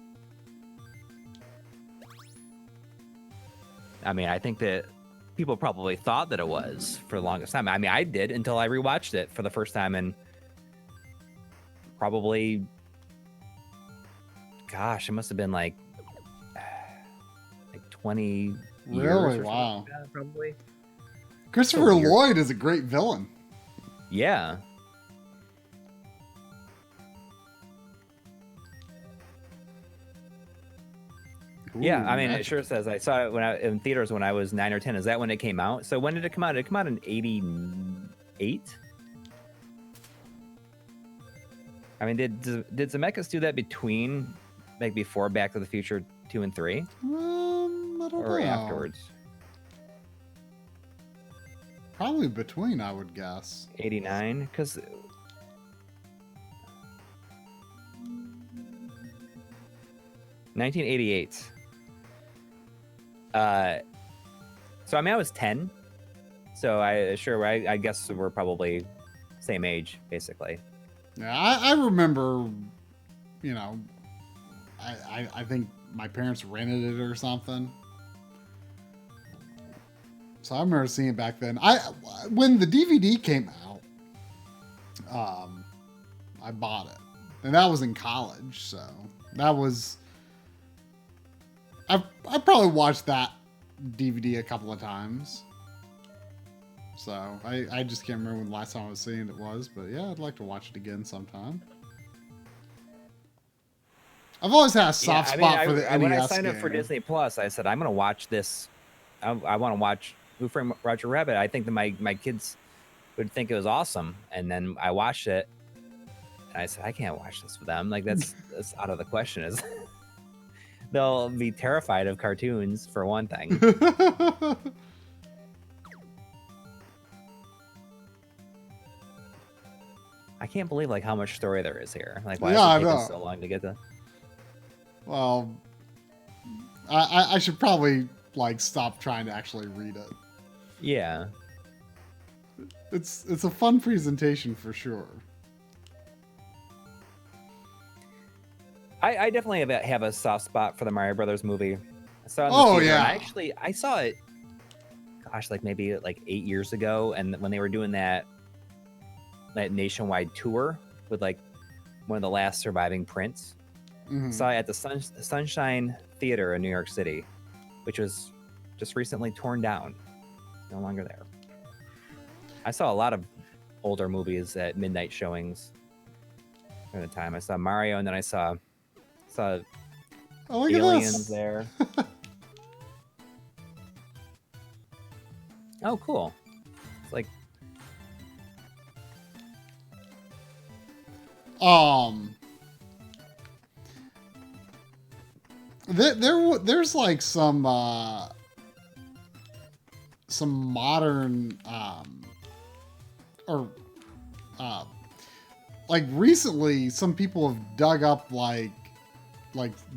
I mean, I think that people probably thought that it was for the longest time. I mean, I did until I rewatched it for the first time, and probably, gosh, it must have been like 20 years. Really? Or Wow. like that, probably. Christopher Lloyd is a great villain. Yeah. Ooh, Yeah, I mean, magic. it sure says I saw it in theaters when I was 9 or 10. Is that when it came out? So when did it come out? Did it come out in 88? I mean, did Zemeckis do that between, like, before Back to the Future 2 and 3? I don't Or know. afterwards? Probably between, I would guess. 89? Because... ...1988. So, I mean, I was 10. So, I guess we're probably same age, basically. Yeah, I remember, you know, I think my parents rented it or something. So I remember seeing it back then. When the DVD came out, I bought it, and that was in college. So that was I probably watched that DVD a couple of times. So I just can't remember when the last time I was seeing it was, but yeah, I'd like to watch it again sometime. I've always had a soft spot for the NES when I signed up for game. Disney Plus, I said I'm going to watch this. I want to watch Who Framed Roger Rabbit. I think that my kids would think it was awesome, and then I watched it, and I said I can't watch this with them. Like that's out of the question. Is they'll be terrified of cartoons for one thing. I can't believe like how much story there is here. Like why does it take us so long to get to? Well, I should probably like stop trying to actually read it. Yeah. It's a fun presentation for sure. I definitely have a soft spot for the Mario Brothers movie. I saw it in the theater, and I saw it, gosh, like maybe like 8 years ago, and when they were doing that nationwide tour with like one of the last surviving prints. Mm-hmm. Saw it at the Sunshine Theater in New York City, which was just recently torn down. No longer there. I saw a lot of older movies at midnight showings during the time. I saw Mario, and then I saw Aliens there. Oh, cool. It's like there's like some modern like recently some people have dug up like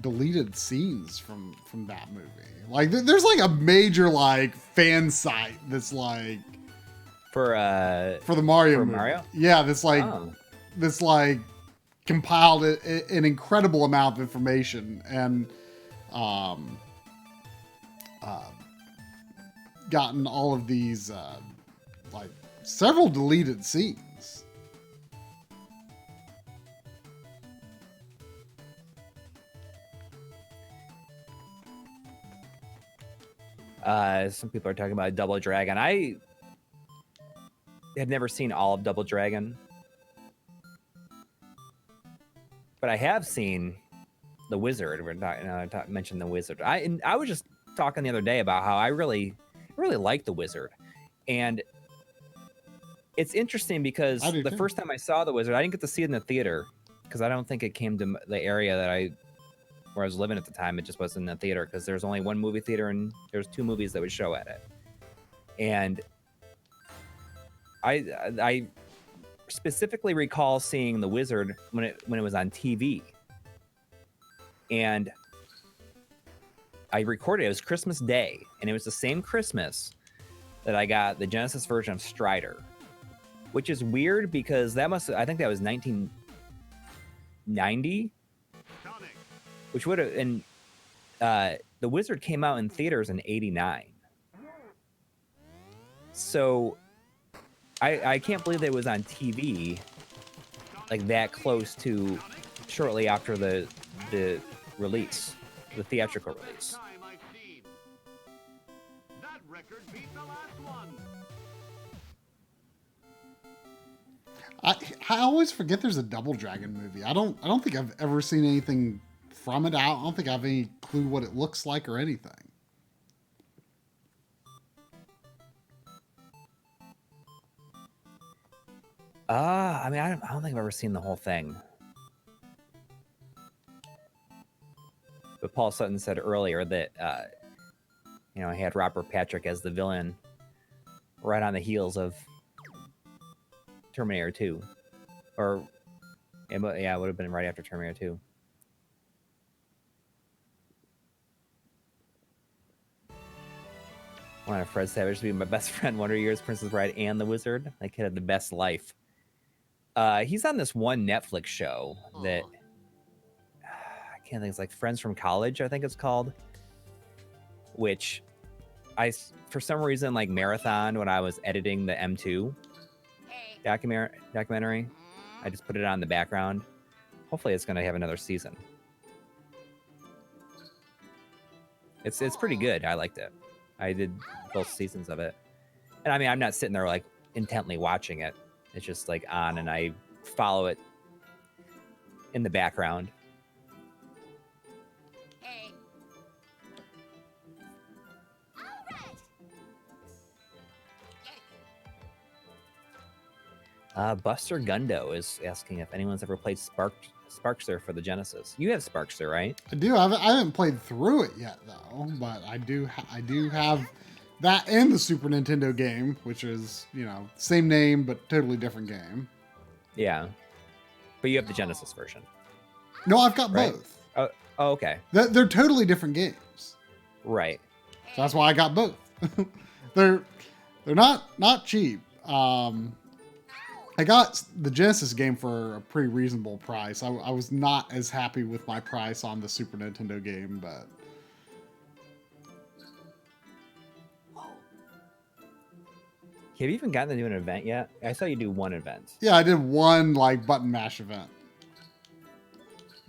deleted scenes from that movie. Like there's like a major like fan site that's like for the Mario movie. Mario? Yeah, that's like this like compiled an incredible amount of information and gotten all of these like several deleted scenes. Some people are talking about Double Dragon. I have never seen all of Double Dragon, but I have seen The Wizard. I mentioned The Wizard. I was just talking the other day about how I really like The Wizard, and it's interesting because the first time I saw The Wizard, I didn't get to see it in the theater because I don't think it came to the area where I was living at the time. It just wasn't in the theater because there's only one movie theater and there's 2 movies that would show at it. And I specifically recall seeing The Wizard when it was on TV. And I recorded it. It was Christmas Day, and it was the same Christmas that I got the Genesis version of Strider. which is weird because I think that was 1990, which would have, and The Wizard came out in theaters in 89. So I can't believe that it was on TV like that close to shortly after the release, the theatrical release. I always forget there's a Double Dragon movie. I don't think I've ever seen anything from it. I don't think I have any clue what it looks like or anything. I mean, I don't think I've ever seen the whole thing. But Paul Sutton said earlier that, he had Robert Patrick as the villain right on the heels of Terminator 2. Or, it would have been right after Terminator 2. I wanted Fred Savage to be my best friend, Wonder Years, Princess Bride, and The Wizard. That kid had the best life. He's on this one Netflix show that I can't think. It's like Friends from College, I think it's called. Which I, for some reason, like marathon when I was editing the M2 documentary. I just put it on in the background. Hopefully, it's going to have another season. It's pretty good. I liked it. I did both seasons of it, and I mean, I'm not sitting there like intently watching it. It's just like on, and I follow it in the background. Buster Gundo is asking if anyone's ever played Sparkster for the Genesis. You have Sparkster, right? I do. I haven't played through it yet though, but I do have that and the Super Nintendo game, which is, same name but totally different game. Yeah, but you have the Genesis version. No, I've got right? both. Oh, okay. They're totally different games. Right. So that's why I got both. they're not cheap. I got the Genesis game for a pretty reasonable price. I was not as happy with my price on the Super Nintendo game, but have you even gotten to do an event yet? I saw you do one event. Yeah, I did one like button mash event.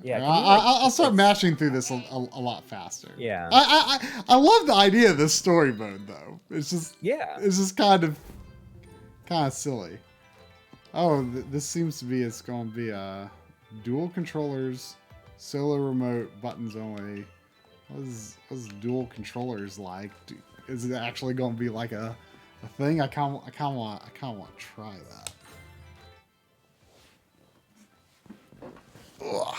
Yeah, I'll start mashing through this a lot faster. Yeah, I love the idea of this story mode though. It's just kind of silly. Oh, this seems to be it's going to be dual controllers, solo remote, buttons only. What's dual controllers like? Is it actually going to be like a thing? I kind of want to try that. Ugh.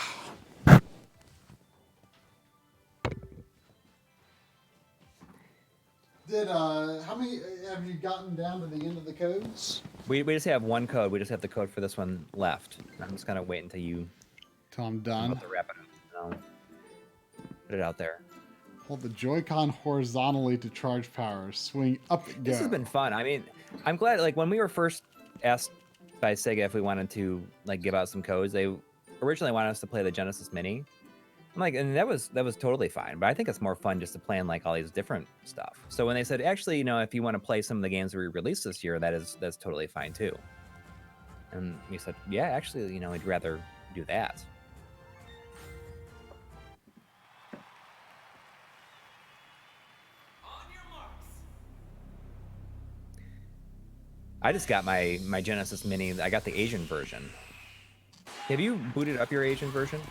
How many have you gotten down to the end of the codes? We just have one code. We just have the code for this one left. I'm just gonna wait until I'm done. About to wrap it up. No. Put it out there. Hold the Joy-Con horizontally to charge power. Swing up and go. This has been fun. I mean, I'm glad. Like when we were first asked by Sega if we wanted to like give out some codes, they originally wanted us to play the Genesis Mini. I'm like, and that was totally fine. But I think it's more fun just to play in like all these different stuff. So when they said, actually, if you want to play some of the games we released this year, that's totally fine too. And we said, yeah, actually, we'd rather do that. I just got my Genesis Mini. I got the Asian version. Have you booted up your Asian version?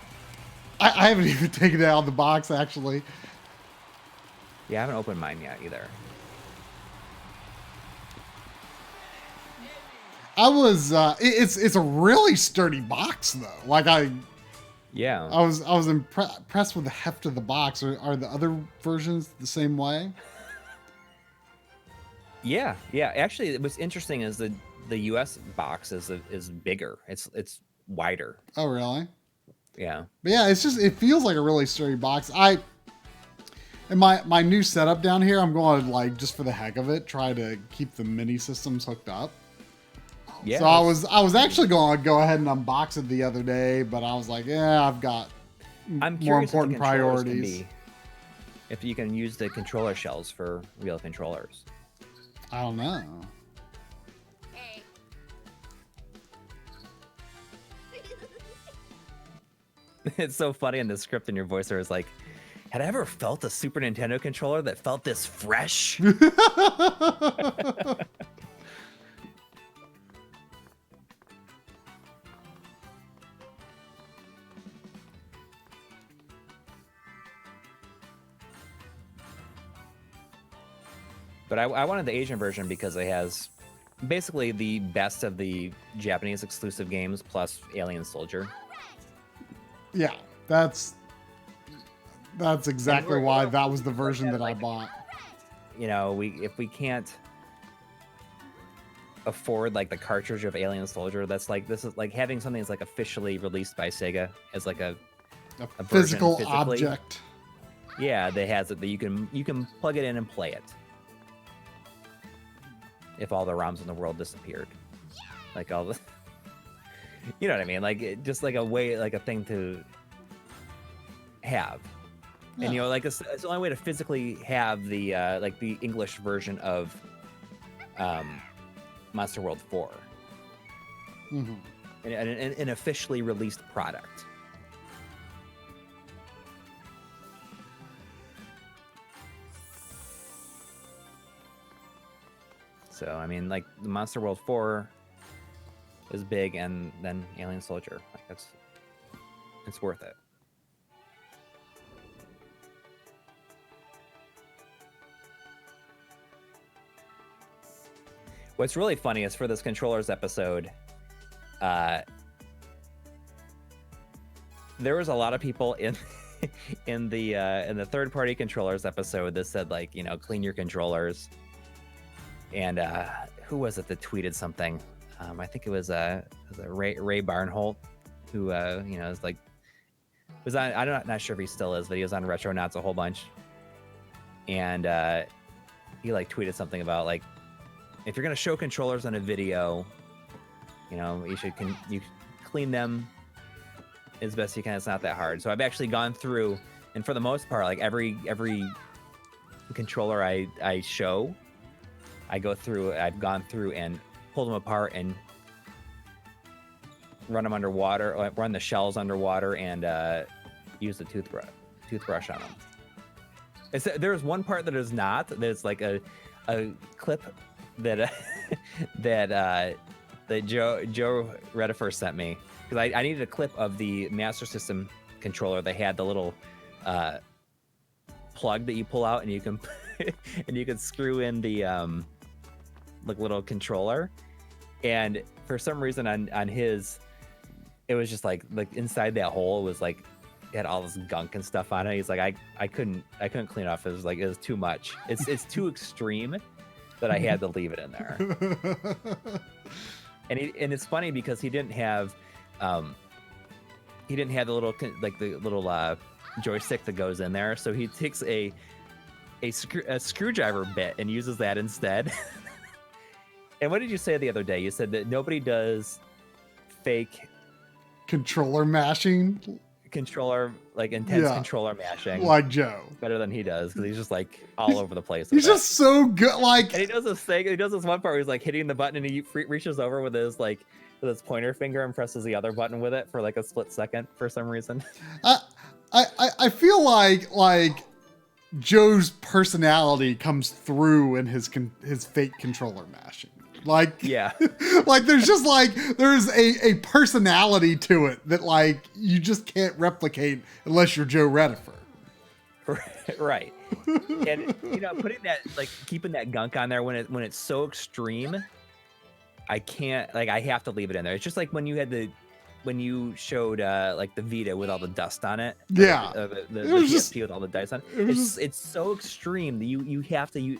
I haven't even taken it out of the box, actually. Yeah, I haven't opened mine yet either. I was. It's a really sturdy box though. Like I was impressed with the heft of the box. Are the other versions the same way? Yeah. Actually, what's interesting is the US box is bigger. It's wider. Oh, really? Yeah. But yeah, it feels like a really sturdy box. In my new setup down here, I'm going to, like, just for the heck of it, try to keep the mini systems hooked up. Yeah. So I was actually going to go ahead and unbox it the other day, but I was like, yeah, I've got I'm more curious important if the controllers can priorities. be, if you can use the controller shells for real controllers. I don't know. It's so funny in the script in your voiceover is like, had I ever felt a Super Nintendo controller that felt this fresh? But I wanted the Asian version because it has basically the best of the Japanese exclusive games plus Alien Soldier. Yeah, that's exactly why that was the version that I bought. You know, if we can't afford like the cartridge of Alien Soldier, that's like, this is like having something that's like officially released by Sega as like a Physical version object. Yeah, that has it that you can plug it in and play it. If all the ROMs in the world disappeared, like all the, you know what I mean? Like just like a way, like a thing to have. Yeah. And you know, like it's the only way to physically have the like the English version of Monster World 4, Mm-hmm. an officially released product. So I mean, like the Monster World 4 was big, and then Alien Soldier, like it's worth it. What's really funny is for this controllers episode, there was a lot of people in in the third-party controllers episode that said, like, you know, clean your controllers. And who was it that tweeted something? I think it was Ray Barnholt, who you know, is like, was on. I'm not sure if he still is, but he was on Retronauts a whole bunch. And he like tweeted something about like, if you're gonna show controllers on a video, you know, you should you clean them as best you can. It's not that hard. So I've actually gone through, and for the most part, like every controller I show, I've gone through and pulled them apart and run them underwater, run the shells underwater, and use the toothbrush on them. There's one part that is not. There's like a clip that that Joe Redifer sent me, because I needed a clip of the Master System controller. They had the little plug that you pull out, and you can and you can screw in the like little controller. And for some reason on his, it was just like inside that hole, it was like, it had all this gunk and stuff on it. He's like, I couldn't clean it off. It was too much. It's too extreme that I had to leave it in there. And it's funny because he didn't have the little joystick that goes in there. So he takes a screwdriver bit and uses that instead. And what did you say the other day? You said that nobody does fake Controller mashing, intense controller mashing like Joe, better than he does, because he's just like all over the place. He's just so good. Like, and he does this thing. He does this one part where he's like hitting the button, and he reaches over with his pointer finger and presses the other button with it for like a split second for some reason. I feel like Joe's personality comes through in his fake controller mashing. Like, yeah, like there's a personality to it that like you just can't replicate unless you're Joe Redifer. Right. And you know, keeping that gunk on there when it's so extreme, I can't, I have to leave it in there. It's just like when you showed like the Vita with all the dust on it. Yeah. The PSP with all the dice on it. It's so extreme that you have to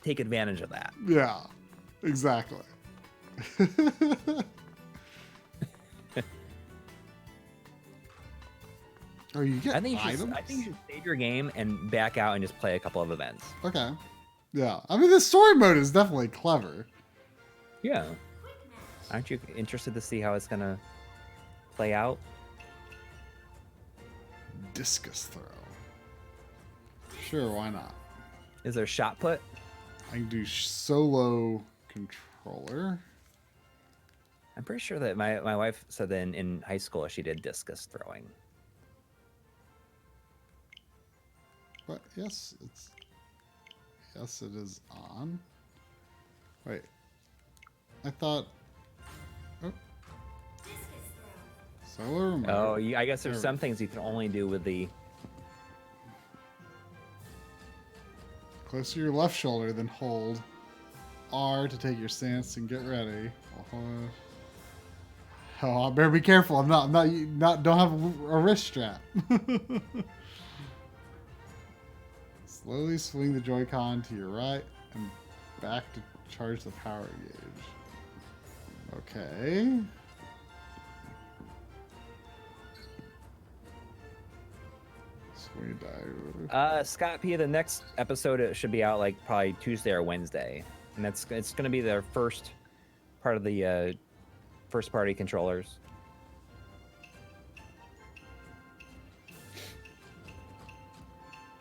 take advantage of that. Yeah. Exactly. Or you get items? I think you should save your game and back out and just play a couple of events. Okay. Yeah. I mean, the story mode is definitely clever. Yeah. Aren't you interested to see how it's gonna play out? Discus throw. Sure, why not? Is there shot put? I can do solo controller. I'm pretty sure that my wife said that in high school she did discus throwing. But yes, it is on. Wait. I thought solo remote. Oh, I guess there's some things you can only do with the... Close to your left shoulder, then hold R to take your stance and get ready. Oh, I better be careful. I'm not don't have a wrist strap. Slowly swing the Joy-Con to your right and back to charge the power gauge. Okay. Swing diagonal. Scott P, the next episode should be out like probably Tuesday or Wednesday, and it's going to be their first part of the first party controllers.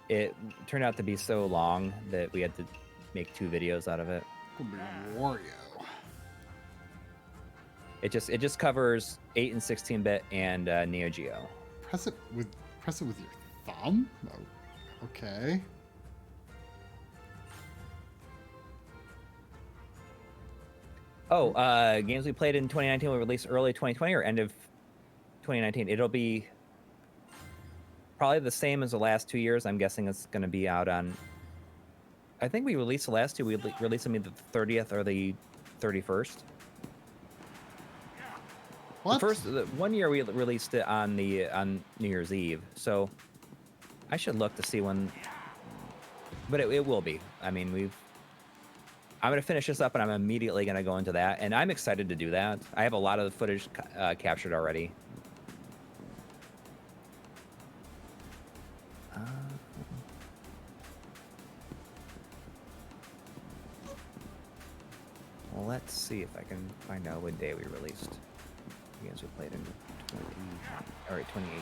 It turned out to be so long that we had to make 2 videos out of it. Could be Wario. It just covers 8 and 16-bit and Neo Geo. Press it with your thumb? Oh, okay. Oh, games we played in 2019 will release early 2020 or end of 2019. It'll be probably the same as the last 2 years. I'm guessing it's going to be out on... I think we released the last 2. We released them either the 30th or the 31st. What? The 1 year we released it on New Year's Eve, so I should look to see when. But it will be. I mean, I'm gonna finish this up, and I'm immediately gonna go into that, and I'm excited to do that. I have a lot of the footage captured already. Well, let's see if I can find out what day we released games we played in 2018.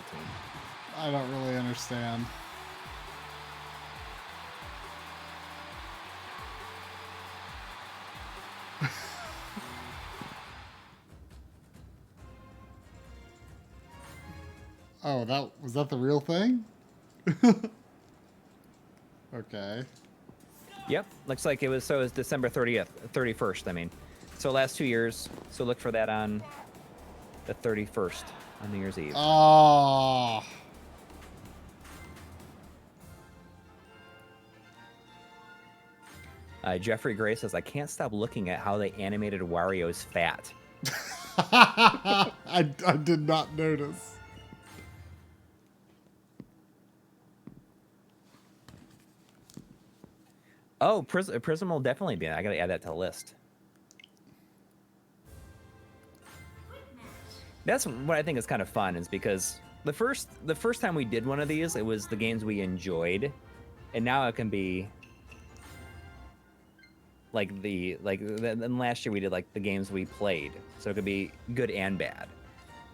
I don't really understand. Oh, was that the real thing? Okay. Yep, looks like it was December 31st, I mean. So last 2 years, so look for that on the 31st on New Year's Eve. Oh. Jeffrey Gray says, I can't stop looking at how they animated Wario's fat. I did not notice. Oh, Prism will definitely be in. I gotta add that to the list. That's what I think is kind of fun, is because the first time we did one of these, it was the games we enjoyed, and now it can be then last year we did like the games we played, so it could be good and bad.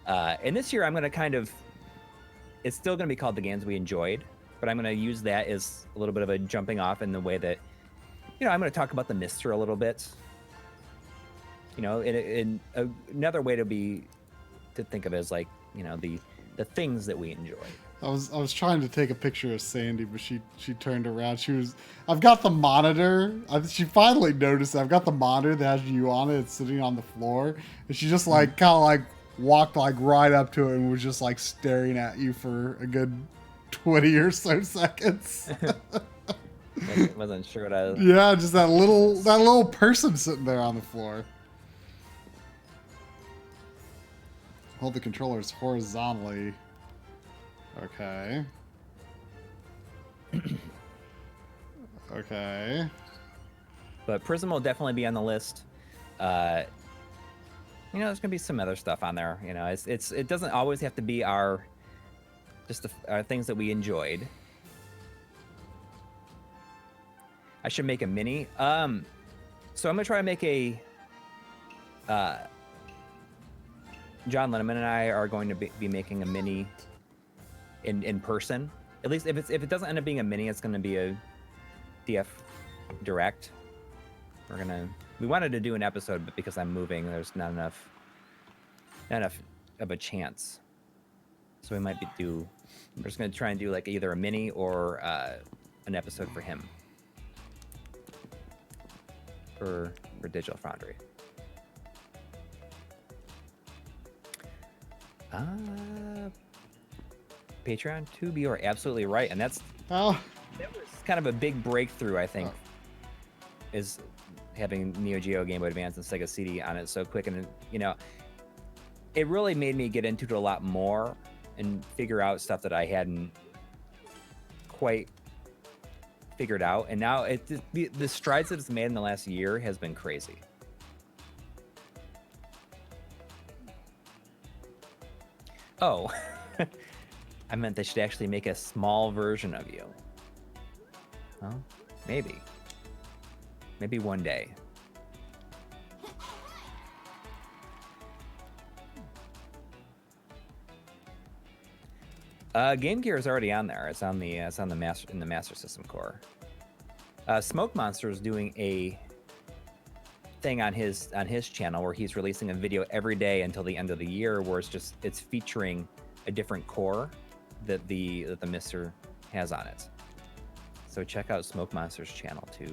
And this year I'm gonna it's still gonna be called the games we enjoyed, but I'm gonna use that as a little bit of a jumping off in the way that, I'm gonna talk about the Mister a little bit. In another way to think of it as like, the things that we enjoy. I was trying to take a picture of Sandy, but she turned around. I've got the monitor. She finally noticed I've got the monitor that has you on it. It's sitting on the floor, and she just kind of walked right up to it and was just staring at you for a good 20 or so seconds. Wasn't sure what I was. Yeah, just that little person sitting there on the floor. Hold the controllers horizontally. Okay. Okay. But Prism will definitely be on the list. There's gonna be some other stuff on there. It doesn't always have to be our things that we enjoyed. I should make a mini. So I'm gonna try to make a John Linneman and I are going to be making a mini in person. At least if it doesn't end up being a mini, it's going to be a DF Direct. We wanted to do an episode, but because I'm moving, there's not enough of a chance. So we might we're just going to try and do like either a mini or an episode for him for Digital Foundry. Patreon 2, you are absolutely right, and that was kind of a big breakthrough, I think, is having Neo Geo, Game Boy Advance, and Sega CD on it so quick, and you know, it really made me get into it a lot more and figure out stuff that I hadn't quite figured out, and now the strides that it's made in the last year has been crazy. Oh. I meant they should actually make a small version of you. Well, maybe. Maybe one day. Game Gear is already on there. It's on the Master System core. Smoke Monster is doing a thing on his channel where he's releasing a video every day until the end of the year, where it's featuring a different core that the Mister has on it. So check out Smoke Monster's channel to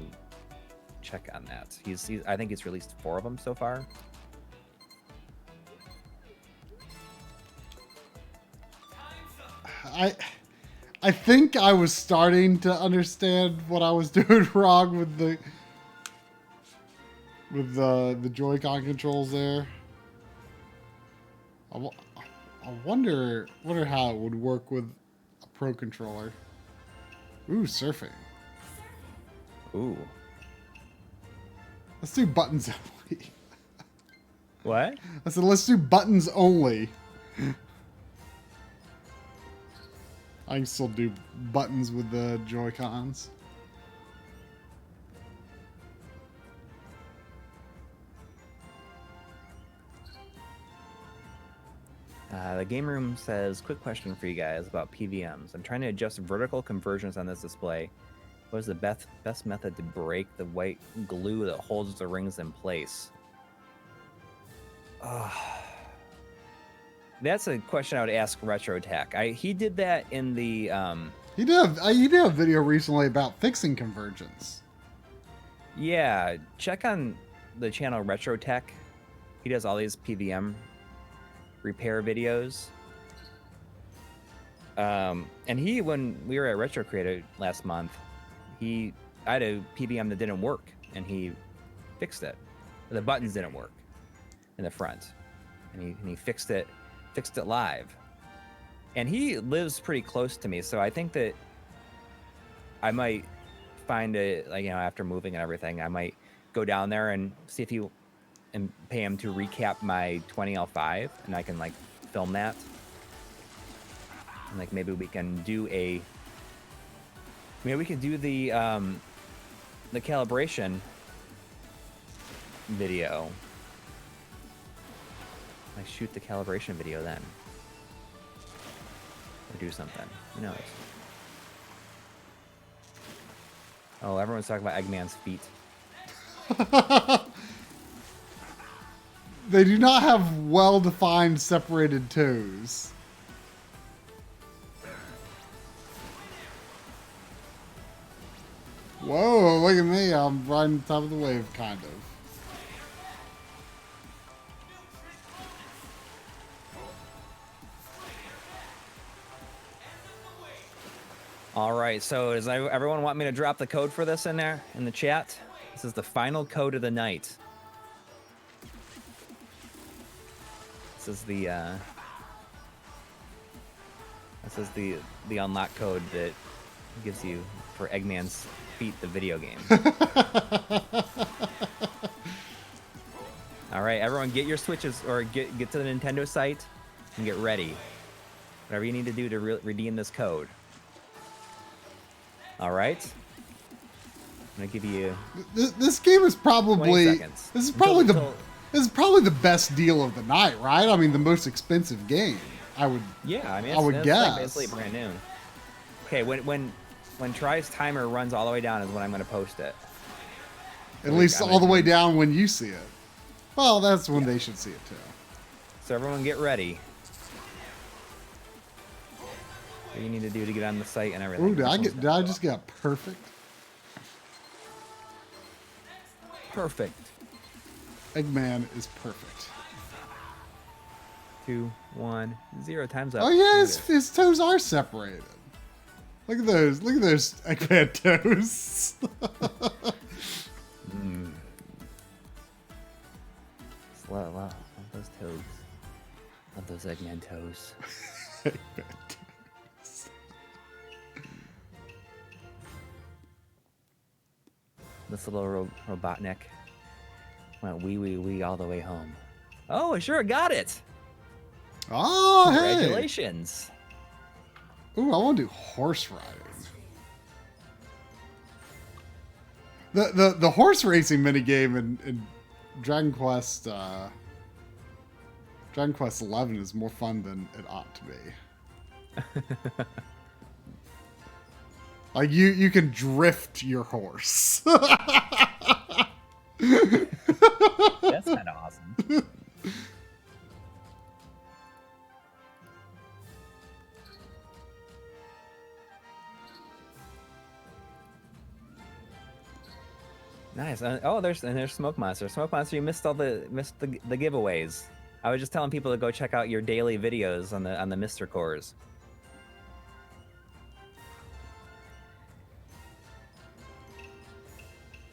check on that. I think he's released 4 of them so far. I think I was starting to understand what I was doing wrong with the Joy-Con controls there. I wonder how it would work with a Pro controller. Ooh, surfing. Ooh. Let's do buttons only. What? I said let's do buttons only. I can still do buttons with the Joy-Cons. The game room says, quick question for you guys about PVMs. I'm trying to adjust vertical conversions on this display. What is the best method to break the white glue that holds the rings in place? That's a question I would ask RetroTech. He did that in the... He did a video recently about fixing convergence. Yeah, check on the channel RetroTech. He does all these PVM repair videos. And when we were at Retro Creator last month, I had a PVM that didn't work, and he fixed it. The buttons didn't work in the front, and he fixed it live. And he lives pretty close to me, so I think that I might find it, like, you know, after moving and everything, I might go down there and see if and pay him to recap my 20L5, and I can like film that, and like maybe we can do the calibration video. Like shoot the calibration video then, or do something. Who knows? Oh, everyone's talking about Eggman's feet. They do not have well-defined separated toes. Whoa, look at me. I'm riding top of the wave, kind of. All right, so does everyone want me to drop the code for this in there in the chat? This is the final code of the night. This is the unlock code that gives you for Eggman's Feet, the video game. All right, everyone, get your Switches or get to the Nintendo site and get ready. Whatever you need to do to redeem this code. All right. I'm gonna give you. This game is probably. 20 seconds. This is probably This is probably the best deal of the night, right? I mean, the most expensive game. I would it's guess. like basically brand new. Okay, when Try's timer runs all the way down is when I'm going to post it. At least all the way down when you see it. Well, that's when they should see it too. So everyone get ready. What you need to do to get on the site and everything. Ooh, did I just get perfect? Perfect. Eggman is perfect. 2, 1, 0 times up. Oh yeah, his toes are separated. Look at those Eggman toes. Love those toes. Love those Eggman toes. Eggman toes. This little Robotnik went wee all the way home. Oh, I sure got it. Oh, Congratulations. Hey. Ooh, I want to do horse riding. The horse racing minigame in Dragon Quest 11 is more fun than it ought to be. Like you can drift your horse. That's kind of awesome. Nice. There's Smoke Monster. Smoke Monster, you missed the giveaways. I was just telling people to go check out your daily videos on the Mr. Cores.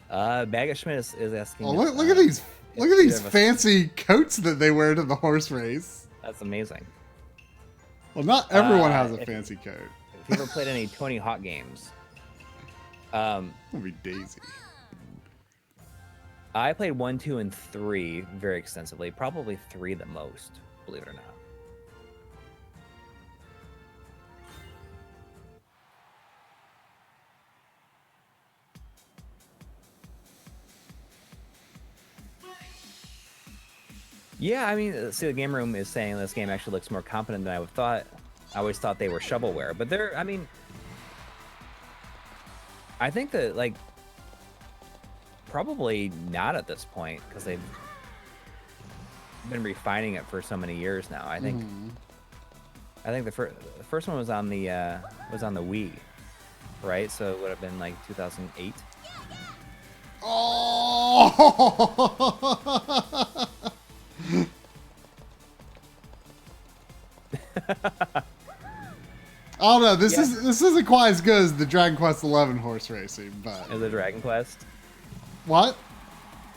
Baggett Schmidt is asking. Oh, look at these fancy coats that they wear to the horse race. That's amazing. Well, not everyone has a fancy coat. If you ever played any Tony Hawk games, it'll be Daisy. I played 1, 2, and 3 very extensively. Probably 3 the most, believe it or not. Yeah, I mean, see, the Game Room is saying this game actually looks more competent than I would thought. I always thought they were shovelware, but I mean, I think that, like, probably not at this point, because they've been refining it for so many years now. I think the first one was on the Wii, right? So it would have been like 2008. Oh! I don't know. This isn't quite as good as the Dragon Quest 11 horse racing, but Is the Dragon Quest? What?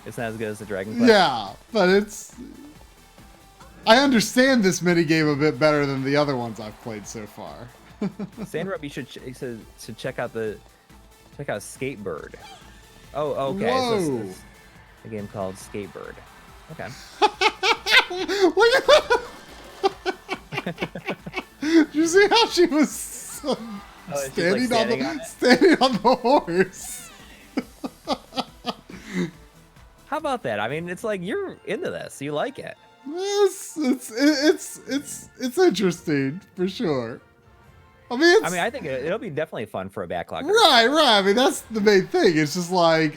It's not as good as the Dragon Quest. Yeah, but I understand this minigame a bit better than the other ones I've played so far. Sandrub, you should check out Skatebird. Oh, okay. Whoa. So this is a game called Skatebird. Okay. Look at that! Did you see how she was standing on the horse? How about that? I mean, it's like you're into this. You like it. It's interesting for sure. I mean, I think it'll be definitely fun for a backlog. Right. I mean, that's the main thing. It's just like,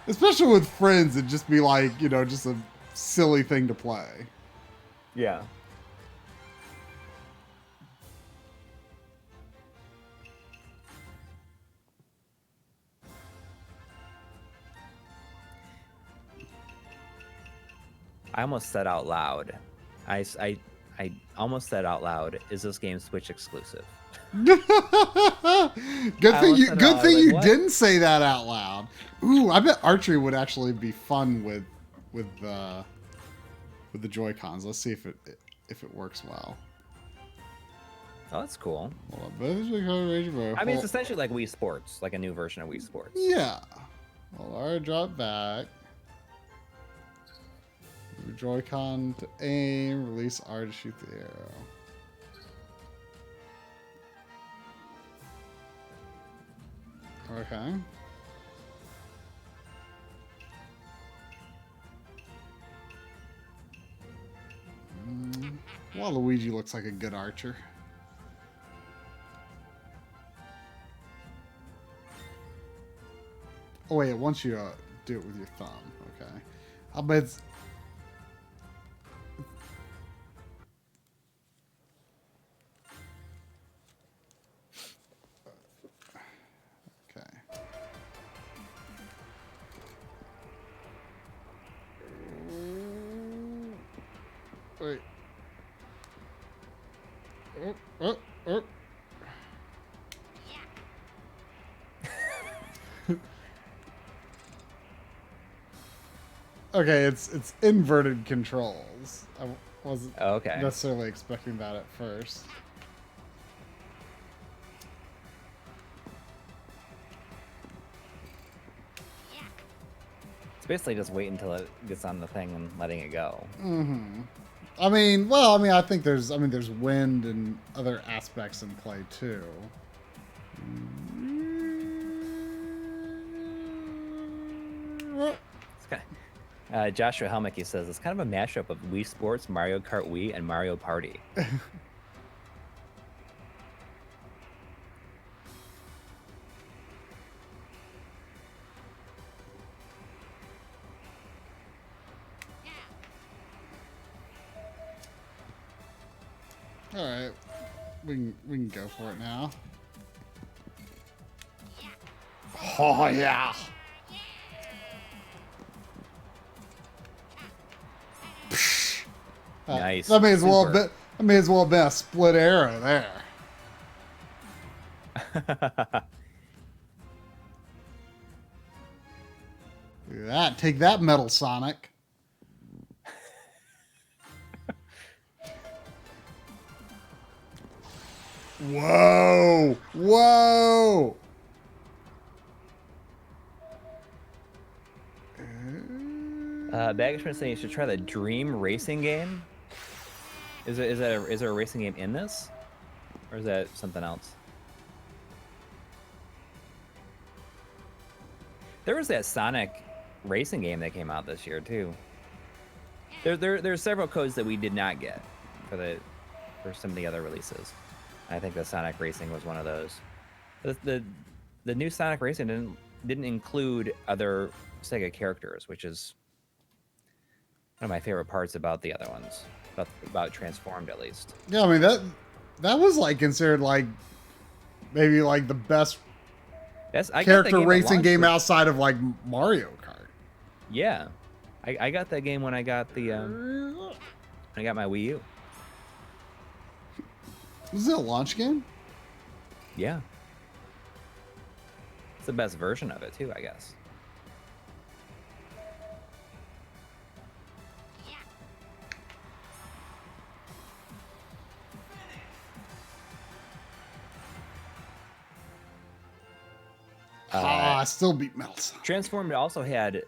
especially with friends, it'd just be like, just a silly thing to play. Yeah. I almost said out loud. I almost said out loud, is this game Switch exclusive? Good thing you didn't say that out loud. Ooh, I bet archery would actually be fun with the Joy-Cons. Let's see if it works well. Oh, that's cool. Hold on. I mean, it's essentially like Wii Sports, like a new version of Wii Sports. Yeah. Hold on, drop back. Joy-Con to aim, release R to shoot the arrow. Okay. Waluigi looks like a good archer. Oh wait, once you do it with your thumb, okay. I bet it's... Okay. Wait. Oh. Okay, it's inverted controls. I wasn't necessarily expecting that at first. It's basically just waiting until it gets on the thing and letting it go. Mm-hmm. I mean, well, I think there's wind and other aspects in play too. Okay. Joshua Helmick says it's kind of a mashup of Wii Sports, Mario Kart Wii, and Mario Party. All right, we can go for it now. Oh yeah. Nice. That may as well have been a split arrow there. Look at that. Take that, Metal Sonic. Whoa! Whoa! Baggishman saying you should try the Dream Racing game. Is there a racing game in this, or is that something else? There was that Sonic racing game that came out this year too. There's several codes that we did not get for some of the other releases. I think the Sonic Racing was one of those. The new Sonic Racing didn't include other Sega characters, which is one of my favorite parts about the other ones, about Transformed at least. Yeah, I mean that was like considered like maybe like the best character racing game outside of like Mario Kart. Yeah, I got that game when I got the when I got my Wii U. Was it a launch game? Yeah. It's the best version of it too, I guess. I still beat Metal Sonic. Transformed also had.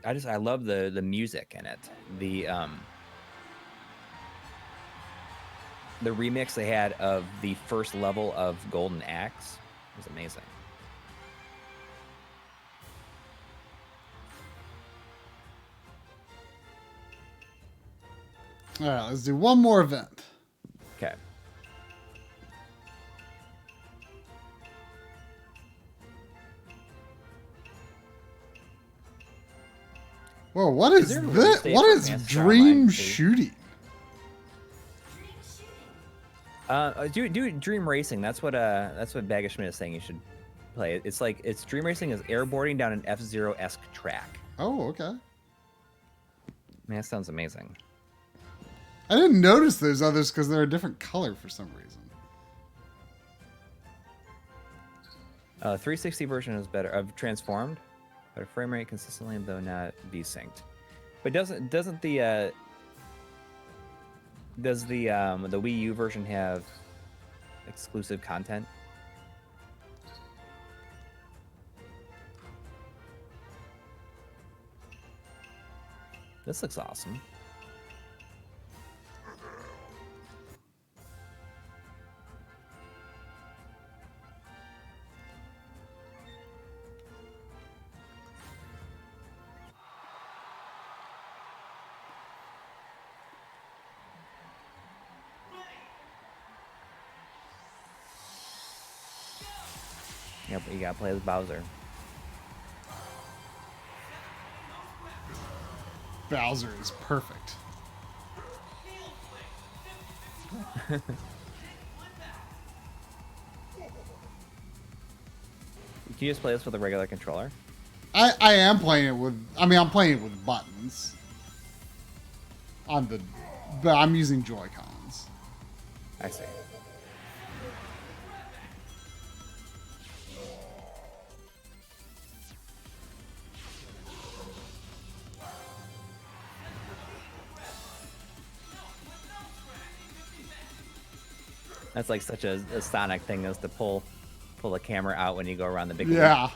I love the music in it. The remix they had of the first level of Golden Axe was amazing. All right, let's do one more event. Okay. Whoa, what is this? What is Dream Shooting? Do Dream Racing. That's what Baggish Schmidt is saying you should play. It's Dream Racing is airboarding down an F-Zero-esque track. Oh, okay. Man, that sounds amazing. I didn't notice those others because they're a different color for some reason. 360 version is better of Transformed, but frame rate consistently though not desynced. But doesn't the Wii U version have exclusive content? This looks awesome. Yep, you gotta play as Bowser. Bowser is perfect. Can you just play this with a regular controller? I am playing it with. I mean, I'm playing it with buttons. But I'm using Joy-Cons. I see. That's like such a Sonic thing, is to pull the camera out when you go around the big Yeah.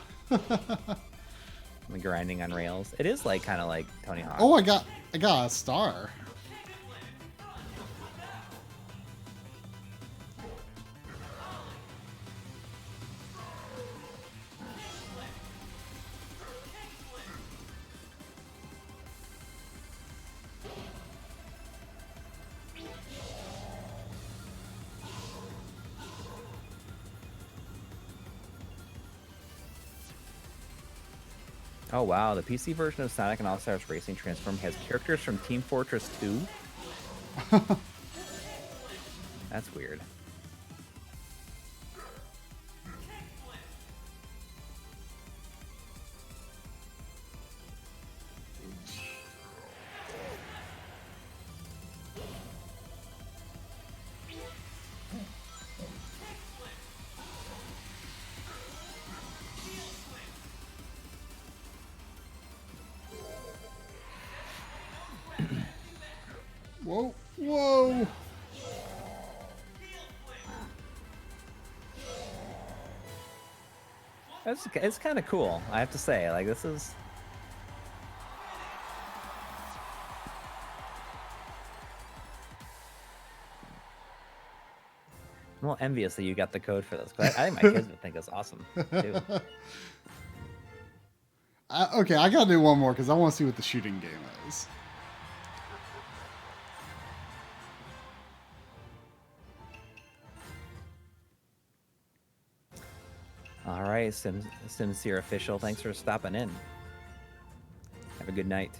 grinding on rails. It is like kind of like Tony Hawk. Oh, I got a star. Oh wow, the PC version of Sonic and All-Stars Racing Transform has characters from Team Fortress 2? That's weird. Whoa, whoa. It's kind of cool, I have to say. Like, this is... I'm a little envious that you got the code for this. 'Cause I think my kids would think it's awesome, too. Okay, I gotta do one more because I want to see what the shooting game is. All right, Sincere Official, thanks for stopping in. Have a good night.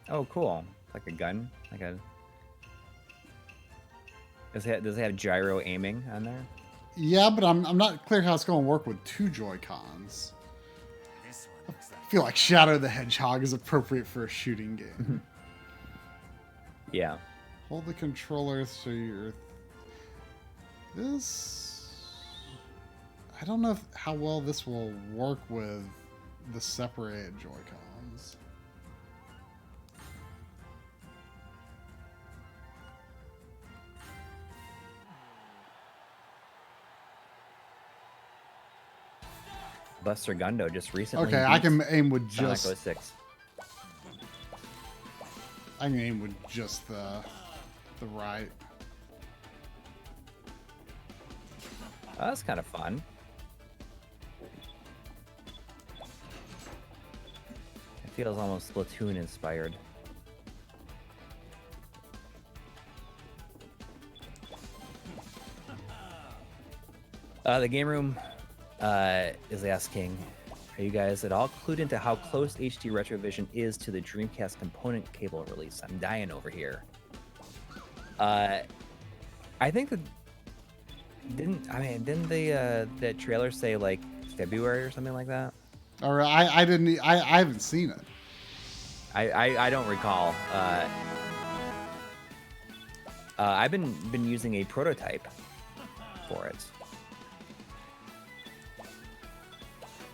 Oh, cool. Like a gun? Like a... Does it have gyro aiming on there? Yeah, but I'm not clear how it's going to work with two Joy-Cons. I feel like Shadow the Hedgehog is appropriate for a shooting game. Yeah. Hold the controller so you're... This... I don't know how well this will work with the separated Joy-Cons. Buster Gundo just recently... Okay, I can aim with Sonic just... 06. I can aim with just the right. Oh, that's kind of fun. It feels almost Splatoon inspired. The game room is asking, are you guys at all clued into how close HD Retrovision is to the Dreamcast component cable release? I'm dying over here. I think that didn't the trailer say like February or something like that? Or I haven't seen it. I don't recall. I've been using a prototype for it.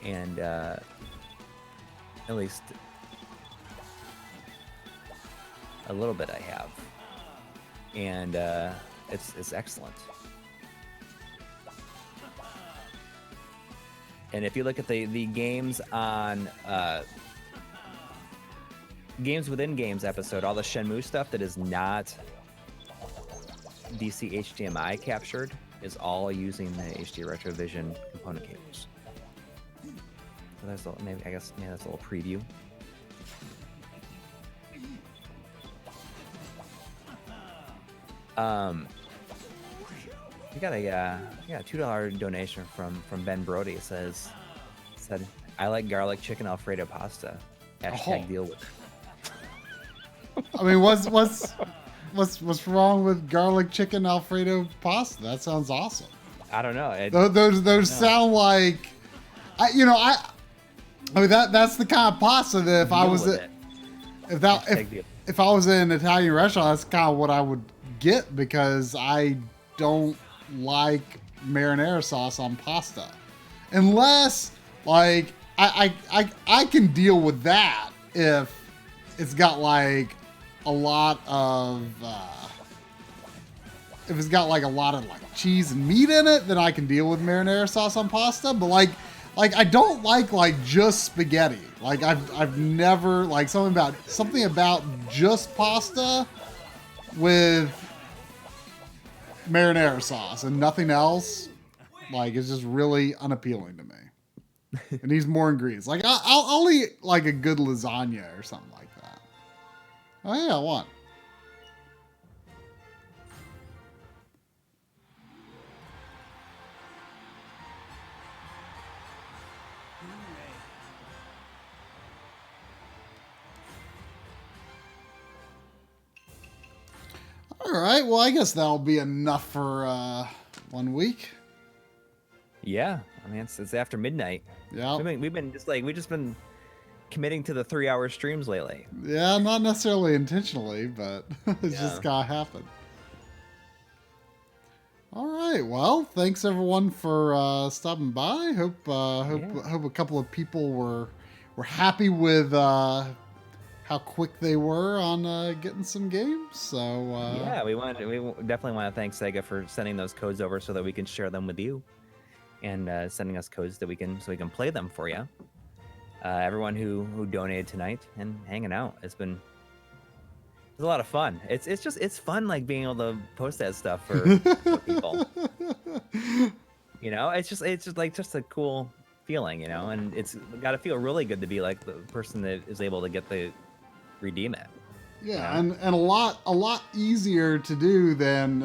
And at least a little bit I have, and it's excellent. And if you look at the games on Games Within Games episode, all the Shenmue stuff that is not DC HDMI captured is all using the HD Retrovision component cables. So there's maybe that's a little preview. We got a $2 donation from Ben Brody. It said I like garlic chicken Alfredo pasta. Hashtag deal with it. I mean, what's wrong with garlic chicken Alfredo pasta? That sounds awesome. I don't know. Those sound like, I mean that's the kind of pasta that if I was if I was in an Italian restaurant, that's kind of what I would get, because I don't like marinara sauce on pasta, unless like I can deal with that if it's got like a lot of if it's got like a lot of like cheese and meat in it, then I can deal with marinara sauce on pasta. But like I don't like just spaghetti. Like I've never like something about just pasta with marinara sauce and nothing else. Like it's just really unappealing to me. It needs more ingredients. Like I'll eat like a good lasagna or something like that. Oh yeah, what? All right, well, I guess that'll be enough for 1 week. Yeah, I mean it's after midnight. Yeah, we've just been committing to the 3-hour streams lately. Yeah, not necessarily intentionally, but it's just gotta happen. All right, well, thanks everyone for stopping by. Hope a couple of people were happy with how quick they were on getting some games. So yeah, we definitely want to thank Sega for sending those codes over so that we can share them with you, and sending us codes that we can play them for you. Everyone who donated tonight and hanging out, it's a lot of fun. It's fun, like being able to post that stuff for people. You know, it's just a cool feeling, you know, and it's got to feel really good to be like the person that is able to get the redeem it. Yeah, you know? and a lot easier to do than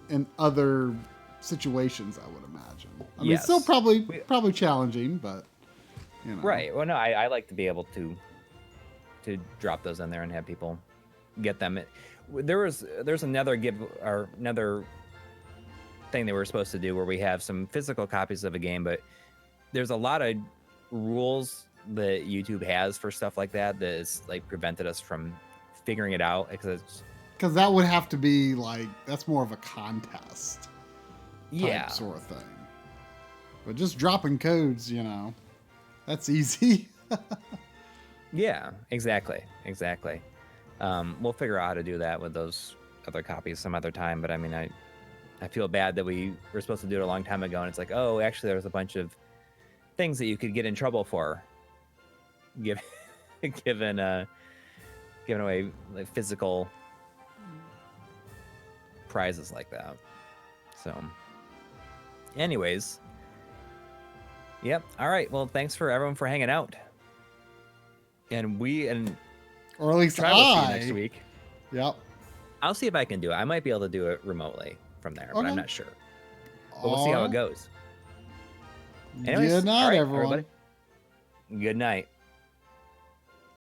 in other situations, I would imagine. I mean, still probably challenging, but you know. Right. Well, no, I like to be able to drop those in there and have people get them. There's another thing that we're supposed to do where we have some physical copies of a game, but there's a lot of rules that YouTube has for stuff like that has like prevented us from figuring it out, because that would have to be like, that's more of a contest type sort of thing. But just dropping codes, you know, that's easy. Yeah, exactly. We'll figure out how to do that with those other copies some other time. But I mean, I feel bad that we were supposed to do it a long time ago, and it's like, oh, actually, there was a bunch of things that you could get in trouble for, giving away like physical prizes like that. So, anyways, yep. All right. Well, thanks for everyone for hanging out, and or at least Travis see you next week. Yep. I'll see if I can do it. I might be able to do it remotely from there, but I'm not sure. But we'll see how it goes. Anyways, good night, everyone. Everybody. Good night.